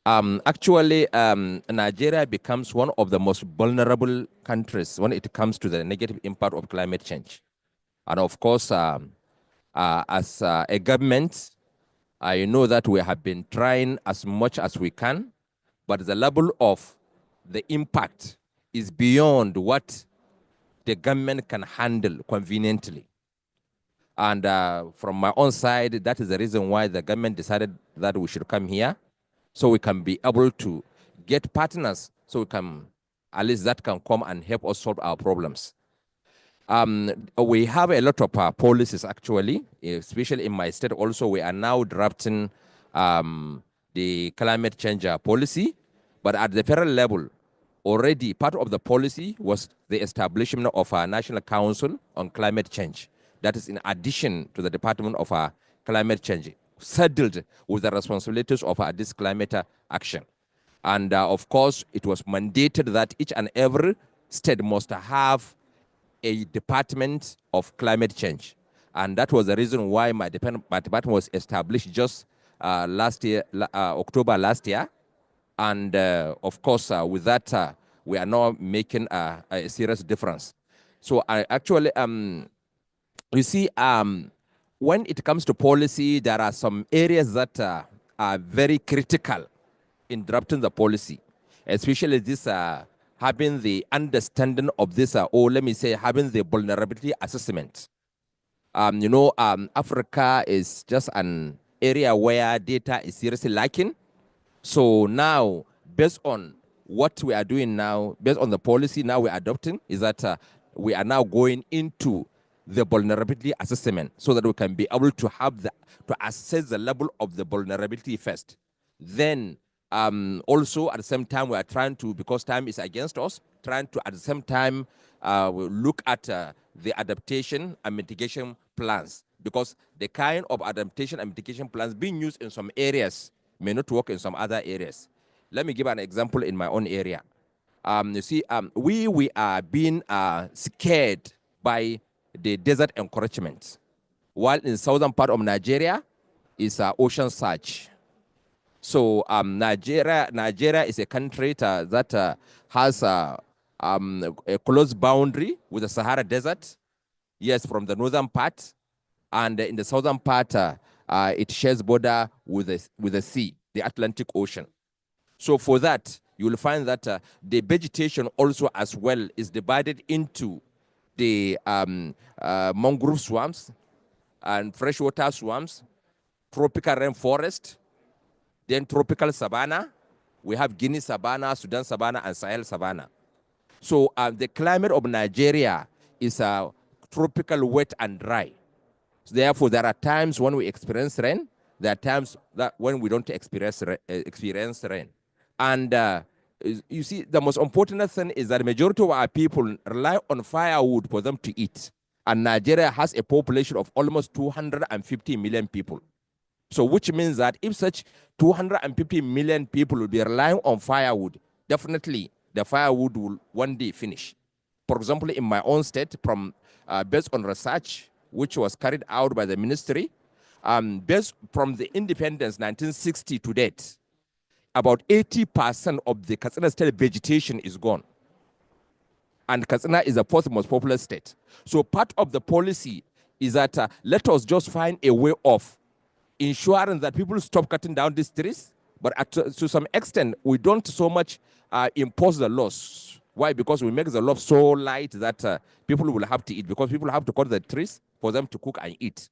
Actually, Nigeria becomes one of the most vulnerable countries when it comes to the negative impact of climate change. And of course, as a government, I know that we have been trying as much as we can, but the level of the impact is beyond what the government can handle conveniently. And from my own side, that is the reason why the government decided that we should come here, so we can be able to get partners, so we can, at least that can come and help us solve our problems. We have a lot of policies actually, especially in my state also. We are now drafting the climate change policy, but at the federal level, already part of the policy was the establishment of a National Council on Climate Change. That is in addition to the Department of Climate Change, saddled with the responsibilities of this climate action. And of course, it was mandated that each and every state must have a department of climate change. And that was the reason why my department was established just last year, October last year. And of course, with that, we are now making a serious difference. So I actually, you see, when it comes to policy, there are some areas that are very critical in drafting the policy, especially this having the understanding of this, or let me say, having the vulnerability assessment. Africa is just an area where data is seriously lacking. So now, based on what we are doing now, based on the policy now we're adopting, is that we are now going into the vulnerability assessment so that we can be able to have to assess the level of the vulnerability first. Then also at the same time, we are trying to, because time is against us, trying to at the same time look at the adaptation and mitigation plans, because the kind of adaptation and mitigation plans being used in some areas may not work in some other areas. Let me give an example in my own area. You see, we are being scared by the desert encroachment, while in southern part of Nigeria is ocean surge. So Nigeria is a country that has a close boundary with the Sahara Desert. Yes, from the northern part, and in the southern part, it shares border with the sea, the Atlantic Ocean. So for that, you will find that the vegetation also as well is divided into the mangrove swamps and freshwater swamps, tropical rainforest, then tropical savanna. We have Guinea savanna, Sudan savanna, and Sahel savanna. So the climate of Nigeria is tropical, wet, and dry. So therefore, there are times when we experience rain. There are times that when we don't experience rain. And you see, the most important thing is that the majority of our people rely on firewood for them to eat. And Nigeria has a population of almost 250 million people. So which means that if such 250 million people will be relying on firewood, definitely the firewood will one day finish. For example, in my own state, from based on research which was carried out by the ministry, based from the independence 1960 to date, about 80% of the Katsina state vegetation is gone. And Katsina is the fourth most populous state. So part of the policy is that let us just find a way of ensuring that people stop cutting down these trees, but to some extent, we don't so much impose the laws. Why? Because we make the law so light that people will have to eat, because people have to cut the trees for them to cook and eat.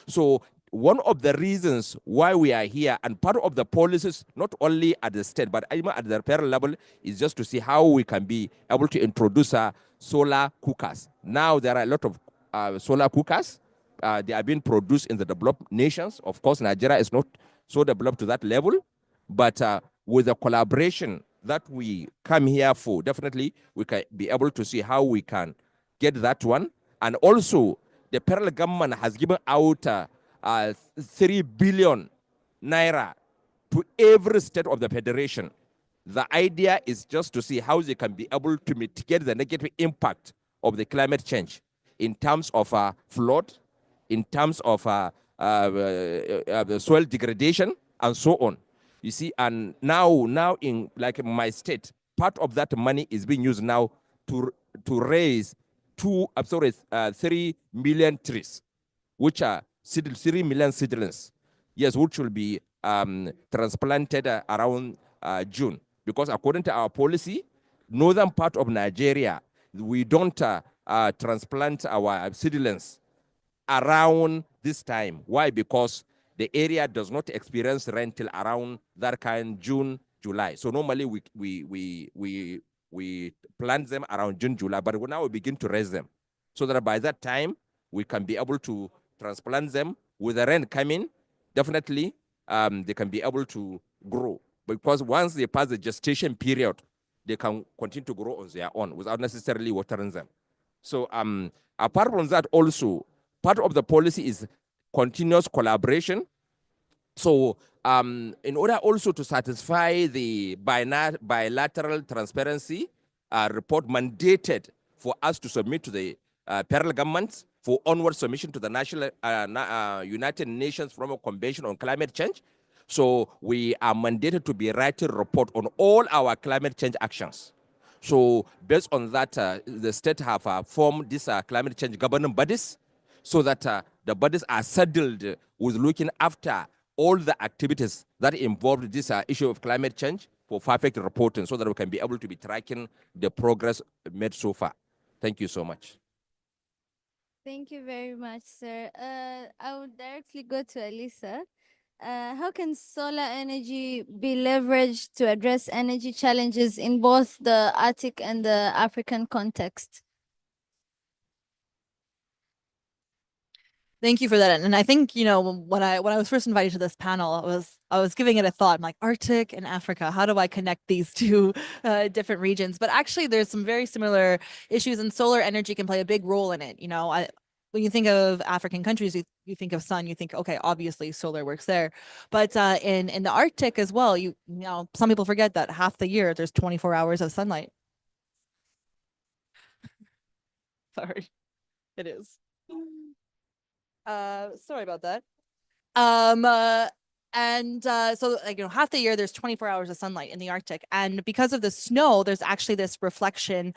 So one of the reasons why we are here, and part of the policies, not only at the state, but even at the federal level, is just to see how we can be able to introduce solar cookers. Now there are a lot of solar cookers. They are being produced in the developed nations. Of course, Nigeria is not so developed to that level, but with the collaboration that we come here for, definitely we can be able to see how we can get that one. And also, the federal government has given out 3 billion naira to every state of the federation The idea is just to see how they can be able to mitigate the negative impact of the climate change in terms of flood, in terms of the soil degradation, and so on. You see, and now in like my state, part of that money is being used now to raise 3 million trees, which are 3 million seedlings. Yes, which will be transplanted around June. Because according to our policy, northern part of Nigeria, we don't transplant our seedlings around this time. Why? Because the area does not experience rain till around that kind June, July. So normally we plant them around June, July, but now we begin to raise them so that by that time we can be able to transplant them. With the rain coming, definitely they can be able to grow, because once they pass the gestation period, they can continue to grow on their own without necessarily watering them. So apart from that, also part of the policy is continuous collaboration. So in order also to satisfy the bilateral transparency report mandated for us to submit to the federal governments for onward submission to the national United Nations Framework Convention on Climate Change. So we are mandated to be writing a report on all our climate change actions. So based on that, the state have formed these climate change governing bodies, so that the bodies are saddled with looking after all the activities that involve this issue of climate change for perfect reporting, so that we can be able to be tracking the progress made so far. Thank you so much. Thank you very much, sir. I would directly go to Elisa. How can solar energy be leveraged to address energy challenges in both the Arctic and the African context? Thank you for that. And I think, you know, when I was first invited to this panel, I was giving it a thought. I'm like, Arctic and Africa, how do I connect these two different regions? But actually, there's some very similar issues, and solar energy can play a big role in it. You know, when you think of African countries, you think of sun, you think, okay, obviously solar works there. But in the Arctic as well, you know, some people forget that half the year there's 24 hours of sunlight. Sorry, it is. Sorry about that. So like, you know, half the year there's 24 hours of sunlight in the Arctic, and because of the snow, there's actually this reflection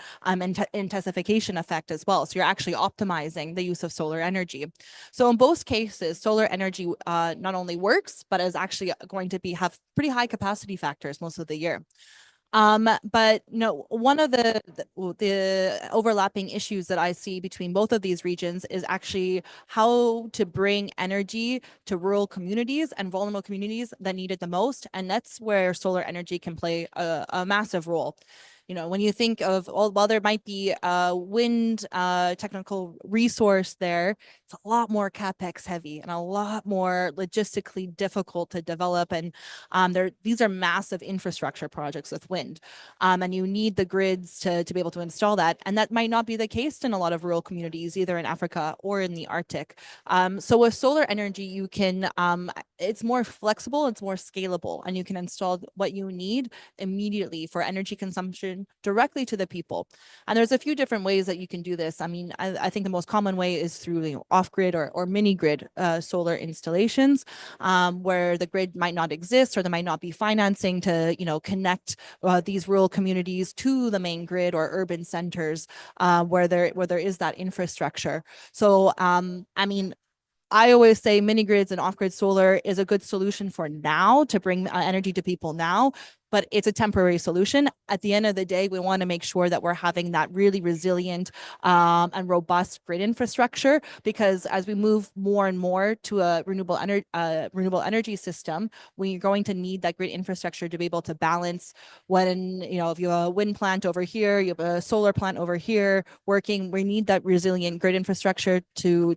intensification effect as well. So you're actually optimizing the use of solar energy. So in both cases, solar energy not only works, but is actually going to have pretty high capacity factors most of the year. But no, one of the overlapping issues that I see between both of these regions is actually how to bring energy to rural communities and vulnerable communities that need it the most. And that's where solar energy can play a massive role. You know, when you think of, while there might be a wind technical resource there, it's a lot more CapEx heavy and a lot more logistically difficult to develop. And these are massive infrastructure projects with wind. And you need the grids to be able to install that. And that might not be the case in a lot of rural communities, either in Africa or in the Arctic. So with solar energy, you can, it's more flexible, it's more scalable, and you can install what you need immediately for energy consumption directly to the people. And there's a few different ways that you can do this. I mean, I think the most common way is through, you know, off-grid or mini-grid solar installations, where the grid might not exist, or there might not be financing to, you know, connect these rural communities to the main grid or urban centers where there is that infrastructure. So I mean, I always say mini grids and off-grid solar is a good solution for now to bring energy to people now, but it's a temporary solution. At the end of the day, we want to make sure that we're having that really resilient and robust grid infrastructure, because as we move more and more to a renewable energy system, we're going to need that grid infrastructure to be able to balance when, you know, if you have a wind plant over here, you have a solar plant over here working, we need that resilient grid infrastructure to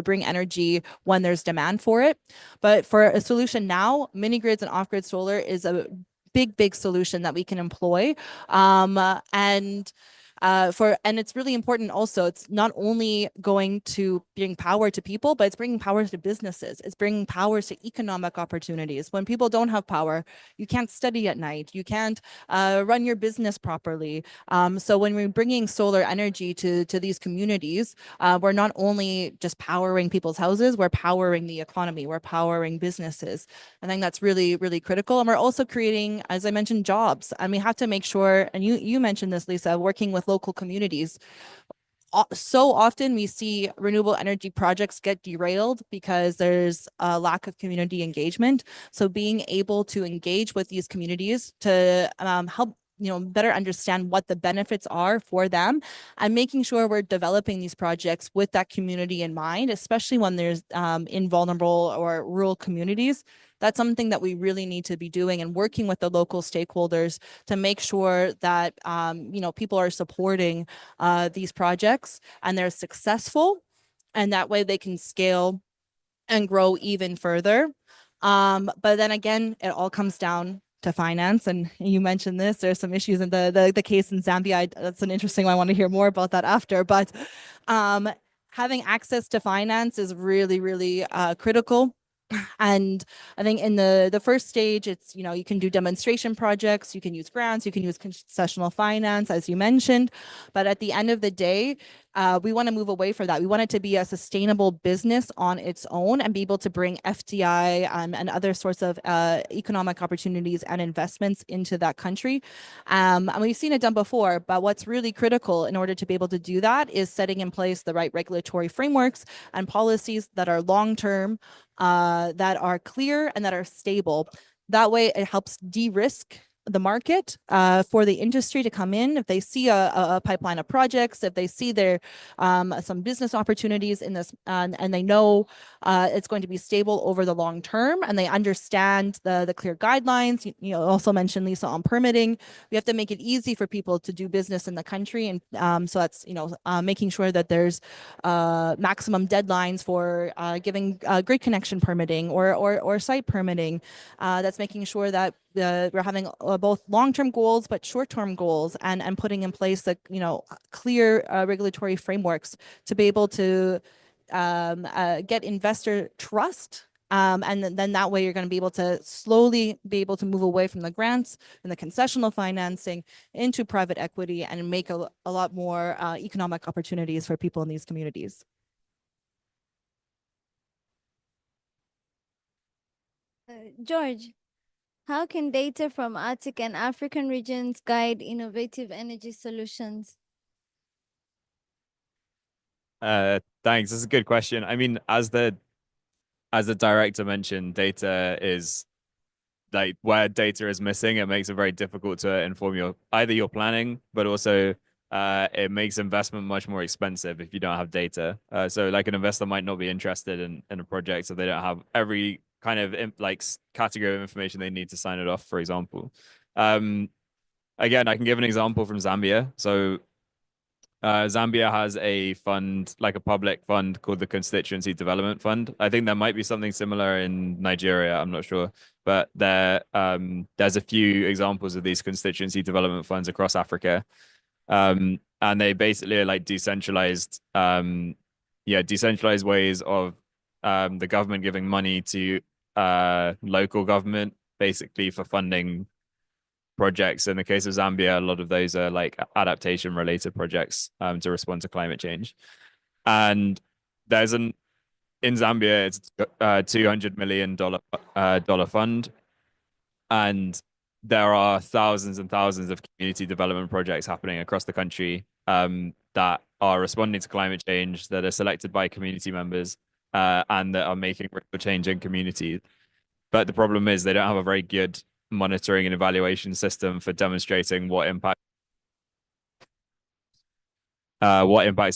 bring energy when there's demand for it. But for a solution now, mini grids and off-grid solar is a big solution that we can employ. And And it's really important also, it's not only going to bring power to people, but it's bringing power to businesses. It's bringing power to economic opportunities. When people don't have power, you can't study at night, you can't run your business properly. So when we're bringing solar energy to these communities, we're not only just powering people's houses, we're powering the economy, we're powering businesses. I think that's really, really critical. And we're also creating, as I mentioned, jobs. And we have to make sure, and you mentioned this, Lisa, working with local communities. So often we see renewable energy projects get derailed because there's a lack of community engagement. So being able to engage with these communities to help better understand what the benefits are for them, and making sure we're developing these projects with that community in mind, especially when there's in vulnerable or rural communities. That's something that we really need to be doing, and working with the local stakeholders to make sure that people are supporting these projects and they're successful, and that way they can scale and grow even further. But then again, it all comes down to finance. And you mentioned this, there's some issues in the case in Zambia. That's an interesting one. I want to hear more about that after. But having access to finance is really, really critical. And I think in the first stage, it's, you can do demonstration projects, you can use grants, you can use concessional finance, as you mentioned. But at the end of the day, we want to move away from that. We want it to be a sustainable business on its own and be able to bring FDI and other sorts of economic opportunities and investments into that country. And we've seen it done before, but what's really critical in order to be able to do that is setting in place the right regulatory frameworks and policies that are long-term, that are clear and that are stable. That way it helps de-risk the market for the industry to come in. If they see a pipeline of projects, if they see there some business opportunities in this, and they know it's going to be stable over the long term, and they understand the clear guidelines. You also mentioned, Lisa, on permitting. We have to make it easy for people to do business in the country, and so that's making sure that there's maximum deadlines for giving grid connection permitting or site permitting. That's making sure that we're having both long-term goals but short-term goals, and putting in place the clear regulatory frameworks to be able to get investor trust. And then that way you're going to be able to slowly be able to move away from the grants and the concessional financing into private equity and make a lot more economic opportunities for people in these communities. George, how can data from Arctic and African regions guide innovative energy solutions? Thanks. That's a good question. I mean, as the director mentioned, data is like where data is missing, it makes it very difficult to inform either your planning, but also it makes investment much more expensive if you don't have data. So like an investor might not be interested in a project, so they don't have every kind of category of information they need to sign it off, for example. Again, I can give an example from Zambia. So Zambia has a fund, like a public fund called the Constituency Development Fund. I think there might be something similar in Nigeria. I'm not sure, but there's a few examples of these constituency development funds across Africa. And they basically are like decentralized ways of the government giving money to local government, basically for funding projects. In the case of Zambia, a lot of those are like adaptation related projects to respond to climate change. And there's in Zambia, it's $200 million fund. And there are thousands and thousands of community development projects happening across the country that are responding to climate change, that are selected by community members and that are making real change in communities. But the problem is they don't have a very good monitoring and evaluation system for demonstrating what impacts are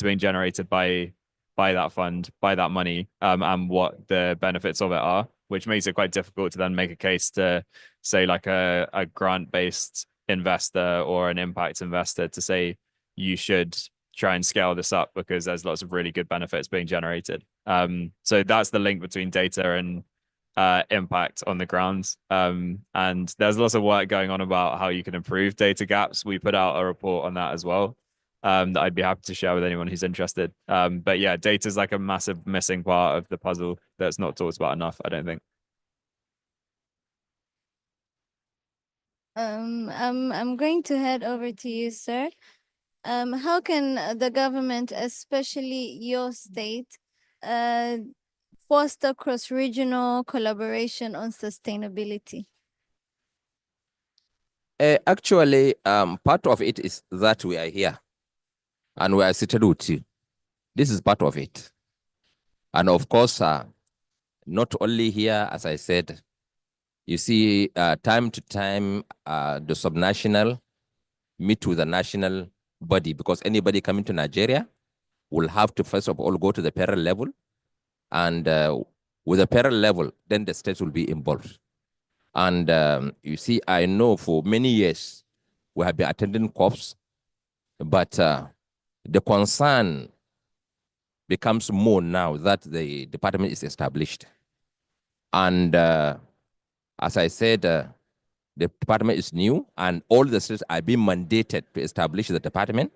being generated by that fund, by that money, and what the benefits of it are, which makes it quite difficult to then make a case to say like a grant-based investor or an impact investor to say you should try and scale this up because there's lots of really good benefits being generated. So that's the link between data and impact on the ground. And there's lots of work going on about how you can improve data gaps. We put out a report on that as well. that I'd be happy to share with anyone who's interested. But yeah, data is like a massive missing part of the puzzle that's not talked about enough, I don't think. I'm going to head over to you, sir. How can the government, especially your state, foster cross-regional collaboration on sustainability? Actually, part of it is that we are here and we are seated with you. This is part of it. And of course, not only here, as I said, you see, time to time, the subnational meet with the national body, because anybody coming to Nigeria will have to first of all go to the federal level. And with the federal level, then the states will be involved. And you see, I know for many years, we have been attending COPs, but the concern becomes more now that the department is established. And as I said, the department is new and all the states are being mandated to establish the department.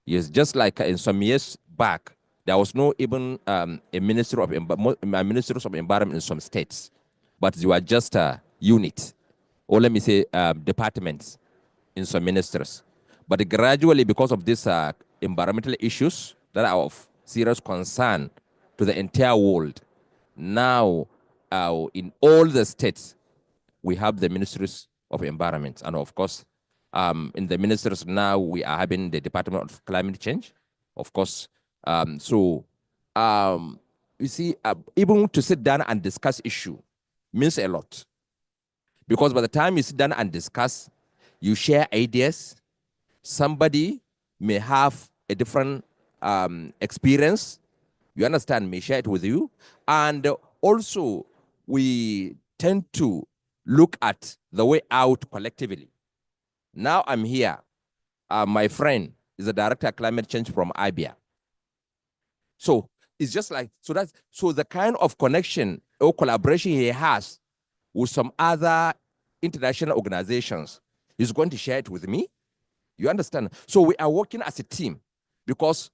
Yes, just like in some years back, there was no even a ministry of environment in some states, but they were just a unit, or let me say departments in some ministries. But gradually, because of these environmental issues that are of serious concern to the entire world, now in all the states, we have the ministries of environment. And of course, in the ministries now, we are having the Department of Climate Change, of course. You see, even to sit down and discuss issue means a lot. Because by the time you sit down and discuss, you share ideas, somebody may have a different experience, you understand, may share it with you. And also, we tend to look at the way out collectively. Now I'm here. My friend is the director of climate change from IBIA. So it's just like, so the kind of connection or collaboration he has with some other international organizations, he's going to share it with me. You understand? So we are working as a team because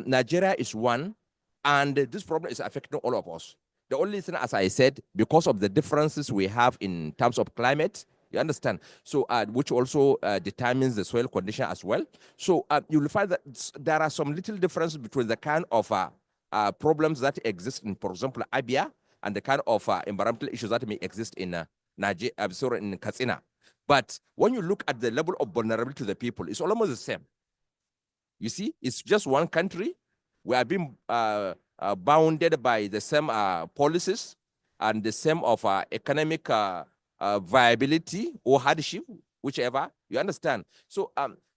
Nigeria is one, and this problem is affecting all of us. The only thing, as I said, because of the differences we have in terms of climate, you understand? So, which also determines the soil condition as well. So you'll find that there are some little differences between the kind of problems that exist in, for example, Abia, and the kind of environmental issues that may exist in Nigeria, in Katsina. But when you look at the level of vulnerability to the people, it's almost the same. You see, it's just one country. We are being bounded by the same policies and the same of economic viability or hardship, whichever, you understand. So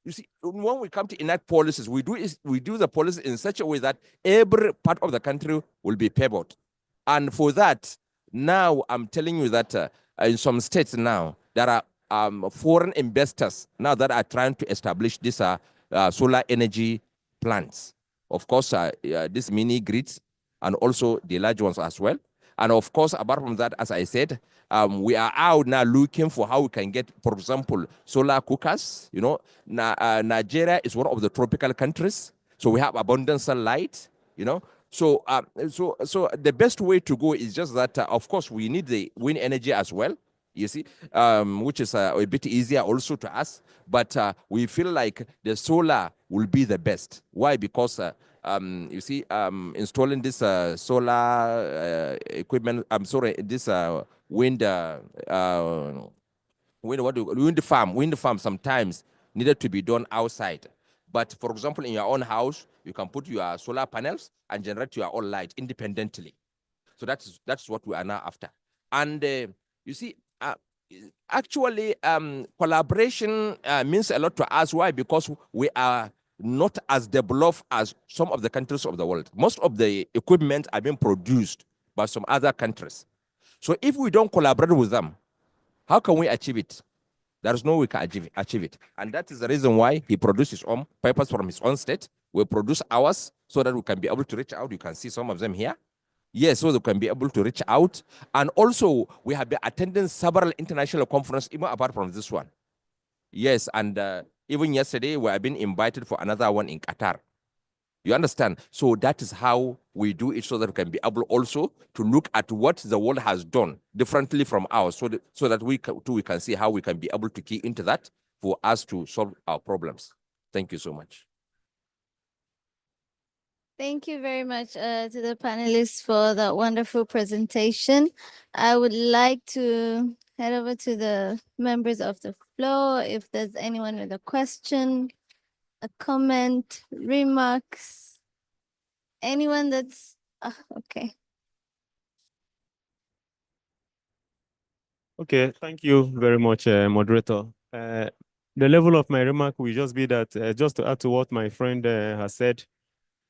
you see, when we come to enact policies, we do the policies in such a way that every part of the country will be favored. And for that, now I'm telling you that in some states now, there are foreign investors now that are trying to establish this solar energy plants. Of course, these mini grids and also the large ones as well. And of course, apart from that, as I said, we are out now looking for how we can get, for example, solar cookers. You know, Nigeria is one of the tropical countries, so we have abundant sunlight. You know, so so the best way to go is just that. Of course, we need the wind energy as well. You see, which is a bit easier also to us, but we feel like the solar will be the best. Why? Because you see, installing this solar equipment, this wind farm sometimes needed to be done outside. But for example, in your own house, you can put your solar panels and generate your own light independently. So that's what we are now after. And you see, actually, collaboration means a lot to us. Why? Because we are not as developed as some of the countries of the world. Most of the equipment are being produced by some other countries. So if we don't collaborate with them, how can we achieve it? There's no way we can achieve it. And that is the reason why he produced his own papers from his own state. We produce ours so that we can be able to reach out. You can see some of them here. Yes, so they can be able to reach out. And also, we have been attending several international conferences, even apart from this one. Yes, and Even yesterday, we have been invited for another one in Qatar. You understand? So that is how we do it, so that we can be able also to look at what the world has done differently from ours, so that we can see how we can be able to key into that for us to solve our problems. Thank you so much. Thank you very much to the panelists for that wonderful presentation. I would like to head over to the members of the floor if there's anyone with a question, a comment, remarks, anyone that's okay. Okay, thank you very much, moderator. The level of my remark will just be that, just to add to what my friend has said,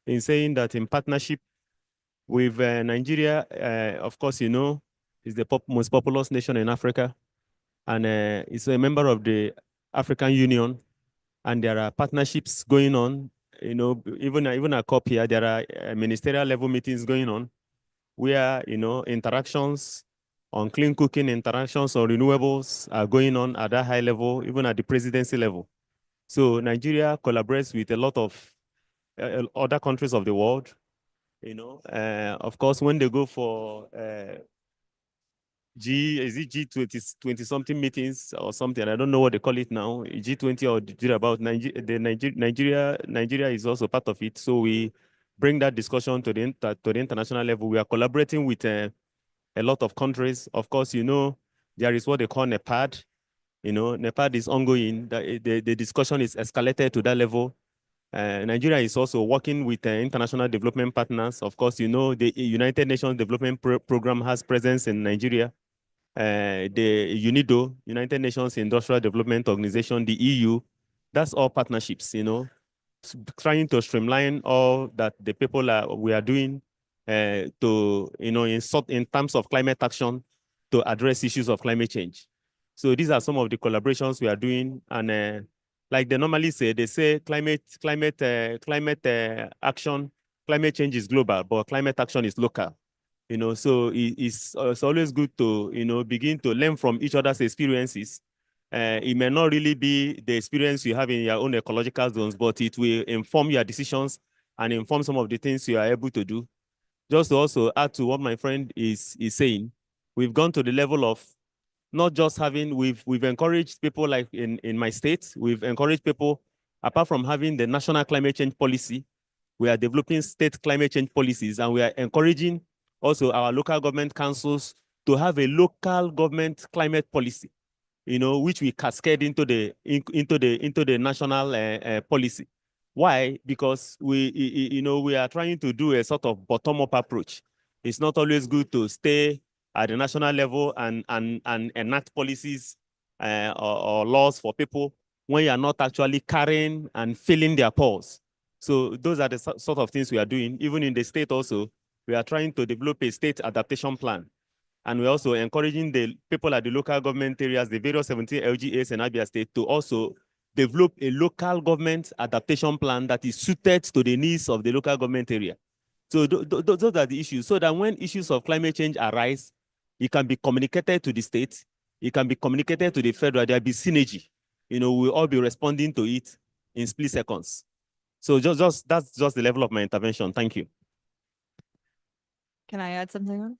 in saying that in partnership with Nigeria, of course, you know, is the most populous nation in Africa, and it's a member of the African Union, and there are partnerships going on. You know, even at COP here, there are ministerial level meetings going on, where, you know, interactions on clean cooking, interactions on renewables are going on at that high level, even at the presidency level. So Nigeria collaborates with a lot of other countries of the world. You know, of course, when they go for G20 something meetings or something, I don't know what they call it now, G20 or Nigeria is also part of it. So we bring that discussion to the international level. We are collaborating with a lot of countries. Of course, you know, there is what they call NEPAD. You know, NEPAD is ongoing. The discussion is escalated to that level. Nigeria is also working with international development partners. Of course, you know, the United Nations Development Program has presence in Nigeria. The UNIDO, United Nations Industrial Development Organization, the EU, that's all partnerships, you know, trying to streamline all that the people we are doing to, you know, in terms of climate action to address issues of climate change. So these are some of the collaborations we are doing. And like they normally say, they say climate action, climate change is global, but climate action is local. You know, so it's always good to, you know, begin to learn from each other's experiences. It may not really be the experience you have in your own ecological zones, but it will inform your decisions and inform some of the things you are able to do. Just to also add to what my friend is saying, we've gone to the level of not just having, we've encouraged people, like in my state, we've encouraged people, apart from having the national climate change policy, we are developing state climate change policies, and we are encouraging also our local government councils to have a local government climate policy, you know, which we cascade into the national policy. Why? Because you know, we are trying to do a sort of bottom-up approach. It's not always good to stay at the national level and enact policies or laws for people when you are not actually carrying and filling their pores. So those are the sort of things we are doing. Even in the state also, we are trying to develop a state adaptation plan. And we're also encouraging the people at the local government areas, the various 17 LGAs in Abia State, to also develop a local government adaptation plan that is suited to the needs of the local government area. So those are the issues, so that when issues of climate change arise, it can be communicated to the state, it can be communicated to the federal, there'll be synergy. You know, we'll all be responding to it in split seconds. So that's just the level of my intervention. Thank you. Can I add something?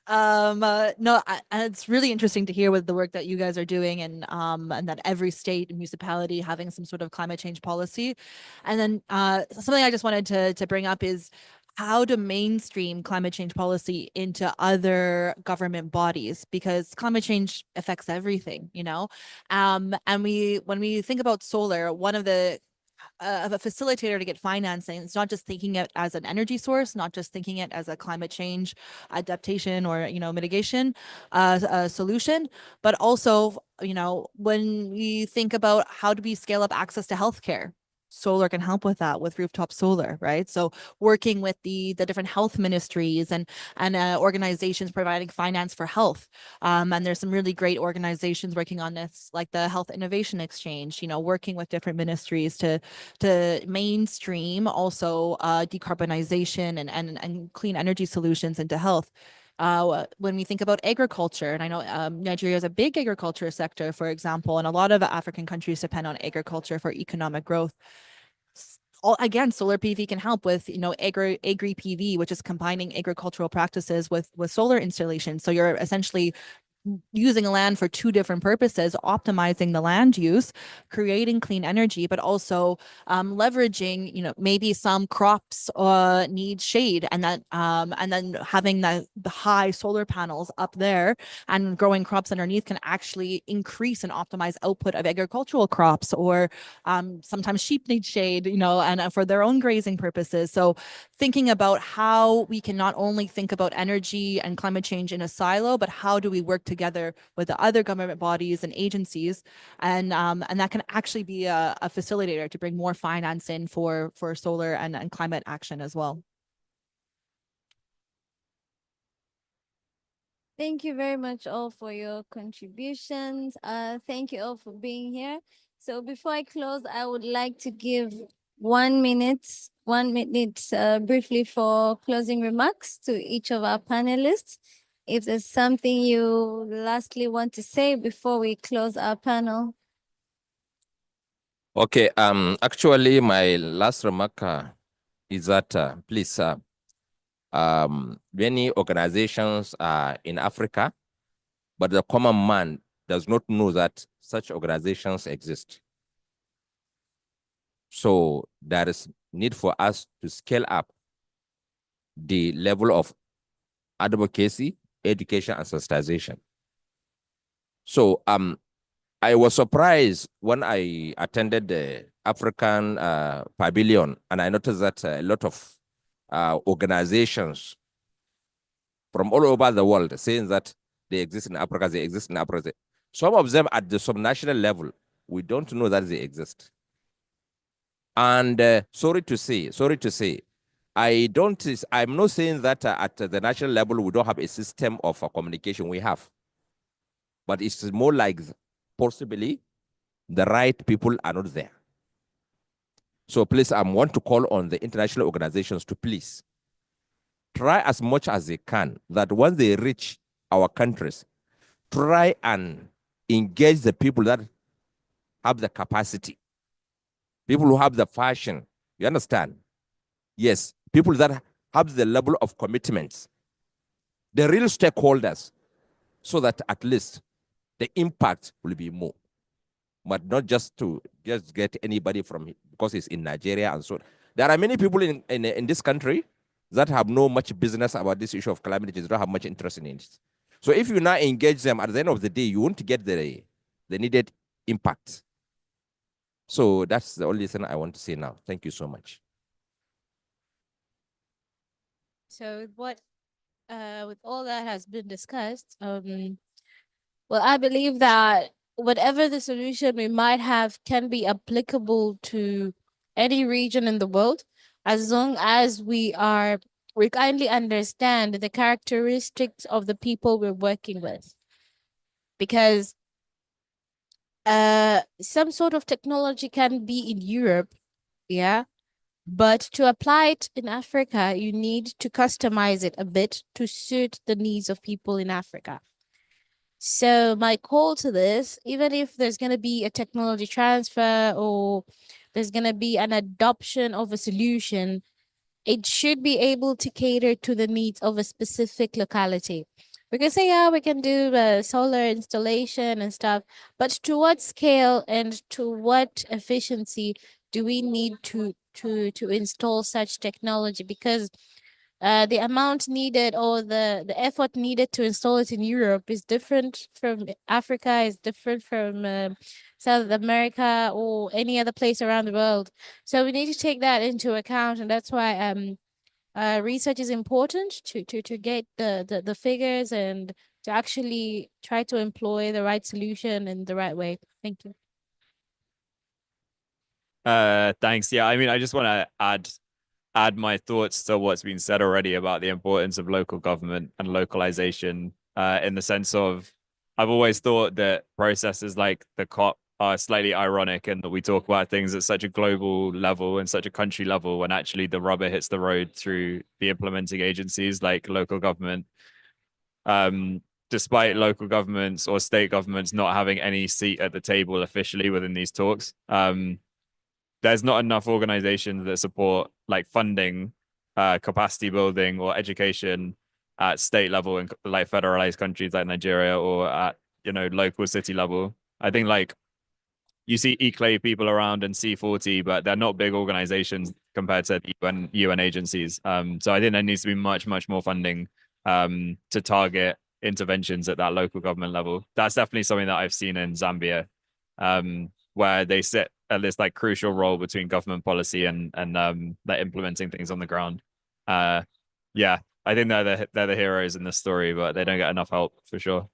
No, and it's really interesting to hear with the work that you guys are doing, and that every state and municipality having some sort of climate change policy. And then something I just wanted to bring up is how to mainstream climate change policy into other government bodies, because climate change affects everything, you know. And when we think about solar, one of a facilitator to get financing, it's not just thinking it as an energy source, not just thinking it as a climate change adaptation or, you know, mitigation solution, but also, you know, when we think about how do we scale up access to healthcare, solar can help with that, with rooftop solar, right? So working with the different health ministries and organizations providing finance for health. And there's some really great organizations working on this, like the Health Innovation Exchange, you know, working with different ministries to mainstream also decarbonization and clean energy solutions into health. When we think about agriculture, and I know Nigeria is a big agriculture sector, for example, and a lot of African countries depend on agriculture for economic growth. Again, solar PV can help with, agri PV, which is combining agricultural practices with solar installations. So you're essentially using land for two different purposes, optimizing the land use, creating clean energy, but also leveraging, maybe some crops need shade, and then having the high solar panels up there and growing crops underneath can actually increase and optimize output of agricultural crops. Or sometimes sheep need shade, and for their own grazing purposes. So thinking about how we can not only think about energy and climate change in a silo, but how do we work together with the other government bodies and agencies, and that can actually be a facilitator to bring more finance in for solar and climate action as well. Thank you very much all for your contributions. Thank you all for being here. So before I close, I would like to give 1 minute briefly for closing remarks to each of our panelists. If there's something you lastly want to say before we close our panel. Okay, actually, my last remark is that please, many organizations are in Africa, but the common man does not know that such organizations exist. So there is need for us to scale up the level of advocacy, education, and sensitization. So I was surprised when I attended the African Pavilion, and I noticed that a lot of organizations from all over the world saying that they exist in Africa, they exist in Africa. Some of them at the subnational level, we don't know that they exist. And sorry to say, I'm not saying that at the national level, we don't have a system of communication. We have, but it's more like possibly the right people are not there. So please, I want to call on the international organizations to please try as much as they can that once they reach our countries, try and engage the people that have the capacity, people who have the passion. You understand? Yes, people that have the level of commitments, the real stakeholders, so that at least the impact will be more. But not just to get anybody from because it's in Nigeria and so on. There are many people in this country that have no much business about this issue of climate change, don't have much interest in it. So if you now engage them, at the end of the day, you won't get the needed impact. So that's the only thing I want to say now. Thank you so much. So with all that has been discussed, well, I believe that whatever the solution we might have can be applicable to any region in the world, as long as we kindly understand the characteristics of the people we're working with. Because some sort of technology can be in Europe, yeah, but to apply it in Africa, you need to customize it a bit to suit the needs of people in Africa. So my call to this, even if there's going to be a technology transfer or there's going to be an adoption of a solution, it should be able to cater to the needs of a specific locality. We can say, yeah, we can do solar installation and stuff, but to what scale and to what efficiency do we need to install such technology? Because the amount needed or the effort needed to install it in Europe is different from Africa, is different from South America or any other place around the world. So we need to take that into account, and that's why research is important to get the figures and to actually try to employ the right solution in the right way. Thank you. Thanks. Yeah, I mean, I just want to add my thoughts to what's been said already about the importance of local government and localization, in the sense of I've always thought that processes like the COP are slightly ironic and that we talk about things at such a global level and such a country level when actually the rubber hits the road through the implementing agencies like local government. despite local governments or state governments not having any seat at the table officially within these talks. There's not enough organizations that support like funding, capacity building or education at state level in like federalized countries like Nigeria or at, you know, local city level. I think like you see eClay people around and C40, but they're not big organizations compared to UN agencies. So I think there needs to be much more funding to target interventions at that local government level. That's definitely something that I've seen in Zambia, where they sit at this like crucial role between government policy and like implementing things on the ground. Yeah, I think they're the heroes in this story, but they don't get enough help for sure.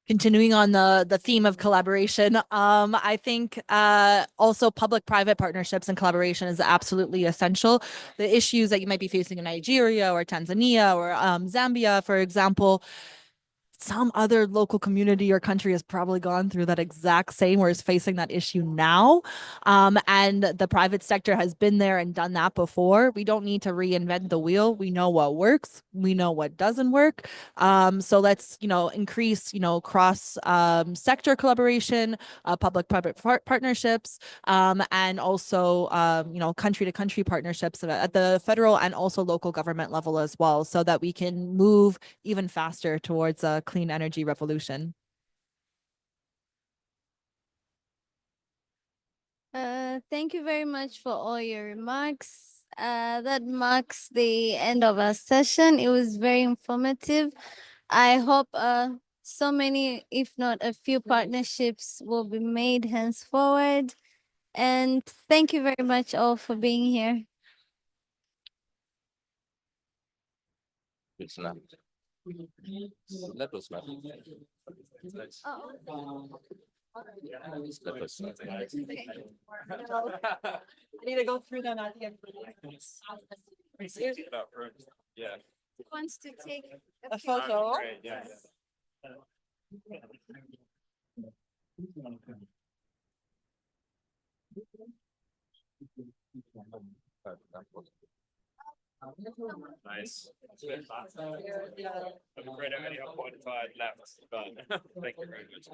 Continuing on the theme of collaboration, I think also public-private partnerships and collaboration is absolutely essential. The issues that you might be facing in Nigeria or Tanzania or Zambia, for example, some other local community or country has probably gone through that exact same or is facing that issue now. And the private sector has been there and done that before. We don't need to reinvent the wheel. We know what works. We know what doesn't work. So let's, increase, cross sector collaboration, public-private partnerships, and also, country-to-country partnerships at the federal and also local government level as well, so that we can move even faster towards a clean energy revolution. Thank you very much for all your remarks. That marks the end of our session. It was very informative. I hope so many, if not a few, partnerships will be made henceforward. And thank you very much all for being here. It's not. Let us not. Let us not. I need to go through them at the end. Yeah. Who wants to take A photo. Yeah. Nice. I'm afraid I only have 0.5 left, but thank you very much.